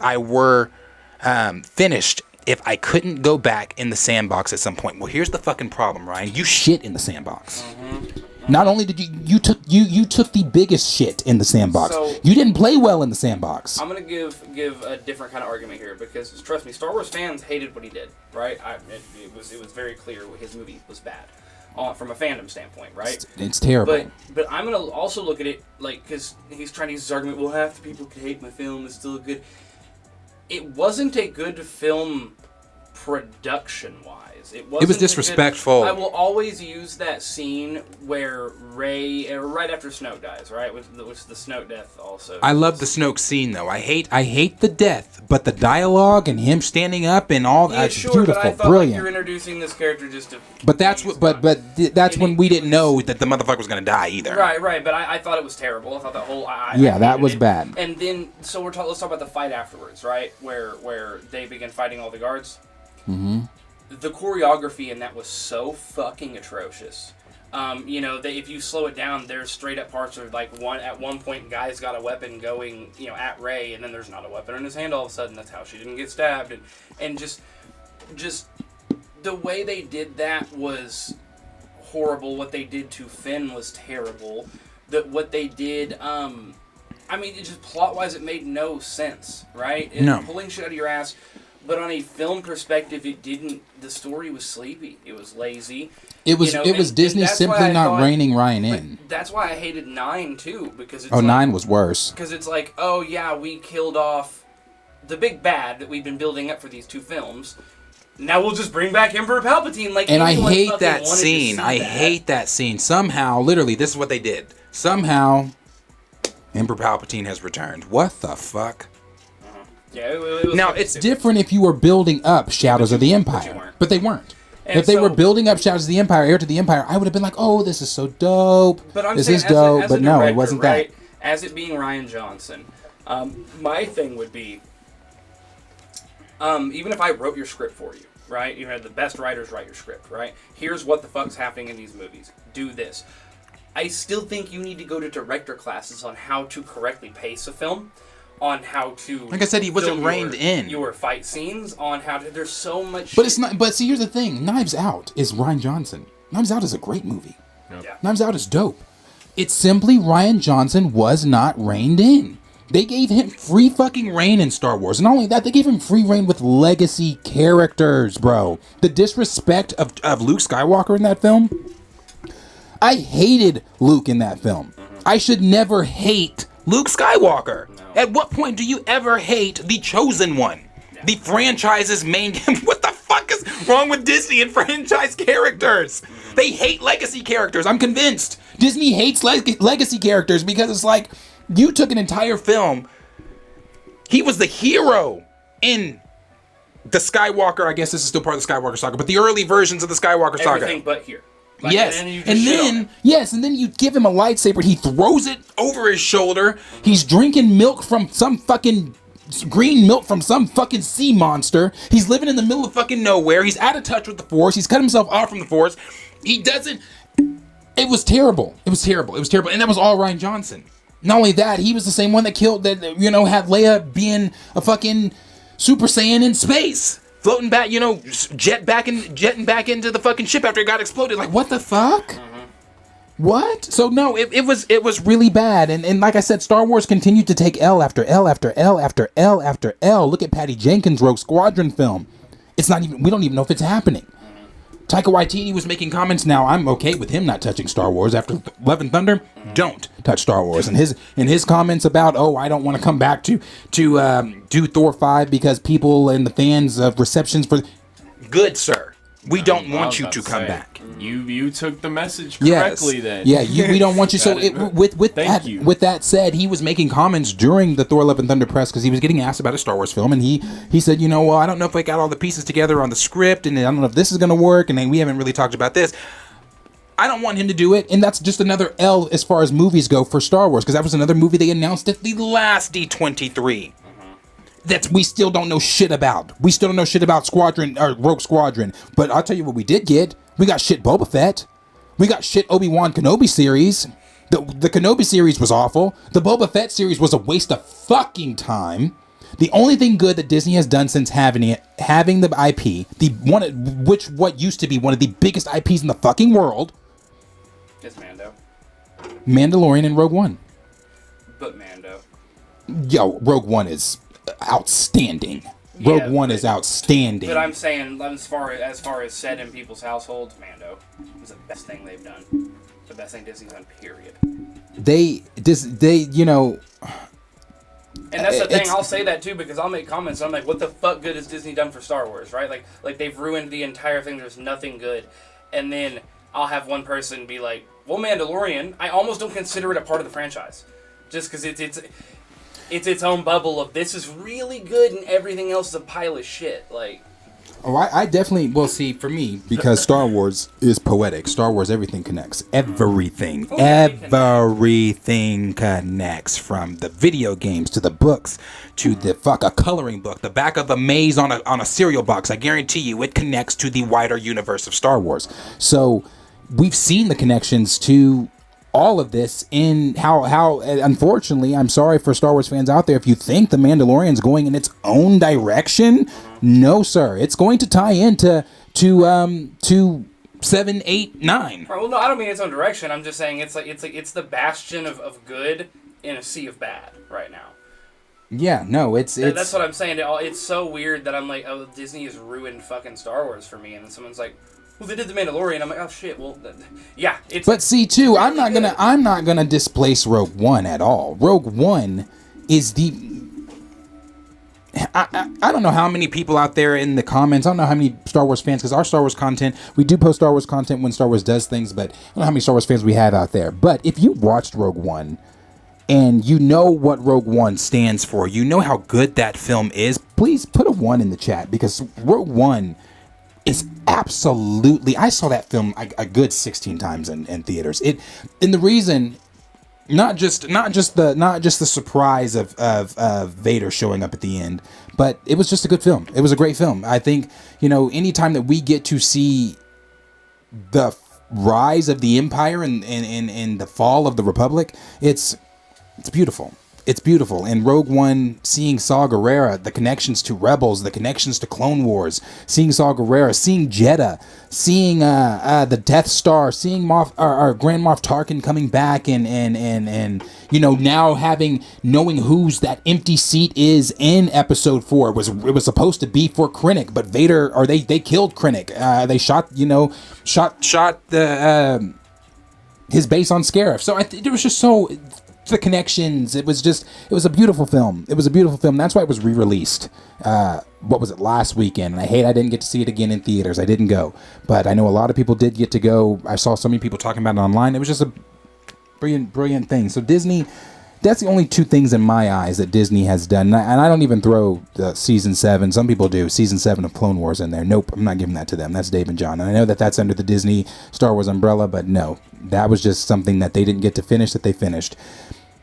I were finished, if I couldn't go back in the sandbox at some point." Well, here's the fucking problem, Ryan. You shit in the sandbox. Not only did you took the biggest shit in the sandbox. So, you didn't play well in the sandbox. I'm gonna give a different kind of argument here, because trust me, Star Wars fans hated what he did, right? It was very clear his movie was bad, from a fandom standpoint, right? It's terrible. But I'm gonna also look at it because he's trying to use his argument. Well, half the people could hate my film. It's still good. It wasn't a good film production-wise. It was disrespectful. I will always use that scene where Rey, right after Snoke dies, right? Which the Snoke death also. I love the Snoke scene though. I hate the death, but the dialogue and him standing up and all that's beautiful, but I thought brilliant. You're introducing this character just to. But that's when we didn't know that the motherfucker was gonna die either. Right. But I thought it was terrible. I thought that whole. That was bad. And then let's talk about the fight afterwards, right? Where they begin fighting all the guards. Mm-hmm. The choreography in that was so fucking atrocious. If you slow it down, there's straight up parts of at one point, guy's got a weapon going, at Rey, and then there's not a weapon in his hand all of a sudden. That's how she didn't get stabbed, and just the way they did that was horrible. What they did to Finn was terrible. What they did, it just plot wise, it made no sense, right? No. Pulling shit out of your ass. But on a film perspective, it didn't. The story was sleepy. It was lazy. It was Disney simply not reining Ryan in. That's why I hated 9 too, because it's 9 was worse. Because it's like, oh yeah, we killed off the big bad that we've been building up for these 2 films. Now we'll just bring back Emperor Palpatine. And I hate that scene. I hate that scene. Somehow, literally, this is what they did. Somehow, Emperor Palpatine has returned. What the fuck? Yeah, it was now, it's different if you were building up Shadows of the Empire. But they weren't. And if they were building up Shadows of the Empire, Heir to the Empire, I would have been like, oh, this is so dope. This is dope. But no, it wasn't that. As it being Rian Johnson, my thing would be, even if I wrote your script for you, right? You had the best writers write your script, right? Here's what the fuck's happening in these movies. Do this. I still think you need to go to director classes on how to correctly pace a film. On how to, like I said, he wasn't reined in. Your fight scenes, on how to. There's so much. But it's not. But see, here's the thing: Knives Out is Rian Johnson. Knives Out is a great movie. Yep. Yeah. Knives Out is dope. It's simply Rian Johnson was not reined in. They gave him free fucking reign in Star Wars, and not only that, they gave him free reign with legacy characters, bro. The disrespect of Luke Skywalker in that film. I hated Luke in that film. Mm-hmm. I should never hate Luke Skywalker. No. At what point do you ever hate the Chosen One? Yeah. The franchise's main... What the fuck is wrong with Disney and franchise characters? Mm-hmm. They hate legacy characters. I'm convinced. Disney hates legacy characters because it's like, you took an entire film. He was the hero in the Skywalker, I guess this is still part of the Skywalker saga, but the early versions of the Skywalker saga. Everything but here. Like, yes, and then you give him a lightsaber. He throws it over his shoulder. He's drinking milk from some fucking green milk from some fucking sea monster. He's living in the middle of fucking nowhere. He's out of touch with the Force. He's cut himself off from the Force. He doesn't. It was terrible. It was terrible. It was terrible, and that was all Rian Johnson. Not only that, he was the same one that killed that. Had Leia being a fucking Super Saiyan in space. Floating back, jetting back into the fucking ship after it got exploded. Like, what the fuck? What? So no, it was really bad. And like I said, Star Wars continued to take L after L after L after L after L. Look at Patty Jenkins' Rogue Squadron film. We don't even know if it's happening. Taika Waititi was making comments now. I'm okay with him not touching Star Wars after Love and Thunder. Don't touch Star Wars. And his comments about, I don't want to come back to do Thor 5 because people and the fans of receptions for. Good, sir. We don't want you to come back. You took the message correctly then. Yeah, we don't want you. So with that said, he was making comments during the Thor: Love and Thunder press because he was getting asked about a Star Wars film, and he said, I don't know if I got all the pieces together on the script, and I don't know if this is going to work, and then we haven't really talked about this. I don't want him to do it, and that's just another L as far as movies go for Star Wars, because that was another movie they announced at the last D23. That we still don't know shit about. We still don't know shit about Rogue Squadron. But I'll tell you what we did get. We got shit Boba Fett. We got shit Obi-Wan Kenobi series. The Kenobi series was awful. The Boba Fett series was a waste of fucking time. The only thing good that Disney has done since having the IP, what used to be one of the biggest IPs in the fucking world, is Mando. Mandalorian and Rogue One. But Mando. Yo, Rogue One is outstanding. Rogue One is outstanding. But I'm saying, as far as set in people's households, Mando is the best thing they've done. The best thing Disney's done, period. They And that's the thing, I'll say that too, because I'll make comments, I'm like, what the fuck good has Disney done for Star Wars, right? Like they've ruined the entire thing, there's nothing good. And then I'll have one person be like, well, Mandalorian, I almost don't consider it a part of the franchise. Just because it's its own bubble of this is really good and everything else is a pile of shit. Like, I definitely, see, for me, because Star Wars is poetic. Star Wars, everything connects. Everything connects, from the video games to the books to a coloring book, the back of a maze on a cereal box. I guarantee you it connects to the wider universe of Star Wars. So we've seen the connections to all of this in how unfortunately, I'm sorry for Star Wars fans out there, if you think The Mandalorian's going in its own direction, no sir, it's going to tie into 7, 8, 9. Well, no, I don't mean its own direction. I'm just saying it's the bastion of good in a sea of bad right now. Yeah, no, it's that's what I'm saying. It's so weird that I'm like, oh, Disney has ruined fucking Star Wars for me, and then someone's like, well, they did The Mandalorian. I'm like, oh shit. Well, yeah. But see, too, I'm not gonna displace Rogue One at all. Rogue One is the. I don't know how many people out there in the comments. I don't know how many Star Wars fans, because our Star Wars content, we do post Star Wars content when Star Wars does things, but I don't know how many Star Wars fans we have out there. But if you watched Rogue One, and you know what Rogue One stands for, you know how good that film is, please put a 1 in the chat, because Rogue One is absolutely. I saw that film a good 16 times in theaters. And the reason, not just the surprise of Vader showing up at the end, but it was just a good film. It was a great film. I think anytime that we get to see the rise of the Empire and the fall of the Republic, it's beautiful. It's beautiful. And Rogue One, seeing Saw Gerrera, the connections to Rebels, the connections to Clone Wars, seeing Saw Gerrera, seeing Jedha, seeing the Death Star, seeing Grand Moff Tarkin coming back, and now knowing whose that empty seat is in Episode 4. It was supposed to be for Krennic, but Vader, or they killed Krennic. They shot the his base on Scarif. So it was just so. The connections, it was a beautiful film. That's why it was re-released last weekend, and I didn't get to see it again in theaters. I didn't go, but I know a lot of people did get to go. I saw so many people talking about it online. It was just a brilliant thing. So Disney, That's the only two things in my eyes that Disney has done. And I don't even throw season 7. Some people do. Season 7 of Clone Wars in there. Nope, I'm not giving that to them. That's Dave and John. And I know that that's under the Disney Star Wars umbrella, but no. That was just something that they didn't get to finish that they finished.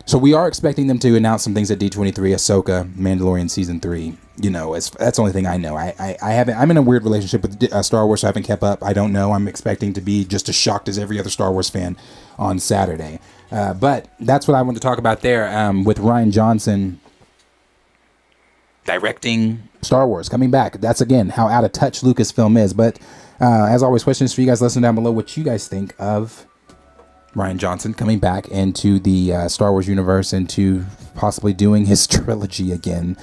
So we are expecting them to announce some things at D23, Ahsoka, Mandalorian Season 3. You know, that's the only thing I know. I haven't. I'm in a weird relationship with Star Wars, so I haven't kept up. I don't know. I'm expecting to be just as shocked as every other Star Wars fan on Saturday. But that's what I want to talk about there with Rian Johnson directing Star Wars, coming back. That's, again, how out of touch Lucasfilm is. But as always, questions for you guys. Listen down below what you guys think of Rian Johnson coming back into the Star Wars universe, into possibly doing his trilogy again.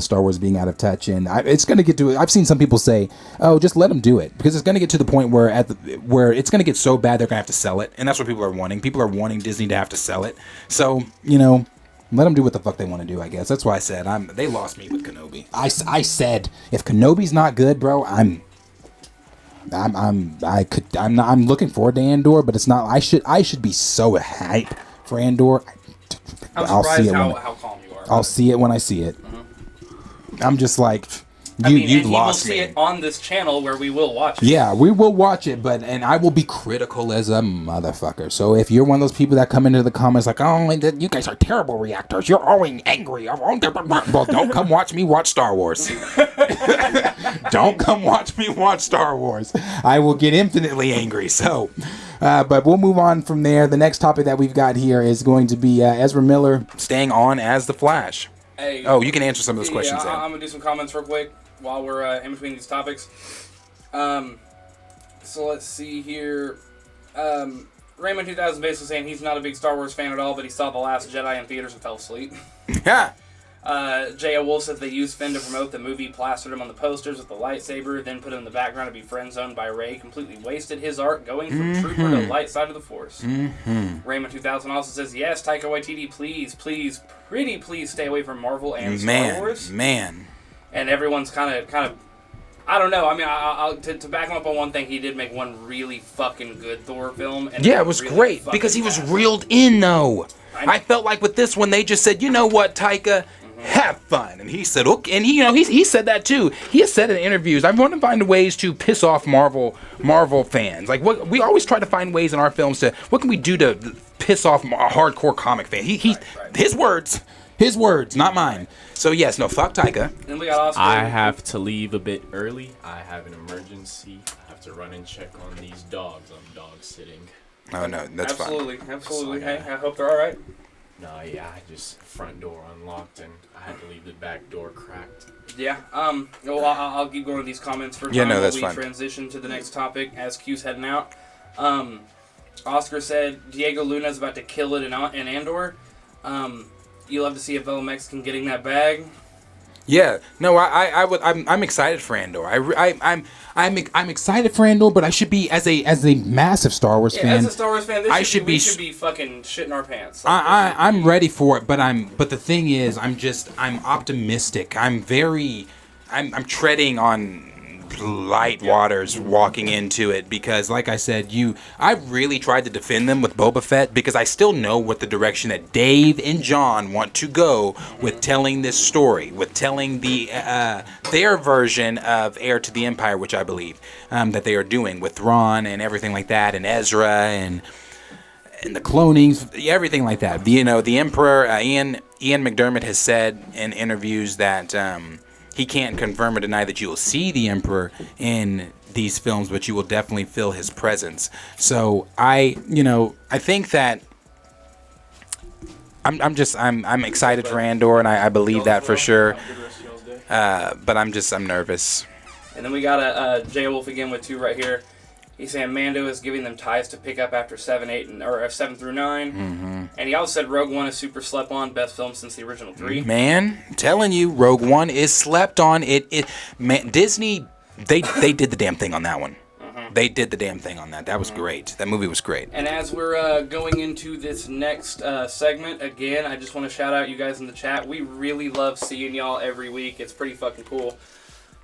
Star Wars being out of touch, and it's going to get to. I've seen some people say, "Oh, just let him do it," because it's going to get to the point where where it's going to get so bad they're going to have to sell it, and that's what people are wanting. People are wanting Disney to have to sell it. So let them do what the fuck they want to do. I guess that's why I said they lost me with Kenobi. I said if Kenobi's not good, bro, I'm looking forward to Andor, but it's not. I should be so hyped for Andor. I'm surprised how calm you are. I'll see it when I see it. Mm-hmm. I'm just like, you lost me. You will see it on this channel where we will watch it. Yeah, we will watch it, and I will be critical as a motherfucker. So if you're one of those people that come into the comments like, oh, you guys are terrible reactors, you're always angry. Well, don't come watch me watch Star Wars. Don't come watch me watch Star Wars. I will get infinitely angry. So, but we'll move on from there. The next topic that we've got here is going to be Ezra Miller staying on as the Flash. Hey, you can answer some of those questions. I'm going to do some comments real quick while we're in between these topics. So let's see here. Raymond 2000 basically saying he's not a big Star Wars fan at all, but he saw The Last Jedi in theaters and fell asleep. Yeah. J.O. Wolf says they used Finn to promote the movie, plastered him on the posters with the lightsaber, then put him in the background to be friend-zoned by Rey, completely wasted his art going from Trooper to light side of the Force. Raymond 2000 also says, yes, Taika Waititi, please, pretty please stay away from Marvel and Star Wars. Man. And everyone's kind of, I don't know. I mean, I'll to back him up on one thing, he did make one really fucking good Thor film. And yeah, it was really great because he was reeled in, though. I felt like with this one, they just said, you know what, Taika, have fun. And he said, okay. And he said that too. He has said in interviews, I want to find ways to piss off Marvel fans. Like, what we always try to find ways in our films to, what can we do to piss off a hardcore comic fan? His words, not mine. So yes, no, fuck Taika. Then we got Oscar. I have to leave a bit early. I have an emergency. I have to run and check on these dogs. I'm dog sitting. Oh no, that's fine. Absolutely. Hey, I hope they're all right. No, yeah, I just front door unlocked and I had to leave the back door cracked. Yeah. Well, I'll keep going with these comments for time. Yeah, no, that's fine. fine. Transition to the next topic as Q's heading out. Oscar said Diego Luna's about to kill it in Andor. You love to see a fellow Mexican getting that bag. Yeah, no, I'm excited for Andor. I'm excited for Andor, but I should be as a massive Star Wars fan. As a Star Wars fan, we should be fucking shitting our pants. I'm ready for it, but the thing is, I'm optimistic. I'm treading on light waters walking into it because, like I said, I really tried to defend them with Boba Fett because I still know what the direction that Dave and John want to go with telling this story, with telling their version of Heir to the Empire, which I believe that they are doing with Thrawn and everything like that, and Ezra and the clonings, everything like that. The Emperor Ian McDiarmid has said in interviews that he can't confirm or deny that you will see the Emperor in these films, but you will definitely feel his presence. So I think that I'm excited for Andor, and I believe that for sure. But I'm nervous. And then we got J. Wolf again with 2 right here. He's saying Mando is giving them ties to pick up after 7 through 9. Mm-hmm. And he also said Rogue One is super slept on, best film since the original 3. Man, telling you, Rogue One is slept on. Disney, they did the damn thing on that one. Mm-hmm. They did the damn thing on that. That was great. That movie was great. And as we're going into this next segment, again, I just want to shout out you guys in the chat. We really love seeing y'all every week. It's pretty fucking cool.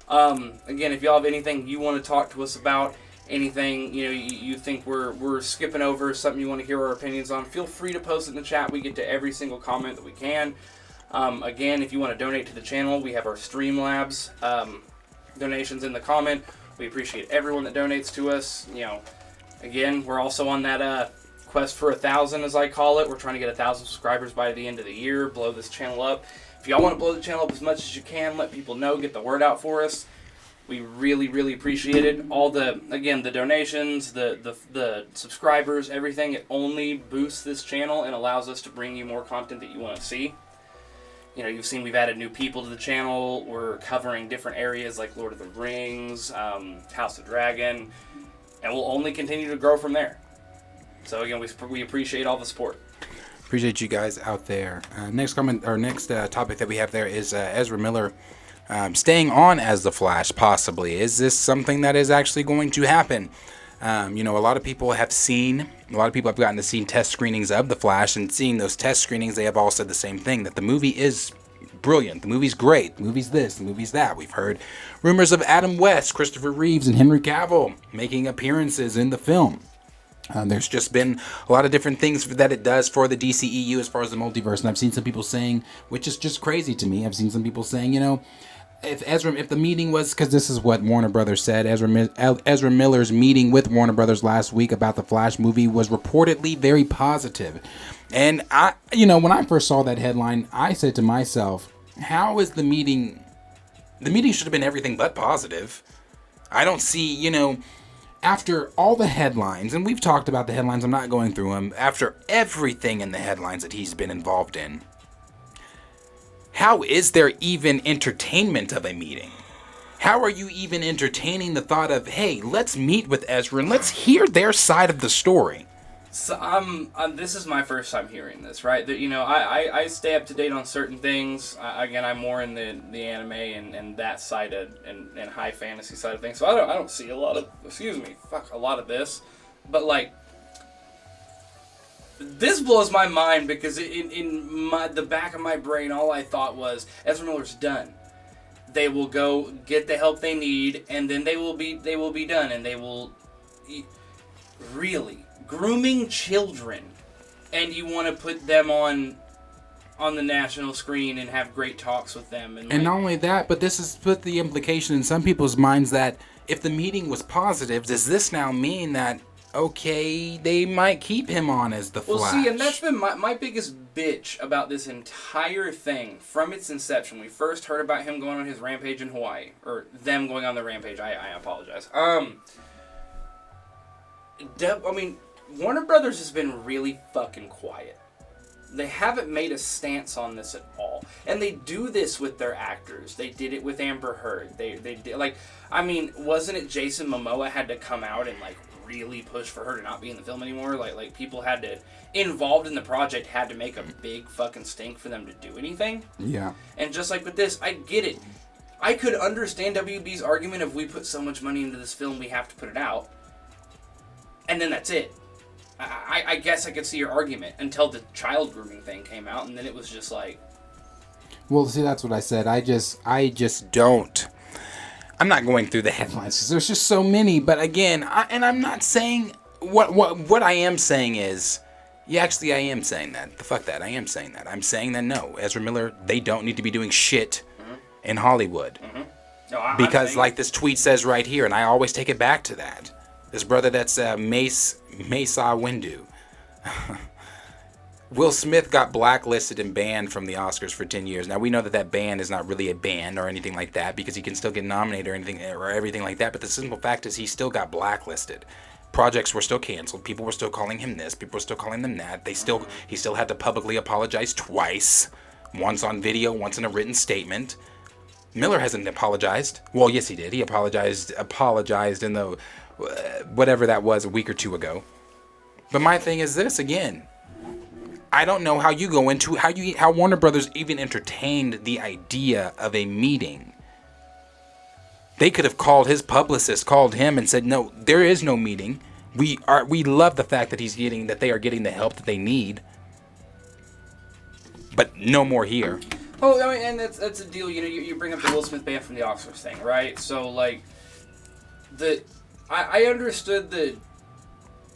Again, if y'all have anything you want to talk to us about, anything you think we're skipping over, something you want to hear our opinions on, feel free to post it in the chat. We get to every single comment that we can. Again, if you want to donate to the channel, we have our Streamlabs donations in the comment. We appreciate everyone that donates to us. Again, we're also on that quest for 1,000, as I call it. We're trying to get 1,000 subscribers by the end of the year, blow this channel up. If y'all want to blow the channel up as much as you can, let people know, get the word out for us. We really, really appreciate it. All the donations, the subscribers, everything, it only boosts this channel and allows us to bring you more content that you want to see. You've seen we've added new people to the channel. We're covering different areas like Lord of the Rings, House of Dragon, and we'll only continue to grow from there. So again, we appreciate all the support. Appreciate you guys out there. Next comment, or next topic that we have there is Ezra Miller staying on as the Flash, possibly. Is this something that is actually going to happen? A lot of people have gotten to see test screenings of The Flash, and seeing those test screenings, they have all said the same thing, that the movie is brilliant, the movie's great, the movie's this, the movie's that. We've heard rumors of Adam West, Christopher Reeves, and Henry Cavill making appearances in the film. There's just been a lot of different things that it does for the DCEU as far as the multiverse, and I've seen some people saying, which is just crazy to me, I've seen some people saying, if the meeting was, because this is what Warner Brothers said, Ezra Miller's meeting with Warner Brothers last week about the Flash movie was reportedly very positive. And when I first saw that headline, I said to myself, how is the meeting should have been everything but positive. I don't see, after all the headlines, and we've talked about the headlines, I'm not going through them, after everything in the headlines that he's been involved in, how is there even entertainment of a meeting? How are you even entertaining the thought of, hey, let's meet with Ezra and let's hear their side of the story? So this is my first time hearing this, right? I stay up to date on certain things. Again, I'm more in the anime and that side of and high fantasy side of things. So I don't see a lot of this, but this blows my mind because in the back of my brain, all I thought was Ezra Miller's done. They will go get the help they need, and then they will be done, and they will really grooming children, and you want to put them on the national screen and have great talks with them, and not only that, but this has put the implication in some people's minds that if the meeting was positive, does this now mean that okay, they might keep him on as the Flash? Well, see, and that's been my biggest bitch about this entire thing from its inception. We first heard about him going on his rampage in Hawaii, or them going on the rampage. I apologize. Warner Brothers has been really fucking quiet. They haven't made a stance on this at all. And they do this with their actors. They did it with Amber Heard. They did, wasn't it Jason Momoa had to come out and, really push for her to not be in the film anymore? People had to, involved in the project, had to make a big fucking stink for them to do anything. Yeah. And just like with this, I get it. I could understand WB's argument of we put so much money into this film, we have to put it out. And then that's it. I guess I could see your argument until the child grooming thing came out, and then it was just like... Well, see, that's what I said. I just don't. I'm not going through the headlines because there's just so many. But again, I'm not saying... What I am saying is... Yeah, actually, I am saying that. Fuck that. I am saying that. I'm saying that no, Ezra Miller, they don't need to be doing shit in Hollywood. Mm-hmm. No, because like this tweet says right here, and I always take it back to that. This brother that's Mesa Windu. Will Smith got blacklisted and banned from the Oscars for 10 years. Now, we know that ban is not really a ban or anything like that because he can still get nominated or anything or everything like that. But the simple fact is he still got blacklisted. Projects were still canceled. People were still calling him this. People were still calling them that. He still had to publicly apologize twice. Once on video, once in a written statement. Miller hasn't apologized. Well, yes, he did. He apologized in the... whatever that was a week or two ago. But my thing is this again. I don't know how you go into how Warner Brothers even entertained the idea of a meeting. They could have called his publicist, called him and said, "No, there is no meeting. We love the fact that they are getting the help that they need. But no more here." Oh, I mean, and that's a deal. You bring up the Will Smith ban from the Oscars thing, right? So I understood the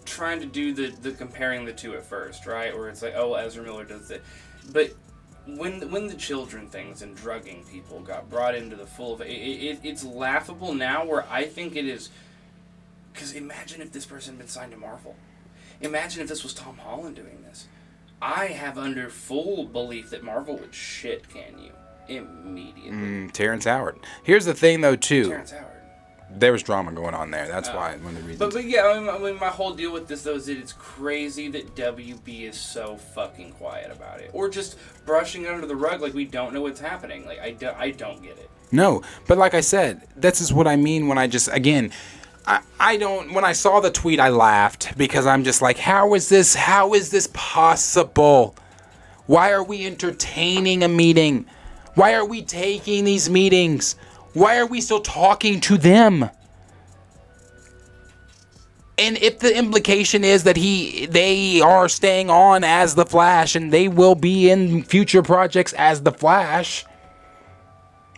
trying to do the comparing the two at first, right? Where it's like, oh, Ezra Miller does it, but when the children things and drugging people got brought into the full of it's laughable now. Where I think it is, because imagine if this person had been signed to Marvel. Imagine if this was Tom Holland doing this. I have under full belief that Marvel would shit can you immediately. Terrence Howard. Here's the thing, though, too. Terrence Howard. There was drama going on there. That's why one of the reasons. But yeah, I mean, my whole deal with this, though, is that it's crazy that WB is so fucking quiet about it. Or just brushing it under the rug like we don't know what's happening. Like, I don't get it. No, but like I said, this is what I mean when I just, again, I don't, when I saw the tweet, I laughed because I'm just like, how is this possible? Why are we entertaining a meeting? Why are we taking these meetings? Why are we still talking to them? And if the implication is that they are staying on as the Flash and they will be in future projects as the Flash,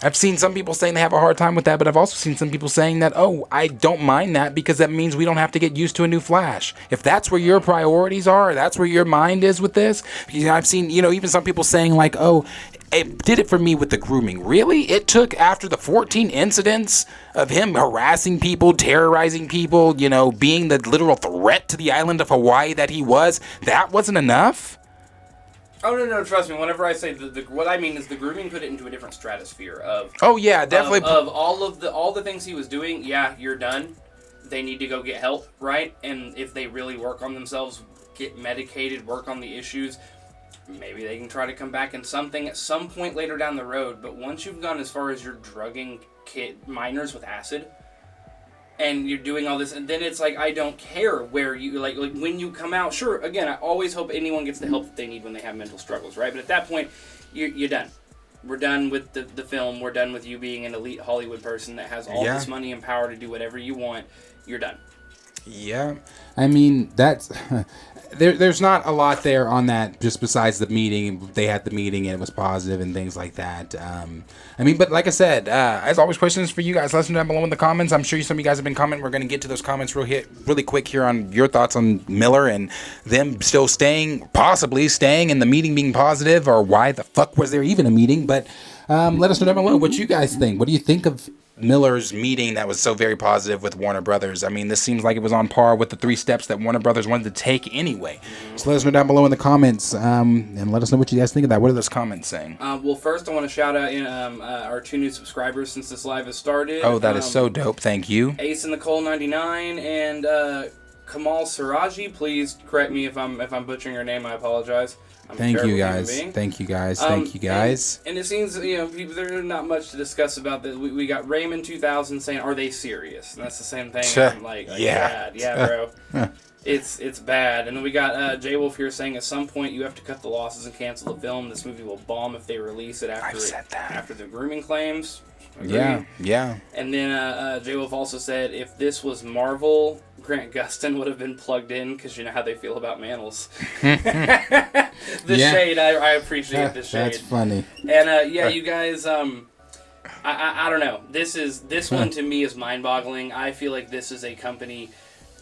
I've seen some people saying they have a hard time with that, but I've also seen some people saying that, oh, I don't mind that because that means we don't have to get used to a new Flash. If that's where your priorities are, that's where your mind is with this. You know, I've seen, even some people saying like, oh, it did it for me with the grooming. Really? It took after the 14 incidents of him harassing people, terrorizing people, being the literal threat to the island of Hawaii that he was, that wasn't enough? Oh, no, trust me. Whenever I say what I mean is the grooming put it into a different stratosphere of... Oh, yeah, definitely. Of all the things he was doing, yeah, you're done. They need to go get help, right? And if they really work on themselves, get medicated, work on the issues, maybe they can try to come back in something at some point later down the road. But once you've gone as far as you're drugging minors with acid... and you're doing all this, and then it's like, I don't care where you, like when you come out, sure, again, I always hope anyone gets the help that they need when they have mental struggles, right? But at that point, you're done. We're done with the film. We're done with you being an elite Hollywood person that has all this money and power to do whatever you want. You're done. Yeah. I mean, that's... There's not a lot there on that, just besides the meeting. They had the meeting and it was positive and things like that. But like I said, as always, questions for you guys. Let us know down below in the comments. I'm sure some of you guys have been commenting. We're going to get to those comments really quick here on your thoughts on Miller and them still possibly staying, and the meeting being positive, or why the fuck was there even a meeting? But let us know down below what you guys think. What do you think of Miller's meeting that was so very positive with Warner Brothers? I mean, this seems like it was on par with the 3 steps that Warner Brothers wanted to take anyway. So let us know down below in the comments, and let us know what you guys think of that. What are those comments saying? Well, first I want to shout out our 2 new subscribers since this live has started. Oh, that is so dope. Thank you. Ace and Nicole 99 and Kamal Siraji. Please correct me if I'm butchering your name. I apologize. Thank you guys. Thank you guys. And it seems, people, there's not much to discuss about this. We got Raymond 2000 saying, "Are they serious?" And that's the same thing. I'm like yeah, bro. It's bad. And then we got J Wolf here saying, at some point you have to cut the losses and cancel the film. This movie will bomb if they release it after the grooming claims. Agreed. Yeah. And then J Wolf also said, if this was Marvel, Grant Gustin would have been plugged in, because you know how they feel about Mantles. Shade, I appreciate the shade. That's funny. And you guys, I don't know. This one to me is mind-boggling. I feel like this is a company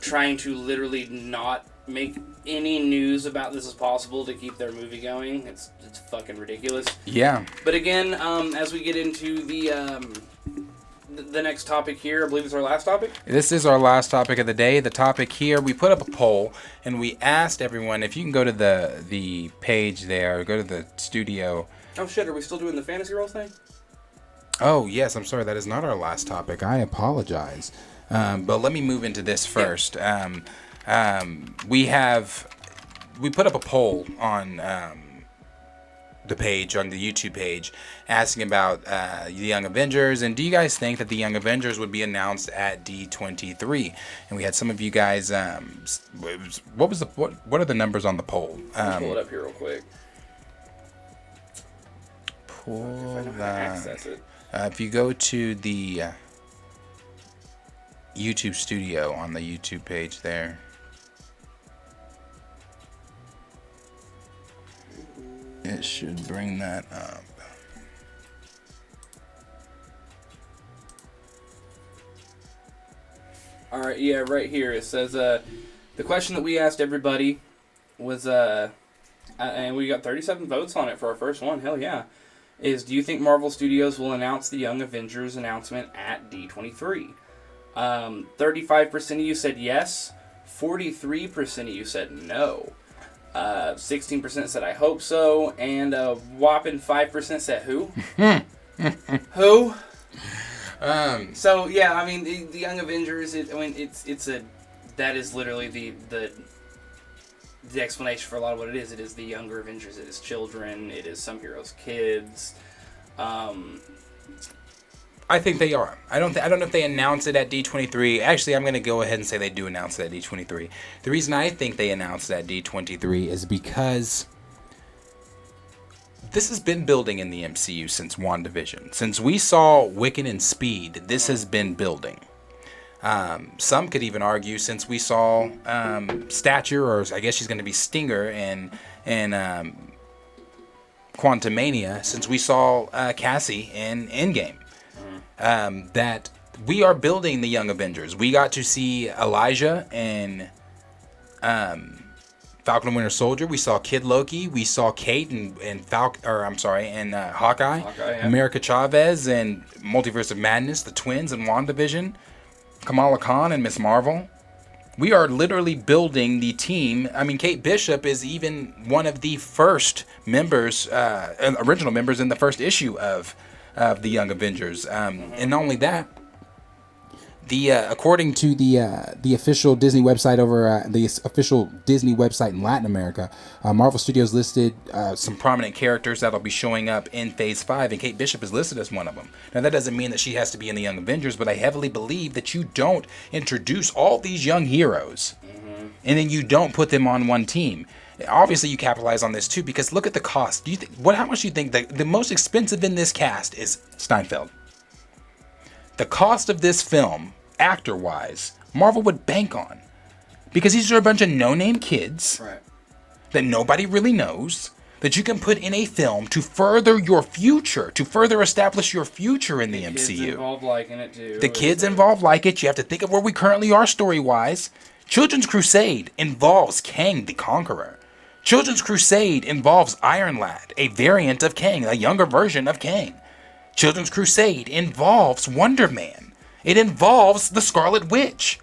trying to literally not make any news about this as possible to keep their movie going. It's fucking ridiculous. Yeah. But again, as we get into the next topic here, I believe it's our last topic. This is our last topic of the day. The topic here, we put up a poll and we asked everyone if you can go to the page there, go to the studio. Oh shit, are we still doing the fantasy role thing? Oh yes, I'm sorry, that is not our last topic. I apologize. But let me move into this first. Yeah. We put up a poll on the page, on the YouTube page, asking about the Young Avengers, and do you guys think that the Young Avengers would be announced at D23? And we had some of you guys. What are the numbers on the poll? I'll pull it up here real quick. Pull that. If you go to the YouTube studio on the YouTube page there. It should bring that up. Alright, right here. It says, the question that we asked everybody was, and we got 37 votes on it for our first one. Hell yeah. Is, do you think Marvel Studios will announce the Young Avengers announcement at D23? 35% of you said yes. 43% of you said no. 16% said I hope so. And a whopping 5% said who? Who? So yeah, I mean the Young Avengers. That is literally the explanation for a lot of what it is. It is the younger Avengers. It is children. It is some heroes' kids. I think they are. I don't know if they announce it at D23. Actually, I'm going to go ahead and say they do announce it at D23. The reason I think they announced it at D23 is because this has been building in the MCU since WandaVision. Since we saw Wiccan and Speed, this has been building. Some could even argue since we saw Stature, or I guess she's going to be Stinger in Quantumania, since we saw Cassie in Endgame. That we are building the Young Avengers. We got to see Elijah and Falcon and Winter Soldier. We saw Kid Loki. We saw Kate and Hawkeye, yeah. America Chavez and Multiverse of Madness, the twins and WandaVision, Kamala Khan and Miss Marvel. We are literally building the team. I mean, Kate Bishop is even one of the first members, original members in the first issue of the Young Avengers. And not only that, according to the official Disney website the official Disney website in Latin America, Marvel Studios listed some prominent characters that'll be showing up in Phase 5, and Kate Bishop is listed as one of them. Now, that doesn't mean that she has to be in the Young Avengers, but I heavily believe that you don't introduce all these young heroes, and then you don't put them on one team. Obviously, you capitalize on this too, because look at the cost. Do you how much do you think the most expensive in this cast is Steinfeld? The cost of this film, actor-wise, Marvel would bank on, because these are a bunch of no-name kids that nobody really knows, that you can put in a film to further your future, to further establish your future in the MCU. Kids involved liking it too. The kids involved like it. You have to think of where we currently are story-wise. Children's Crusade involves Kang the Conqueror. Children's Crusade involves Iron Lad, a variant of Kang, a younger version of Kang. Children's Crusade involves Wonder Man. It involves the Scarlet Witch.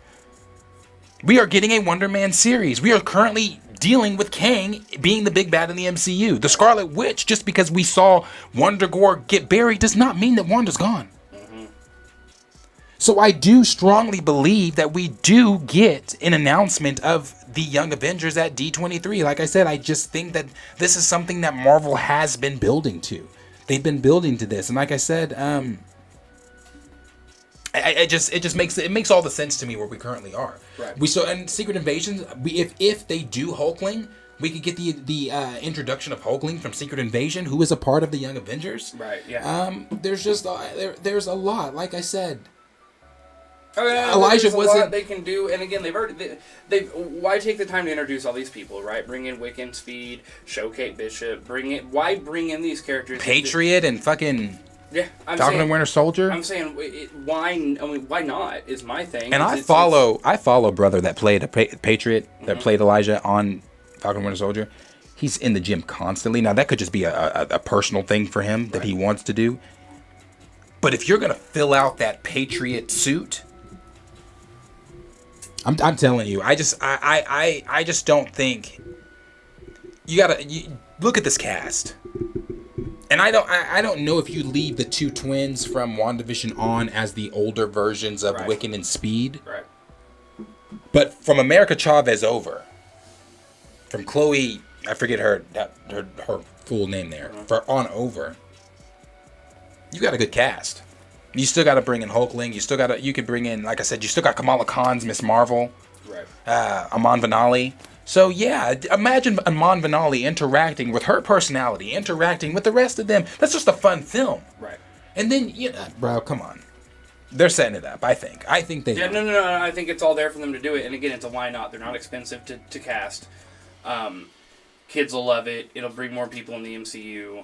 We are getting a Wonder Man series. We are currently dealing with Kang being the big bad in the MCU. The Scarlet Witch, just because we saw Wonder Gore get buried, does not mean that Wanda's gone. So I do strongly believe that we do get an announcement of the Young Avengers at D23. Like I said, I just think that this is something that Marvel has been building to. They've been building to this, and like I said, it just makes all the sense to me where we currently are. Right. We saw in Secret Invasion. If they do Hulkling, we could get the introduction of Hulkling from Secret Invasion, who is a part of the Young Avengers. Right. Yeah. There's just there's a lot. Like I said. Oh, yeah, Elijah wasn't. A lot they can do, and again, they've why take the time to introduce all these people, right? Bring in Wiccan, Speed, show Kate Bishop, why bring in these characters? Patriot and fucking Falcon and Winter Soldier. I'm saying why not is my thing. And I follow brother that played a Patriot that played Elijah on Falcon and Winter Soldier. He's in the gym constantly. Now that could just be a personal thing for him that he wants to do. But if you're gonna fill out that Patriot suit. I'm telling you, I just don't think you look at this cast, and I don't know if you leave the two twins from WandaVision on as the older versions of Wiccan and Speed, but from America Chavez over, from Chloe, I forget her full name there, for on over, you got a good cast. You still got to bring in Hulkling. You could bring in, like I said, you still got Kamala Khan's Miss Marvel, Amon Vanali. So yeah, imagine Amon Vanali interacting with her personality, interacting with the rest of them. That's just a fun film, right? And then bro, come on, they're setting it up. I think they. Yeah, no. I think it's all there for them to do it. And again, it's a why not. They're not expensive to cast. Kids will love it. It'll bring more people in the MCU.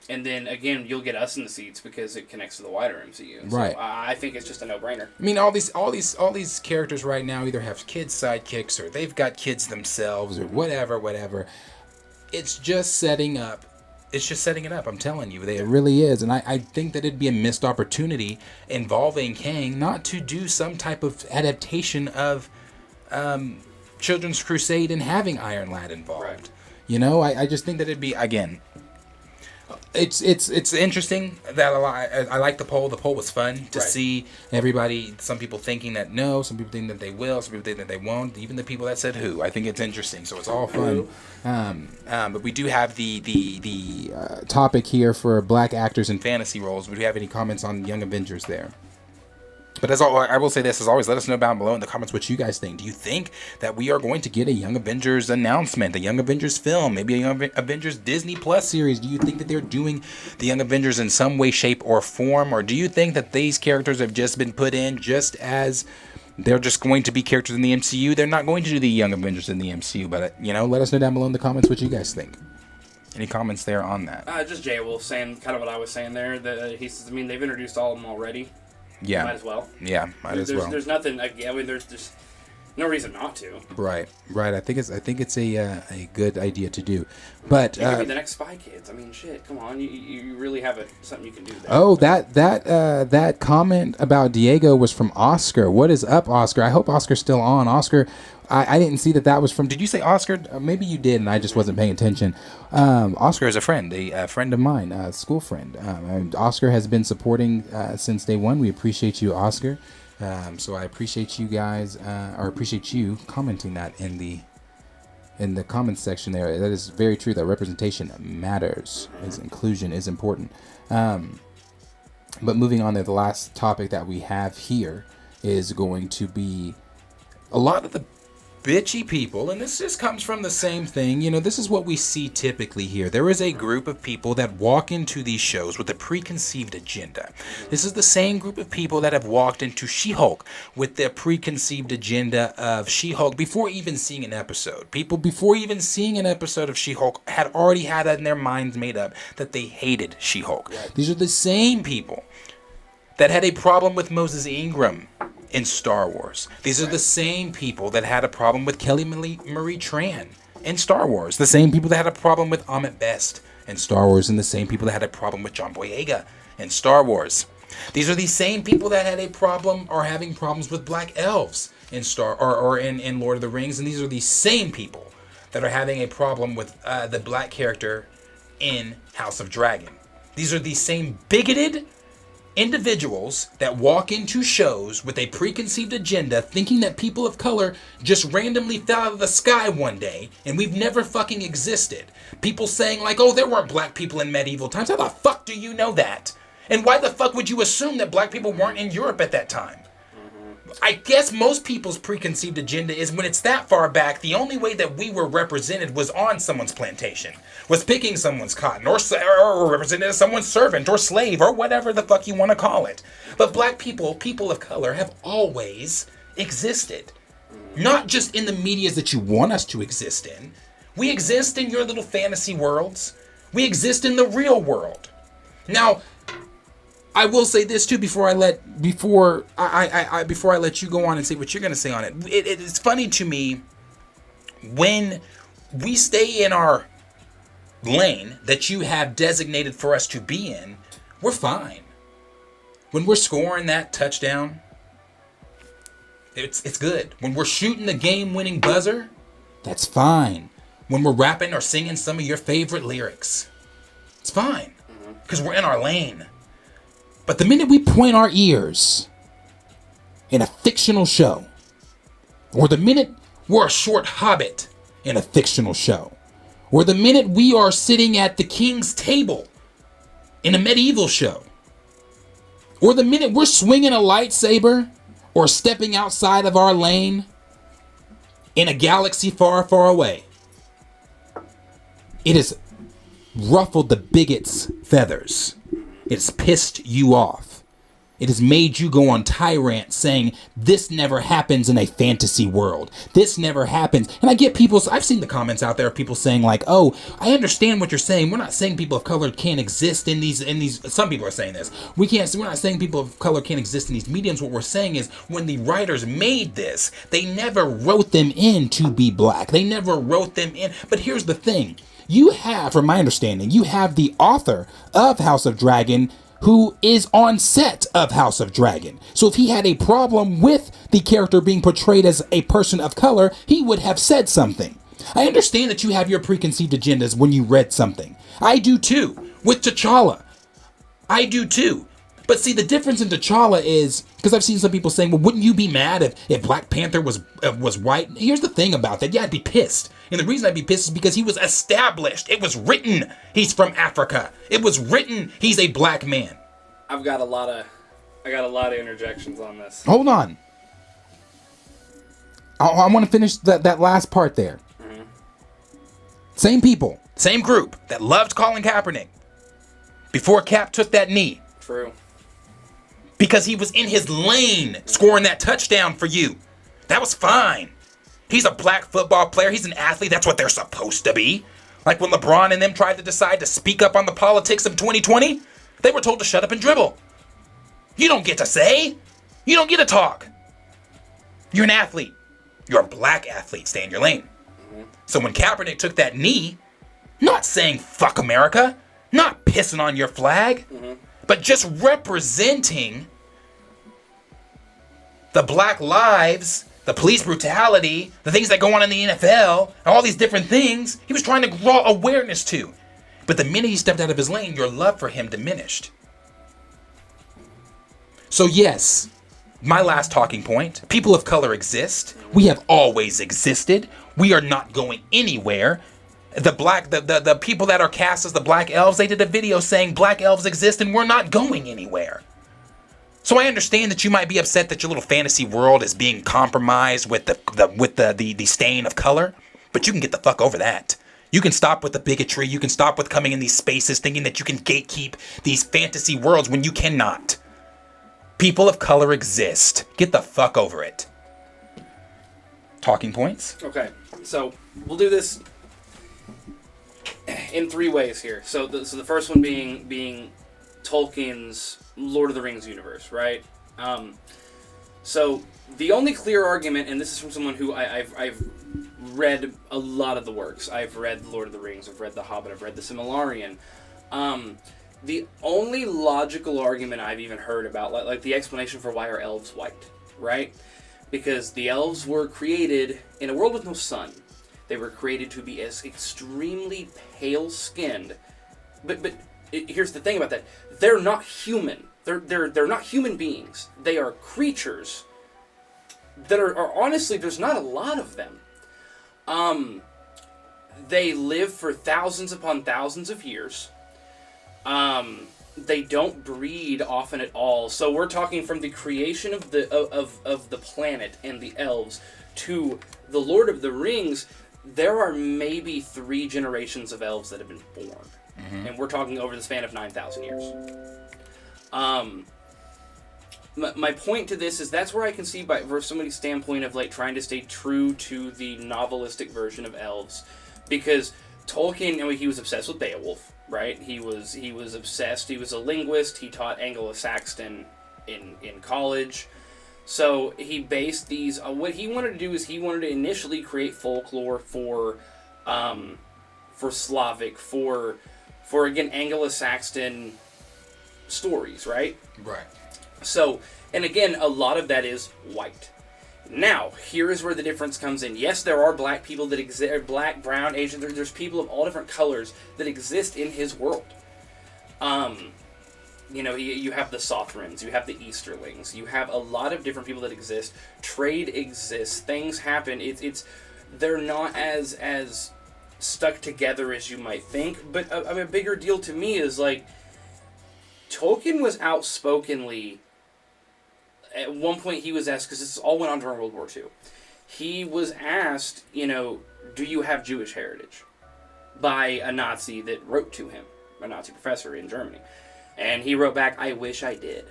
And then, again, you'll get us in the seats because it connects to the wider MCU. So right. I think it's just a no-brainer. I mean, all these characters right now either have kids sidekicks or they've got kids themselves or whatever. It's just setting up. It's just setting it up. I'm telling you, it really is. And I think that it'd be a missed opportunity involving Kang not to do some type of adaptation of Children's Crusade and having Iron Lad involved. Right. You know, I just think that it'd be, again, it's interesting that I like the poll. The poll was fun to see everybody. Some people thinking that no, some people think that they will, some people think that they won't. Even the people that said who. I think it's interesting. So it's all fun. But we do have the topic here for black actors in fantasy roles. Would you have any comments on Young Avengers there? But I will say this, as always, let us know down below in the comments what you guys think. Do you think that we are going to get a Young Avengers announcement, a Young Avengers film, maybe a Young Avengers Disney Plus series? Do you think that they're doing the Young Avengers in some way, shape, or form? Or do you think that these characters have just been put in just as they're just going to be characters in the MCU? They're not going to do the Young Avengers in the MCU. But, let us know down below in the comments what you guys think. Any comments there on that? Just Jay Wolf saying kind of what I was saying there. That he says, they've introduced all of them already. Yeah. Might as well. Yeah, might as well. There's nothing. There's no reason not to. Right. I think it's a good idea to do. But You could be the next Spy Kids. I mean, shit. Come on, you really have something you can do there. Oh, that comment about Diego was from Oscar. What is up, Oscar? I hope Oscar's still on. Oscar, I didn't see that was from. Did you say Oscar? Maybe you did, and I just wasn't paying attention. Oscar is a friend of mine, a school friend. And Oscar has been supporting since day one. We appreciate you, Oscar. So I appreciate you guys, or appreciate you commenting that in the comments section there. That is very true. That representation matters. Inclusion is important. But moving on there, the last topic that we have here is going to be a lot of the bitchy people, and this just comes from the same thing. This is what we see typically here. There is a group of people that walk into these shows with a preconceived agenda. This is the same group of people that have walked into She-Hulk with their preconceived agenda of She-Hulk before even seeing an episode. People before even seeing an episode of She-Hulk had already had in their minds made up that they hated She-Hulk. These are the same people that had a problem with Moses Ingram in Star Wars. These are the same people that had a problem with Kelly Marie Tran in Star Wars. The same people that had a problem with Ahmet Best in Star Wars, and the same people that had a problem with John Boyega in Star Wars. These are the same people that had a problem or having problems with Black Elves in in Lord of the Rings, and these are the same people that are having a problem with the black character in House of Dragon. These are the same bigoted individuals that walk into shows with a preconceived agenda thinking that people of color just randomly fell out of the sky one day and we've never fucking existed. People saying like, oh, there weren't black people in medieval times. How the fuck do you know that? And why the fuck would you assume that black people weren't in Europe at that time? I guess most people's preconceived agenda is when it's that far back, the only way that we were represented was on someone's plantation, was picking someone's cotton, or represented as someone's servant, or slave, or whatever the fuck you want to call it. But black people, people of color, have always existed. Not just in the medias that you want us to exist in. We exist in your little fantasy worlds. We exist in the real world. Now, I will say this too before I let you go on and say what you're going to say on it. It's funny to me when we stay in our lane that you have designated for us to be in, we're fine. When we're scoring that touchdown, it's good. When we're shooting the game-winning buzzer, that's fine. When we're rapping or singing some of your favorite lyrics, it's fine because we're in our lane. But the minute we point our ears in a fictional show, or the minute we're a short hobbit in a fictional show, or the minute we are sitting at the king's table in a medieval show, or the minute we're swinging a lightsaber or stepping outside of our lane in a galaxy far, far away, it has ruffled the bigot's feathers. It's pissed you off. It has made you go on tirade saying this never happens in a fantasy world. This never happens. And I get I've seen the comments out there of people saying like, oh, I understand what you're saying. We're not saying people of color can't exist in these, some people are saying this. We're not saying people of color can't exist in these mediums. What we're saying is when the writers made this, they never wrote them in to be black. They never wrote them in. But here's the thing. You have, from my understanding, you have the author of House of Dragon who is on set of House of Dragon. So if he had a problem with the character being portrayed as a person of color, he would have said something. I understand that you have your preconceived agendas when you read something. I do too, with T'Challa. I do too. But see, the difference in T'Challa is, because I've seen some people saying, well, wouldn't you be mad if Black Panther was white? Here's the thing about that. Yeah, I'd be pissed. And the reason I'd be pissed is because he was established. It was written he's from Africa. It was written he's a black man. I got a lot of interjections on this. Hold on. I want to finish that last part there. Mm-hmm. Same people, same group that loved Colin Kaepernick before Cap took that knee. True. Because he was in his lane scoring that touchdown for you. That was fine. He's a black football player. He's an athlete. That's what they're supposed to be. Like when LeBron and them tried to decide to speak up on the politics of 2020, they were told to shut up and dribble. You don't get to say. You don't get to talk. You're an athlete. You're a black athlete. Stay in your lane. Mm-hmm. So when Kaepernick took that knee, not saying fuck America, not pissing on your flag, but just representing the black lives, the police brutality, the things that go on in the NFL, all these different things, he was trying to draw awareness to. But the minute he stepped out of his lane, your love for him diminished. So yes, my last talking point, people of color exist. We have always existed. We are not going anywhere. The people that are cast as the black elves, they did a video saying black elves exist and we're not going anywhere. So I understand that you might be upset that your little fantasy world is being compromised with the stain of color, but you can get the fuck over that. You can stop with the bigotry. You can stop with coming in these spaces thinking that you can gatekeep these fantasy worlds when you cannot. People of color exist. Get the fuck over it. Talking points? Okay, so we'll do this in three ways here. So the first one being Tolkien's Lord of the Rings universe, right? So the only clear argument, and this is from someone who I've read a lot of the works. I've read The Lord of the Rings, I've read The Hobbit, I've read The Silmarillion. The only logical argument I've even heard about, like the explanation for why are elves white, right? Because the elves were created in a world with no sun. They were created to be as extremely pale-skinned. But here's the thing about that. They're not human. They're not human beings. They are creatures that are honestly, there's not a lot of them. They live for thousands upon thousands of years. They don't breed often at all. So we're talking from the creation of the planet and the elves to the Lord of the Rings. There are maybe 3 generations of elves that have been born. Mm-hmm. And we're talking over the span of 9,000 years. My point to this is that's where I can see from somebody's standpoint of like trying to stay true to the novelistic version of elves. Because Tolkien, I mean, he was obsessed with Beowulf, right? He was obsessed. He was a linguist. He taught Anglo-Saxon in college. So he based these. What he wanted to do is he wanted to initially create folklore for Slavic, for again Anglo-Saxon stories, right? Right. So, and again, a lot of that is white. Now, here is where the difference comes in. Yes, there are black people that exist, black, brown, Asian. There's people of all different colors that exist in his world. You have the Sothrons, you have the Easterlings, you have a lot of different people that exist. Trade exists, things happen. They're not as stuck together as you might think. But a bigger deal to me is like Tolkien was outspokenly. At one point he was asked, because this all went on during World War II, he was asked, do you have Jewish heritage? By a Nazi that wrote to him, a Nazi professor in Germany. And he wrote back, I wish I did.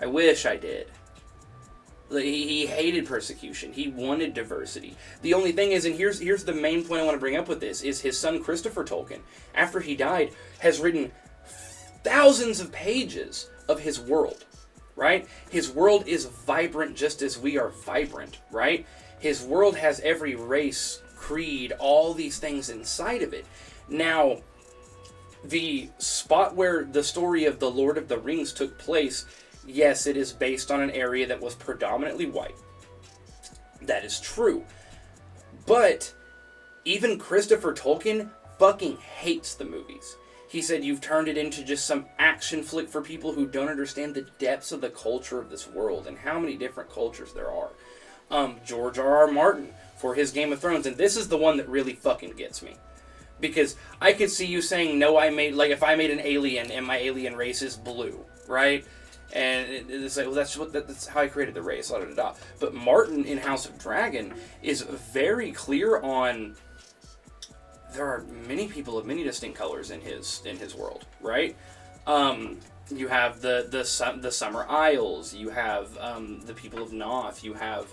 I wish I did. He hated persecution. He wanted diversity. The only thing is, and here's the main point I want to bring up with this, is his son Christopher Tolkien, after he died, has written thousands of pages of his world, right? His world is vibrant just as we are vibrant, right? His world has every race, creed, all these things inside of it. Now, the spot where the story of the Lord of the Rings took place, yes, it is based on an area that was predominantly white. That is true. But even Christopher Tolkien fucking hates the movies. He said, you've turned it into just some action flick for people who don't understand the depths of the culture of this world and how many different cultures there are. George R.R. Martin for his Game of Thrones, and this is the one that really fucking gets me. Because I could see you saying, no, if I made an alien and my alien race is blue, right? And it's like, well, that's how I created the race, da, da, da. But Martin in House of Dragon is very clear on there are many people of many distinct colors in his world, right? You have the Summer Isles, you have the people of Noth, you have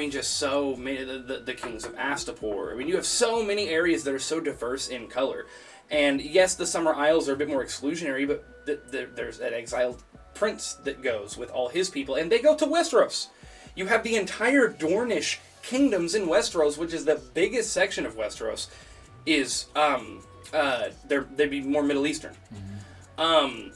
just so many, the Kings of Astapor. I mean, you have so many areas that are so diverse in color. And yes, the Summer Isles are a bit more exclusionary, but there's an exiled prince that goes with all his people, and they go to Westeros. You have the entire Dornish kingdoms in Westeros, which is the biggest section of Westeros, is they'd be more Middle Eastern. Mm-hmm.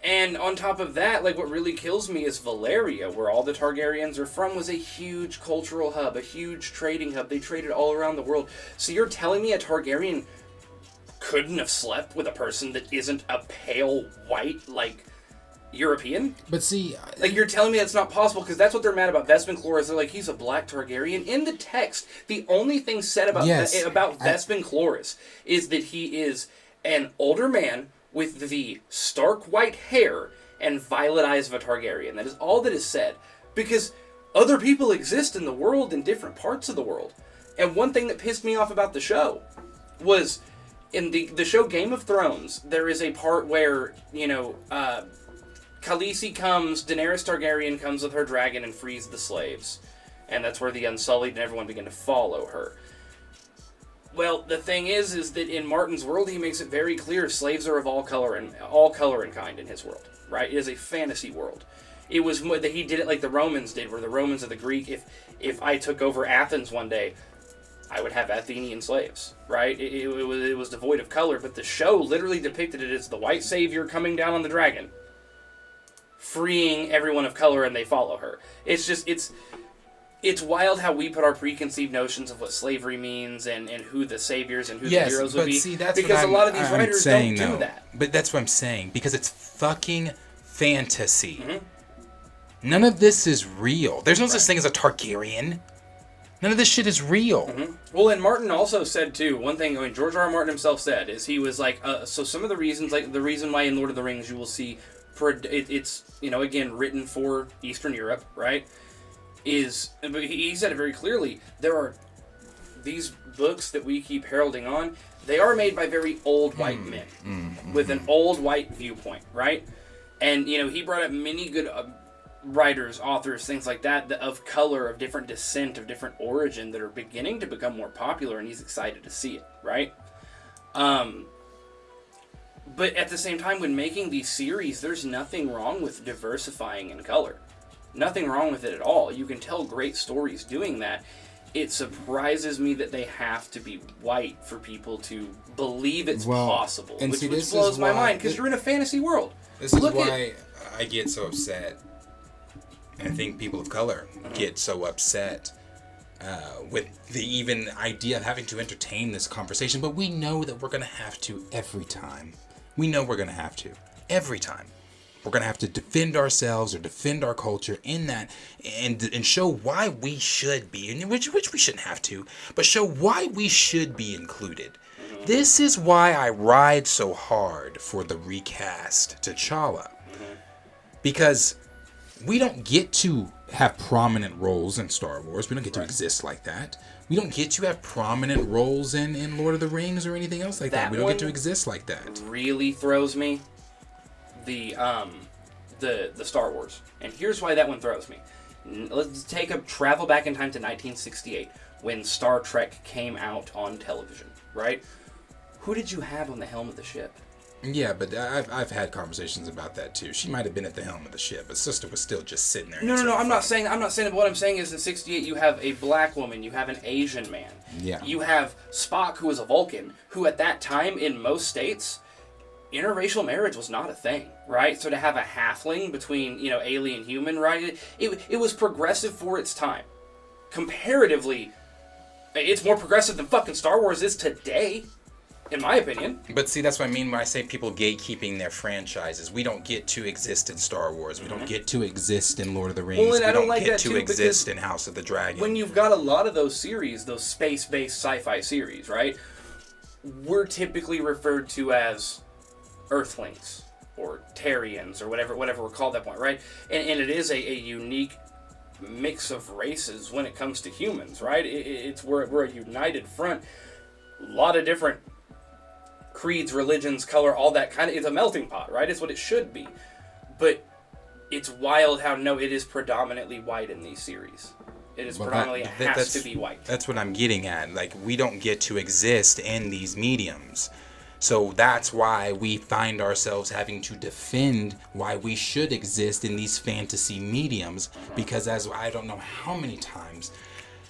And on top of that, like, what really kills me is Valeria, where all the Targaryens are from, was a huge cultural hub, a huge trading hub. They traded all around the world. So you're telling me a Targaryen couldn't have slept with a person that isn't a pale white, like, European? But see... Like, you're telling me that's not possible, because that's what they're mad about Vespin Cloris. They're like, he's a black Targaryen. In the text, the only thing said about Vespin Cloris is that he is an older man with the stark white hair and violet eyes of a Targaryen. That is all that is said. Because other people exist in the world in different parts of the world. And one thing that pissed me off about the show was, in the show Game of Thrones, there is a part where, Khaleesi Daenerys Targaryen comes with her dragon and frees the slaves. And that's where the Unsullied and everyone begin to follow her. Well, the thing is that in Martin's world, he makes it very clear slaves are of all color and kind in his world, right? It is a fantasy world. It was that he did it like the Romans did, where the Romans of the Greek, if I took over Athens one day, I would have Athenian slaves, right? It was devoid of color, but the show literally depicted it as the white savior coming down on the dragon, freeing everyone of color, and they follow her. It's wild how we put our preconceived notions of what slavery means and who the saviors and who the heroes would be. See, that's because a lot of these writers don't do that. But that's what I'm saying. Because it's fucking fantasy. Mm-hmm. None of this is real. There's no such thing as a Targaryen. None of this shit is real. Mm-hmm. Well, and Martin also said, too, one thing, George R.R. Martin himself said, is he was like, so some of the reasons, like the reason why in Lord of the Rings you will see, it's, again, written for Eastern Europe, right? But he said it very clearly, there are these books that we keep heralding on, they are made by very old white men with an old white viewpoint, right? And, he brought up many good writers, authors, things like that, of color, of different descent, of different origin that are beginning to become more popular, and he's excited to see it, right? But at the same time, when making these series, there's nothing wrong with diversifying in color. Nothing wrong with it at all. You can tell great stories doing that. It surprises me that they have to be white for people to believe it's possible, which blows my mind, because you're in a fantasy world. This is why I get so upset. And I think people of color get so upset with the even idea of having to entertain this conversation. But we know that we're going to have to every time. We know we're going to have to every time. We're going to have to defend ourselves or defend our culture in that and show why we should be, and which we shouldn't have to, but show why we should be included. This is why I ride so hard for the recast T'Challa. Because we don't get to have prominent roles in Star Wars. We don't get to exist like that. We don't get to have prominent roles in Lord of the Rings or anything else like that. We don't get to exist like that. Really throws me. the Star Wars, and here's why that one throws me. Let's travel back in time to 1968 when Star Trek came out on television, right? Who did you have on the helm of the ship? Yeah, but I've had conversations about that too. She might have been at the helm of the ship, but sister was still just sitting there. No. I'm not saying that. What I'm saying is, in '68, you have a black woman, you have an Asian man, you have Spock, who was a Vulcan, who at that time in most states, interracial marriage was not a thing, right? So to have a halfling between alien human, right? It was progressive for its time. Comparatively, it's more progressive than fucking Star Wars is today. In my opinion. But see, that's what I mean when I say people gatekeeping their franchises. We don't get to exist in Star Wars. We don't get to exist in Lord of the Rings. Well, and we I don't like get that to too, exist in House of the Dragon. When you've got a lot of those series, those space-based sci-fi series, right? We're typically referred to as Earthlings or Terrians or whatever we're called at that point, right? And it is a unique mix of races when it comes to humans, right? We're a united front. A lot of different creeds, religions, color, all that kind of, it's a melting pot, right? It's what it should be. But it's wild how it is predominantly white in these series. It is predominantly has to be white. That's what I'm getting at. Like, we don't get to exist in these mediums. So that's why we find ourselves having to defend why we should exist in these fantasy mediums, because as I don't know how many times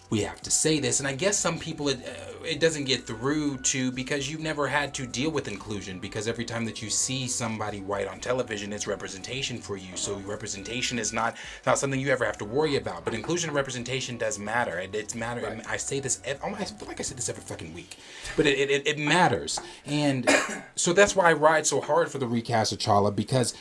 we have to say this, and I guess some people it doesn't get through to because you've never had to deal with inclusion, because every time that you see somebody white on television, it's representation for you. So representation is not something you ever have to worry about. But inclusion and representation does matter, and it's matter. Right. I say this, I feel like I say this every fucking week, but it matters, and so that's why I ride so hard for the recast of T'Challa, because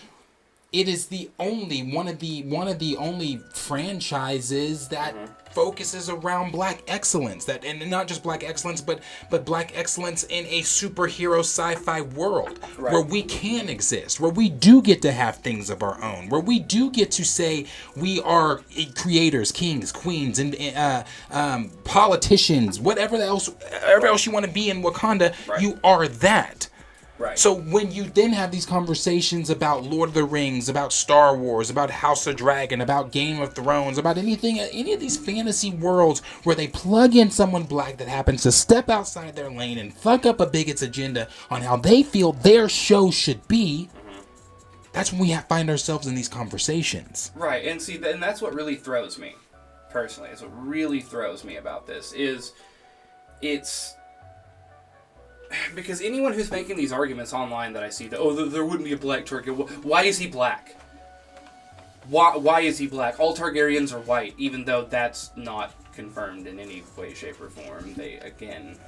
it is one of the only franchises that focuses around black excellence, and not just black excellence, but black excellence in a superhero sci-fi world, right, where we can exist, where we do get to have things of our own, where we do get to say we are creators, kings, queens, and politicians, whatever else you want to be in Wakanda, right, you are that. Right. So when you then have these conversations about Lord of the Rings, about Star Wars, about House of Dragon, about Game of Thrones, about any of these fantasy worlds where they plug in someone black that happens to step outside their lane and fuck up a bigot's agenda on how they feel their show should be, that's when we find ourselves in these conversations. Right, and see, and that's what really throws me, personally. It's what really throws me about this it's because anyone who's making these arguments online that I see, that there wouldn't be a black Targaryen. Why is he black? Why is he black? All Targaryens are white, even though that's not confirmed in any way, shape, or form. They, again,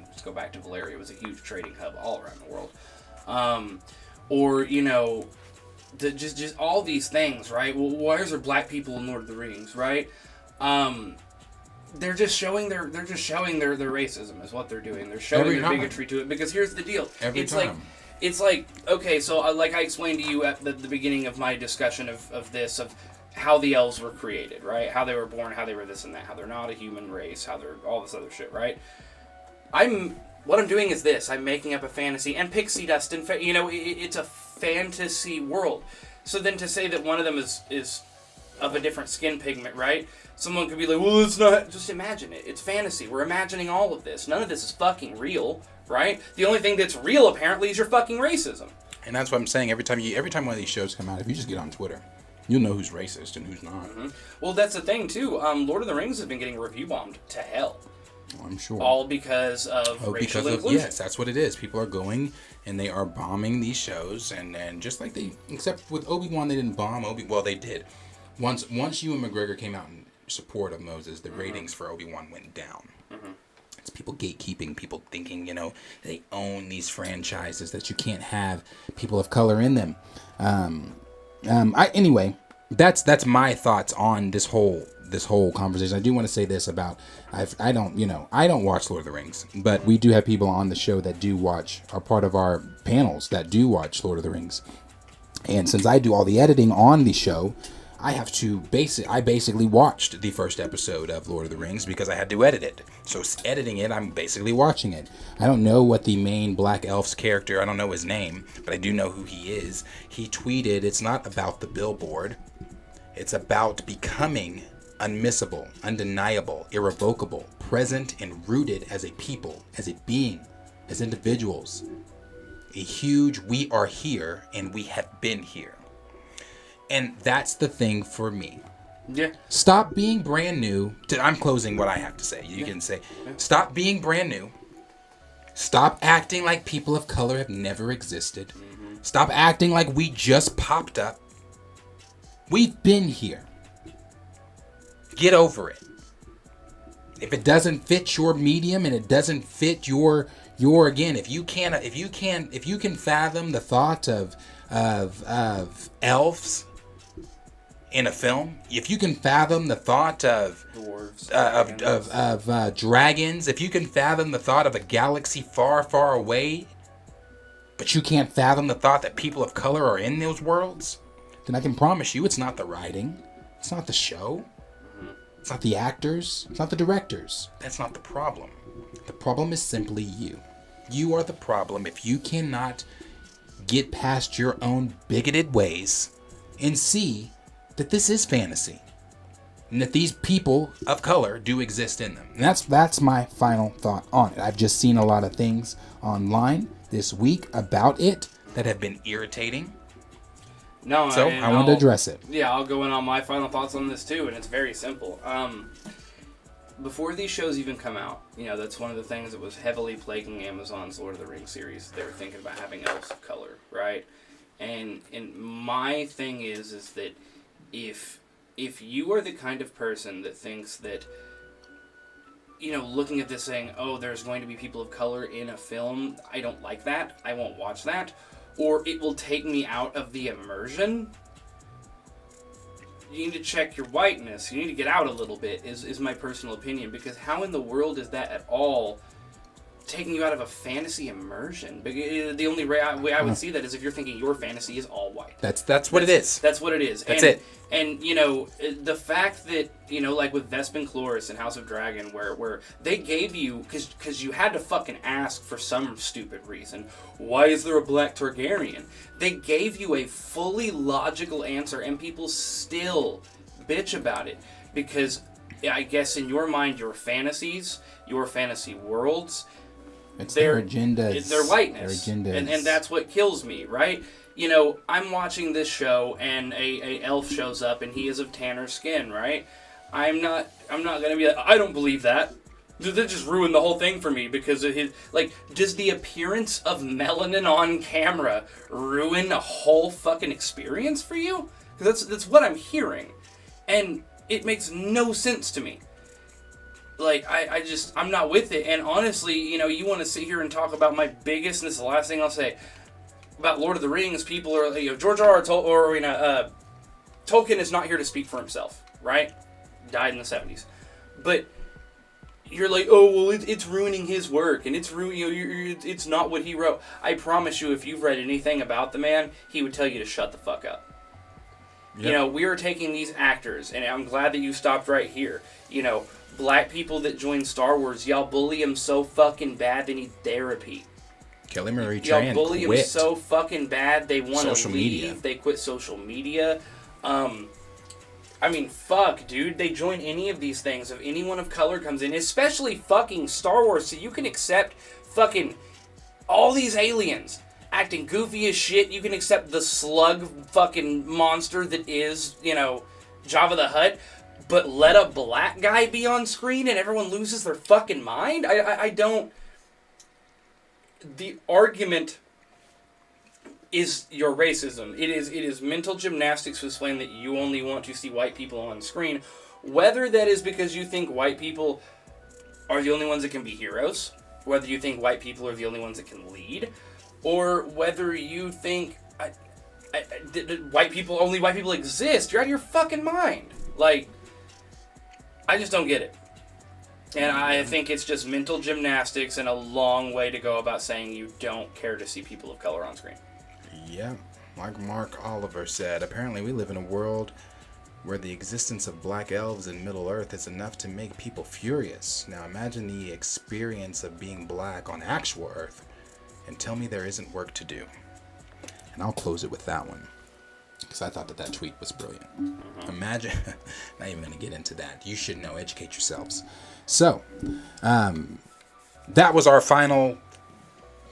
let's go back to Valyria. It was a huge trading hub all around the world. Just all these things, right? Well, why is there black people in Lord of the Rings, right? They're just showing their racism is what they're doing. They're showing their bigotry to it, because here's the deal. It's like okay, so like I explained to you at the beginning of my discussion of how the elves were created, right? How they were born, how they were this and that, how they're not a human race, how they're all this other shit, right? What I'm doing is this. I'm making up a fantasy and pixie dust, and it's a fantasy world. So then to say that one of them is of a different skin pigment, right? Someone could be like, well, it's not. Just imagine it. It's fantasy. We're imagining all of this. None of this is fucking real, right? The only thing that's real, apparently, is your fucking racism. And that's what I'm saying. Every time one of these shows come out, if you just get on Twitter, you'll know who's racist and who's not. Mm-hmm. Well, that's the thing, too. Lord of the Rings has been getting review bombed to hell. Oh, I'm sure. All because of racial inclusion. Yes, that's what it is. People are going and they are bombing these shows, and just like except with Obi-Wan, they didn't bomb Well, they did. Once Ewan McGregor came out in support of Moses, the ratings for Obi-Wan went down. Mm-hmm. It's people gatekeeping, people thinking, they own these franchises, that you can't have people of color in them. Anyway, that's my thoughts on this whole conversation. I do want to say this about I don't watch Lord of the Rings, but we do have people on the show that are part of our panels that do watch Lord of the Rings. And since I do all the editing on the show, I basically watched the first episode of Lord of the Rings because I had to edit it. So editing it, I'm basically watching it. I don't know what the main Black Elf's character, I don't know his name, but I do know who he is. He tweeted, it's not about the billboard. It's about becoming unmissable, undeniable, irrevocable, present and rooted as a people, as a being, as individuals. A huge we are here and we have been here. And that's the thing for me. Yeah. Stop being brand new. I'm closing what I have to say. You can say, stop being brand new. Stop acting like people of color have never existed. Mm-hmm. Stop acting like we just popped up. We've been here. Get over it. If it doesn't fit your medium and it doesn't fit your again, if you can fathom the thought of elves in a film, if you can fathom the thought of dwarves, of dragons, if you can fathom the thought of a galaxy far, far away, but you can't fathom the thought that people of color are in those worlds, then I can promise you it's not the writing, it's not the show, it's not the actors, it's not the directors. That's not the problem. The problem is simply you. You are the problem if you cannot get past your own bigoted ways and see that this is fantasy and that these people of color do exist in them. And that's my final thought on it. I've just seen a lot of things online this week about it that have been irritating. No, so I wanted to address it. Yeah, I'll go in on my final thoughts on this too, and it's very simple. Before these shows even come out, that's one of the things that was heavily plaguing Amazon's Lord of the Rings series. They were thinking about having elves of color, right? And my thing is that if you are the kind of person that thinks that, looking at this saying, oh, there's going to be people of color in a film, I don't like that, I won't watch that, or it will take me out of the immersion, you need to check your whiteness. You need to get out a little bit, is my personal opinion, because how in the world is that at all taking you out of a fantasy immersion? The only way I would see that is if you're thinking your fantasy is all white. That's what it is. That's what it is. That's it. And the fact that like with Vespin Chloris and House of Dragon, where they gave you, because you had to fucking ask for some stupid reason, why is there a black Targaryen? They gave you a fully logical answer, and people still bitch about it because I guess in your mind, your fantasies, your fantasy worlds, it's their agendas. Their whiteness. Their agendas. And that's what kills me, right? I'm watching this show and a elf shows up and he is of tanner skin, right? I'm not gonna be like, I don't believe that. That just ruined the whole thing for me because of his, does the appearance of melanin on camera ruin a whole fucking experience for you? Because that's what I'm hearing. And it makes no sense to me. I'm not with it. And honestly, you want to sit here and talk about my biggest, and this is the last thing I'll say, about Lord of the Rings, people are, George R. R. Tolkien is not here to speak for himself, right? Died in the 70s. But you're like, oh, well, it's ruining his work, and it's it's not what he wrote. I promise you, if you've read anything about the man, he would tell you to shut the fuck up. Yep. We are taking these actors, and I'm glad that you stopped right here. Black people that join Star Wars, y'all bully them so fucking bad they need therapy. Kelly Marie Tran y'all bully them so fucking bad they want to leave. Media. They quit social media. Fuck, dude. They join any of these things. If anyone of color comes in, especially fucking Star Wars, so you can accept fucking all these aliens acting goofy as shit. You can accept the slug fucking monster that is, Jabba the Hutt. But let a black guy be on screen and everyone loses their fucking mind? I don't... The argument is your racism. It is mental gymnastics to explain that you only want to see white people on screen. Whether that is because you think white people are the only ones that can be heroes, whether you think white people are the only ones that can lead, or whether you think only white people exist, you're out of your fucking mind. I just don't get it. And I think it's just mental gymnastics and a long way to go about saying you don't care to see people of color on screen. Yeah, like Mark Oliver said, apparently we live in a world where the existence of black elves in Middle Earth is enough to make people furious. Now imagine the experience of being black on actual Earth, and tell me there isn't work to do. And I'll close it with that one, because I thought that tweet was brilliant. Imagine, not even going to get into that. You should know, educate yourselves. So, that was our final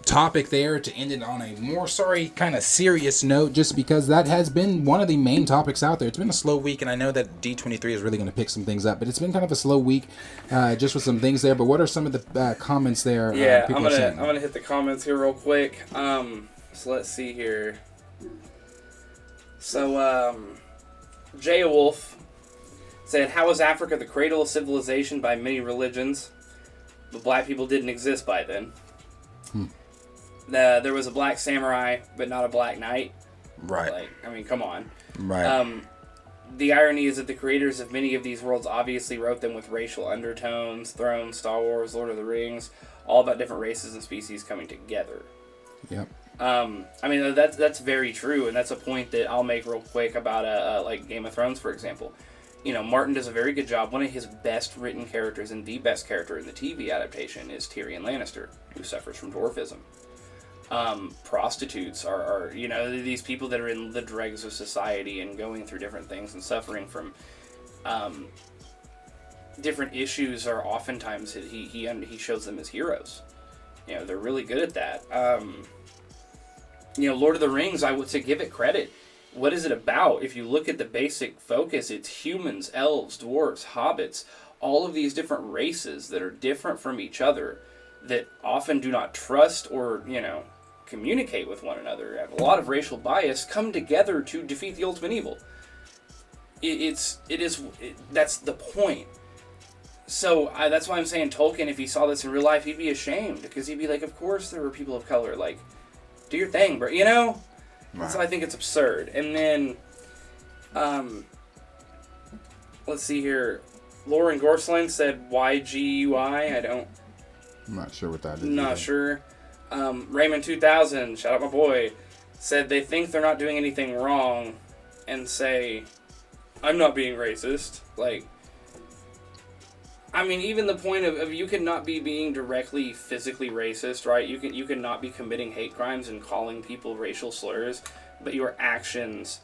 topic there, to end it on a more kind of serious note, just because that has been one of the main topics out there. It's been a slow week, and I know that D23 is really going to pick some things up, but it's been kind of a slow week, just with some things there. But what are some of the comments there? Yeah, I'm gonna hit the comments here real quick. So let's see here. So Jay Wolf said, "How is Africa the cradle of civilization by many religions? But black people didn't exist by then." There was a black samurai, but not a black knight. Right. Like, I mean, come on. Right. The irony is that the creators of many of these worlds obviously wrote them with racial undertones. Throne, Star Wars, Lord of the Rings, all about different races and species coming together. Yep. I mean, that's very true, and that's a point that I'll make real quick about like Game of Thrones, for example. You know, Martin does a very good job. One of his best written characters and the best character in the TV adaptation is Tyrion Lannister, who suffers from dwarfism. Prostitutes are these people that are in the dregs of society and going through different things and suffering from different issues are oftentimes he shows them as heroes. You know, they're really good at that. Lord of the Rings, I would say give it credit. What is it about? If you look at the basic focus, it's humans, elves, dwarves, hobbits, all of these different races that are different from each other that often do not trust or, communicate with one another, have a lot of racial bias, come together to defeat the ultimate evil. That's the point. So that's why I'm saying Tolkien, if he saw this in real life, he'd be ashamed, because he'd be like, of course there were people of color, like, do your thing, bro, Right. So I think it's absurd. And then, let's see here, Lauren Gorsling said YGUI, I'm not sure what that is. Not sure. Raymond 2000, shout out my boy, said they think they're not doing anything wrong and say, I'm not being racist. Like, I mean, even the point of you can not be being directly physically racist, right? You can not be committing hate crimes and calling people racial slurs, but your actions,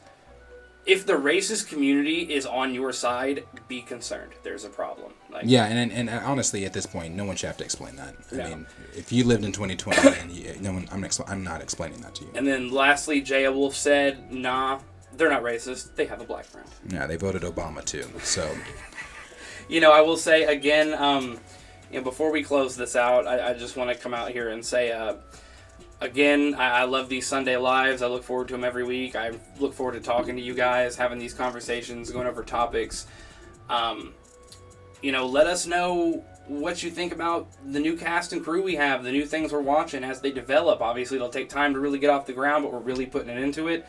if the racist community is on your side, be concerned. There's a problem. Like, yeah, and honestly, at this point, no one should have to explain that. No. I mean, if you lived in 2020, and I'm not explaining that to you. And then lastly, Jaya Wolf said, nah, they're not racist. They have a black friend. Yeah, they voted Obama too. So, I will say again, before we close this out, I just want to come out here and say, again, I love these Sunday Lives. I look forward to them every week. I look forward to talking to you guys, having these conversations, going over topics. Let us know what you think about the new cast and crew we have, the new things we're watching as they develop. Obviously, it'll take time to really get off the ground, but we're really putting it into it.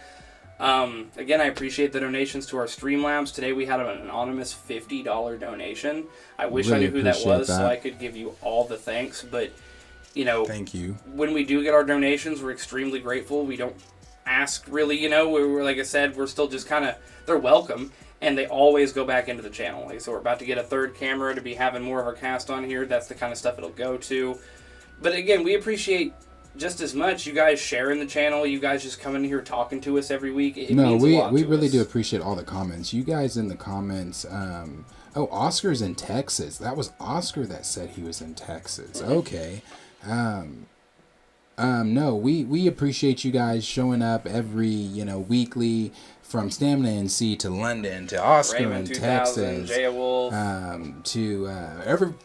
Again, I appreciate the donations to our Streamlabs. Today we had an anonymous $50 donation. I wish really I knew who that was that. so I could give you all the thanks, but thank you. When we do get our donations, we're extremely grateful. We don't ask really, we're like I said, we're still just kind of, they're welcome, and they always go back into the channel. Like, so we're about to get a third camera to be having more of our cast on here. That's the kind of stuff it'll go to. But again, we appreciate just as much you guys sharing the channel, you guys just coming here talking to us every week. It means a lot we to really us. do appreciate all the comments. You guys in the comments, Oscar's in Texas. That was Oscar that said he was in Texas. Okay. No, we appreciate you guys showing up every, weekly, from Stamina NC to London to Oscar Raymond in 2000, Texas, Jaya Wolf, to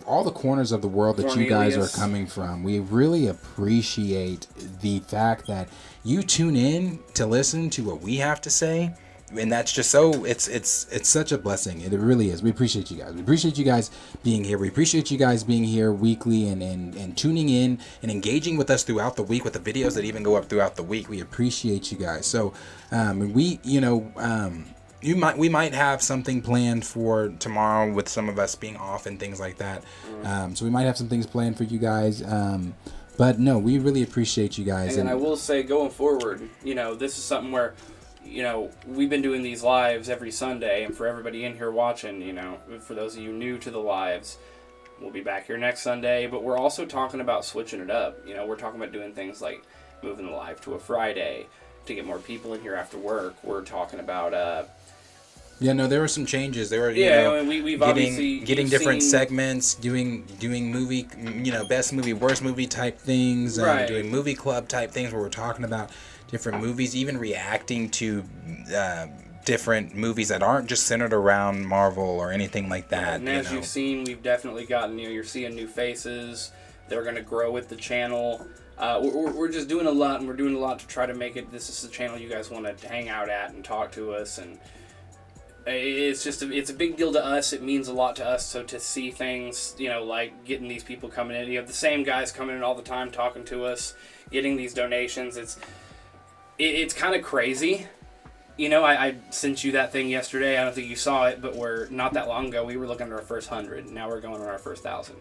all the corners of the world that you guys are coming from. We really appreciate the fact that you tune in to listen to what we have to say. And that's just it's such a blessing. It really is. We appreciate you guys. We appreciate you guys being here. We appreciate you guys being here weekly and tuning in and engaging with us throughout the week with the videos that even go up throughout the week. We appreciate you guys. So, we might have something planned for tomorrow with some of us being off and things like that. So we might have some things planned for you guys. But no, we really appreciate you guys. And I will say, going forward, this is something where you know, we've been doing these lives every Sunday, and for everybody in here watching, you know, for those of you new to the lives, we'll be back here next Sunday, but we're also talking about switching it up. You know, we're talking about doing things like moving the live to a Friday to get more people in here after work. We're talking about yeah, no, there were some changes. There were, we've obviously getting different segments, doing movie, best movie, worst movie type things, right. Doing movie club type things where we're talking about different movies, even reacting to different movies that aren't just centered around Marvel or anything like that. And as you've seen, we've definitely gotten, you're seeing new faces. They're going to grow with the channel. We're just doing a lot, and we're doing a lot to try to make it. This is the channel you guys want to hang out at and talk to us, and it's a big deal to us. It means a lot to us. So to see things, like getting these people coming in, the same guys coming in all the time talking to us, getting these donations. It's kind of crazy. I sent you that thing yesterday. I don't think you saw it, but we're not that long ago. We were looking at our first 100. Now we're going on our first 1,000.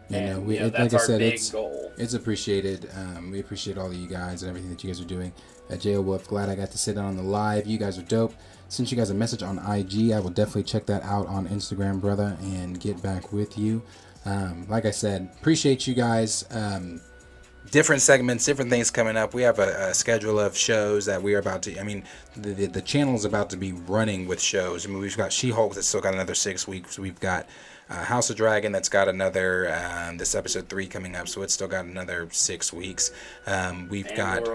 That's like I said, big goal. It's appreciated. We appreciate all of you guys and everything that you guys are doing. J.O. Wolf, glad I got to sit down on the live. You guys are dope. Sent you guys a message on IG. I will definitely check that out on Instagram, brother, and get back with you. Like I said, appreciate you guys. Different segments, different things coming up. We have a schedule of shows that we are about to. The channel is about to be running with shows. We've got She-Hulk that's still got another 6 weeks. We've got House of Dragon that's got another this episode 3 coming up, so it's still got another 6 weeks. We've got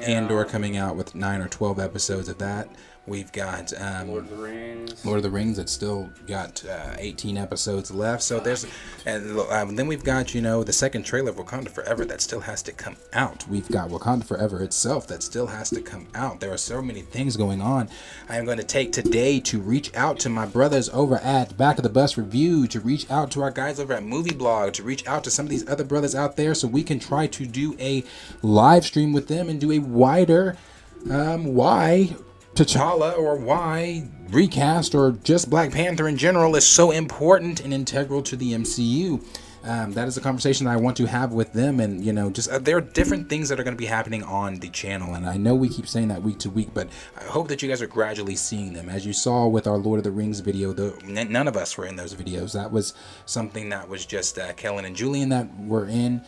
Andor coming out with 9 or 12 episodes of that. We've got Lord of the Rings. Lord of the Rings that's still got 18 episodes left. So there's, and then we've got the second trailer of Wakanda Forever that still has to come out. We've got Wakanda Forever itself that still has to come out. There are so many things going on. I am going to take today to reach out to my brothers over at Back of the Bus Review, to reach out to our guys over at Movie Blog, to reach out to some of these other brothers out there so we can try to do a live stream with them and do a wider why T'Challa or why recast or just Black Panther in general is so important and integral to the MCU. That is a conversation that I want to have with them, and there are different things that are going to be happening on the channel, and I know we keep saying that week to week, but I hope that you guys are gradually seeing them. As you saw with our Lord of the Rings video, none of us were in those videos. That was something that was just Kellen and Julian that were in.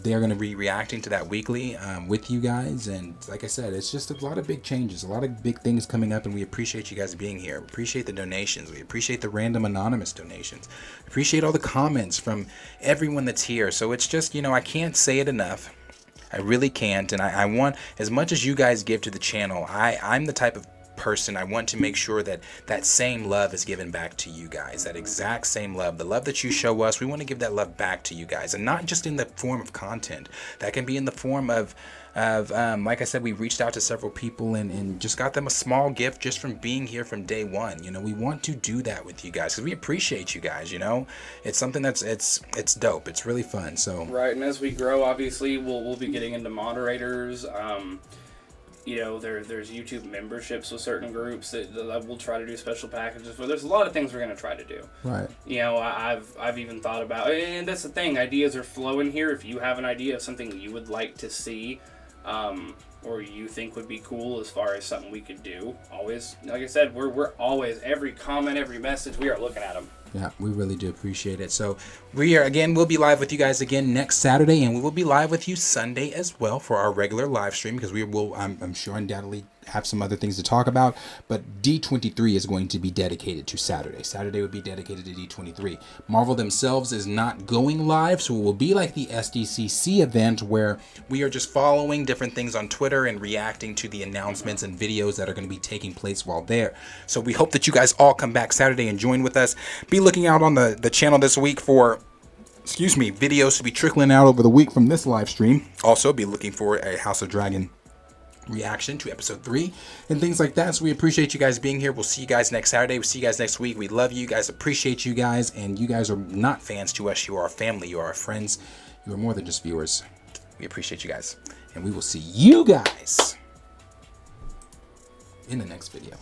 They're going to be reacting to that weekly with you guys. And like I said, it's just a lot of big changes, a lot of big things coming up. And we appreciate you guys being here. We appreciate the donations. We appreciate the random anonymous donations. Appreciate all the comments from everyone that's here. So it's just, I can't say it enough. I really can't. And I want, as much as you guys give to the channel, I'm the type of person, I want to make sure that that same love is given back to you guys, that exact same love, the love that you show us. We want to give that love back to you guys, and not just in the form of content. That can be in the form of like I said, we reached out to several people and just got them a small gift just from being here from day one. We want to do that with you guys because we appreciate you guys. It's something that's it's dope. It's really fun. So right, and as we grow, obviously we'll be getting into moderators. There's YouTube memberships with certain groups that we'll try to do special packages for. There's a lot of things we're going to try to do. Right. I've even thought about, and that's the thing, ideas are flowing here. If you have an idea of something you would like to see, or you think would be cool as far as something we could do, always, like I said, we're always, every comment, every message, we are looking at them. Yeah, we really do appreciate it. So we'll be live with you guys again next Saturday, and we will be live with you Sunday as well for our regular live stream, because we will, I'm sure, undoubtedly have some other things to talk about, but D23 is going to be dedicated to Saturday. Saturday would be dedicated to D23. Marvel themselves is not going live, so it will be like the SDCC event where we are just following different things on Twitter and reacting to the announcements and videos that are going to be taking place while there. So we hope that you guys all come back Saturday and join with us. Be looking out on the channel this week for videos to be trickling out over the week from this live stream. Also be looking for a House of Dragon reaction to episode 3 and things like that. So we appreciate you guys being here. We'll see you guys next Saturday. We'll see you guys next week. We love you guys, appreciate you guys, and you guys are not fans to us. You are our family. You are our friends. You are more than just viewers. We appreciate you guys, and we will see you guys in the next video.